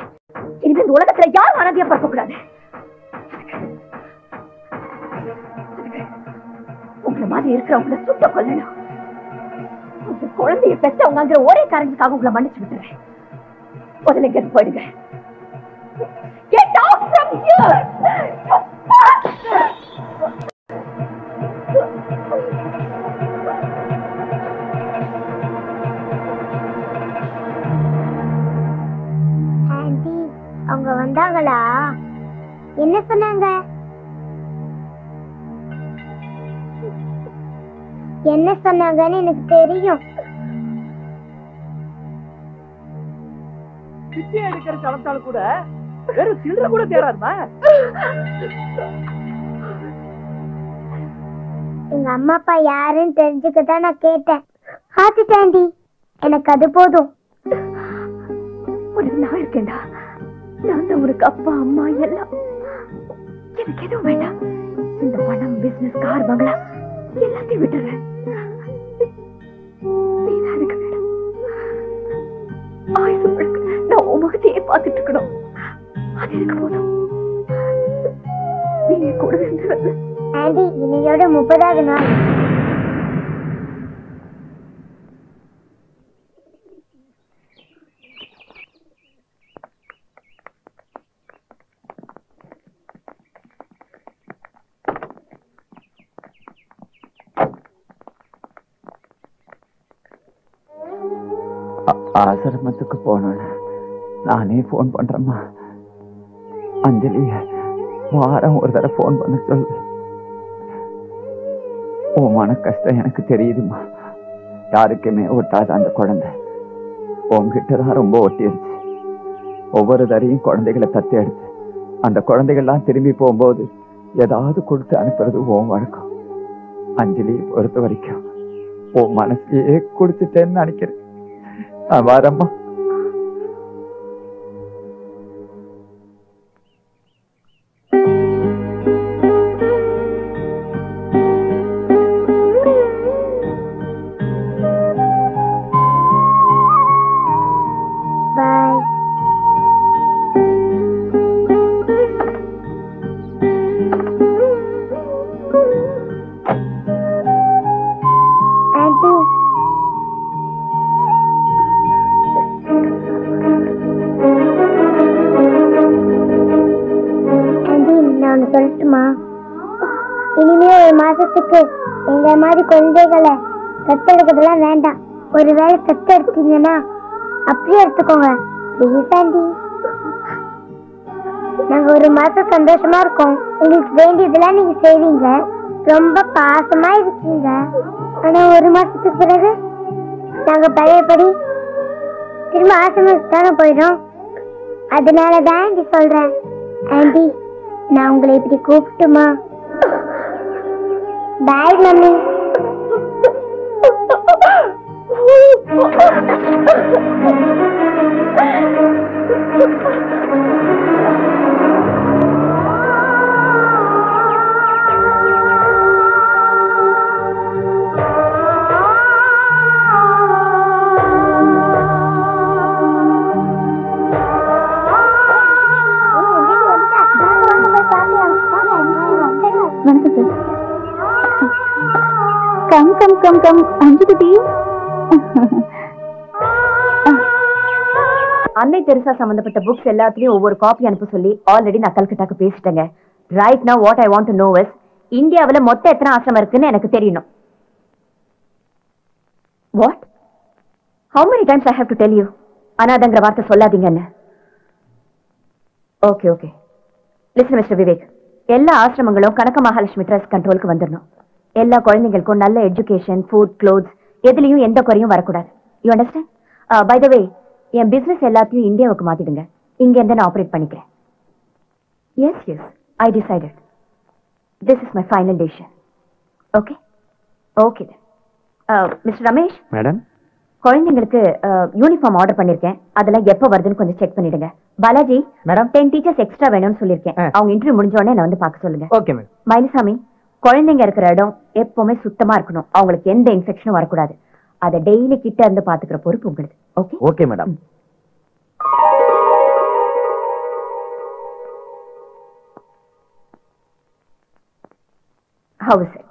இந்த உலகத்துல யாரும் அனாதையா பறக்க கூடாது. உங்களை மாதிரி இருக்கிறவங்களை சுட்ட கொல்லணும். குழந்தைய பெற்றவங்கிற ஒரே காரணத்துக்காக உங்களை மன்னிச்சு விட்டுறேன். முதல்ல கெட் போயிடுங்க. Get out from here! Aunty அவங்க வந்தாங்களா? என்ன சொன்னாங்க? என்ன சொன்னாங்கன்னு எனக்கு தெரியும். பிச்சை எடுக்கிற சலத்தால் கூட வெறும் சில்லற கூட தேடாதுமா. எங்க அம்மா அப்பா யாருன்னு தெரிஞ்சுக்கதான் நான் கேட்டேன். ஆண்டி எனக்கு அது போதும். உனக்கு நான் இருக்கேன்டா. நான் தான் உனக்கு அப்பா அம்மா எல்லாம். எனக்கு எதுவும் வேண்டாம். இந்த பணம், பிசினஸ், கார், பங்களா எல்லாத்தையும் விட்டுறேன். நீதான் எனக்கு வேணும். ஆயுசு முழுக்க நான் உன் முகத்தையே பார்த்துட்டு இருக்கணும். அது எனக்கு போதும். நீங்க கூட இருந்து ஆண்டி இன்னையோட 30வது நாள். ஆசிரமத்துக்கு போனோன்னு நானே போன் பண்றேம்மா. அஞ்சலிய வாரம் ஒரு தடவை போன் பண்ண சொல்லு. உன் மன கஷ்டம் எனக்கு தெரியுதுமா. யாருக்குமே ஒட்டாத அந்த குழந்தை உன்கிட்டதான் ரொம்ப ஒட்டிடுச்சு. ஒவ்வொரு தரையும் குழந்தைகளை தத்தி எடுத்து அந்த குழந்தைகள்லாம் திரும்பி போகும்போது ஏதாவது கொடுத்து அனுப்புறது உன் வழக்கம். அஞ்சலியை பொறுத்த வரைக்கும் உன் மனசையே கொடுத்துட்டேன்னு நினைக்கிறேன். நான் வரேம்மா. சொல்லட்டுமா? இனிமே ஒரு மாசத்துக்கு எங்க மாதிரி குழந்தைகளை தத்தெடுக்கிறதுலாம் வேண்டாம். ஒருவேளை தத்தெடுத்தீங்கன்னா அப்படியே எடுத்துக்கோங்க ப்ளீஸ் ஆண்டி. நாங்க ஒரு மாசம் சந்தோஷமா இருக்கோம். எங்களுக்கு வேண்டியதெல்லாம் நீங்க செய்வீங்க. ரொம்ப பாசமா இருக்கீங்க. ஆனா ஒரு மாசத்துக்கு பிறகு நாங்க பழையபடி திரும்ப ஆசிரமத்துக்கு தானே போயிடும். அதனாலதான் ஆண்டி சொல்றேன். ஆண்டி நான் உங்களை இப்படி கூப்பிட்டுமா? Bye mummy. Come come come come Anju குட்டி. அன்னை தெரசா சம்பந்தப்பட்ட புக்ஸ் எல்லாத்துலயும் ஒவ்வொரு காப்பி அனுப்ப சொல்லி ஆல்ரெடி நான் கல்கட்டாக்கு பேசிட்டேங்க. Right now what I want to know is இந்தியாவில் மொத்தம் எத்தனை ஆசிரமம் இருக்குன்னு எனக்கு தெரியணும். What? How many times I have to tell you? அனாதங்கிற வார்த்தை சொல்லாதீங்கன்னு. Okay okay listen mister Vivek. எல்லா ஆசிரமங்களும் கனக மகாலட்சுமி ட்ரஸ்ட் கண்ட்ரோலுக்கு வந்துடணும். எல்லா குழந்தைங்களுக்கும் நல்ல எஜுகேஷன், ஃபுட், க்ளோத்ஸ் எதுலயும் எந்த குறையும் வரக்கூடாது. You understand? By the way என் பிசினஸ் எல்லாத்தையும் இந்தியாவுக்கு மாத்திடுங்க. இங்க இருந்து நான் ஆபரேட் பண்ணிக்கிறேன். Yes yes I decided. This is my final decision. Okay okay mister Ramesh madam, குழந்தைங்களுக்கு யூனிஃபார்ம் ஆர்டர் பண்ணிருக்கேன். அதெல்லாம் எப்ப வருதுன்னு கொஞ்சம் செக் பண்ணிடுங்க. பாலாஜி மேடம் 10 டீச்சர்ஸ் எக்ஸ்ட்ரா வேணும்னு சொல்லிருக்கேன். அவங்க இன்டர்வியூ முடிஞ்ச உடனே நான் வந்து பார்க்க சொல்லுங்க. Okay madam. மயிலசாமி குழந்தைங்க இருக்கிற இடம் எப்பவுமே சுத்தமா இருக்கணும். அவங்களுக்கு எந்த இன்ஃபெக்ஷனும் வரக்கூடாது. அதை டெய்லி கிட்ட இருந்து பாத்துக்கிற பொறுப்பு உங்களுக்கு. Okay okay madam. How is it?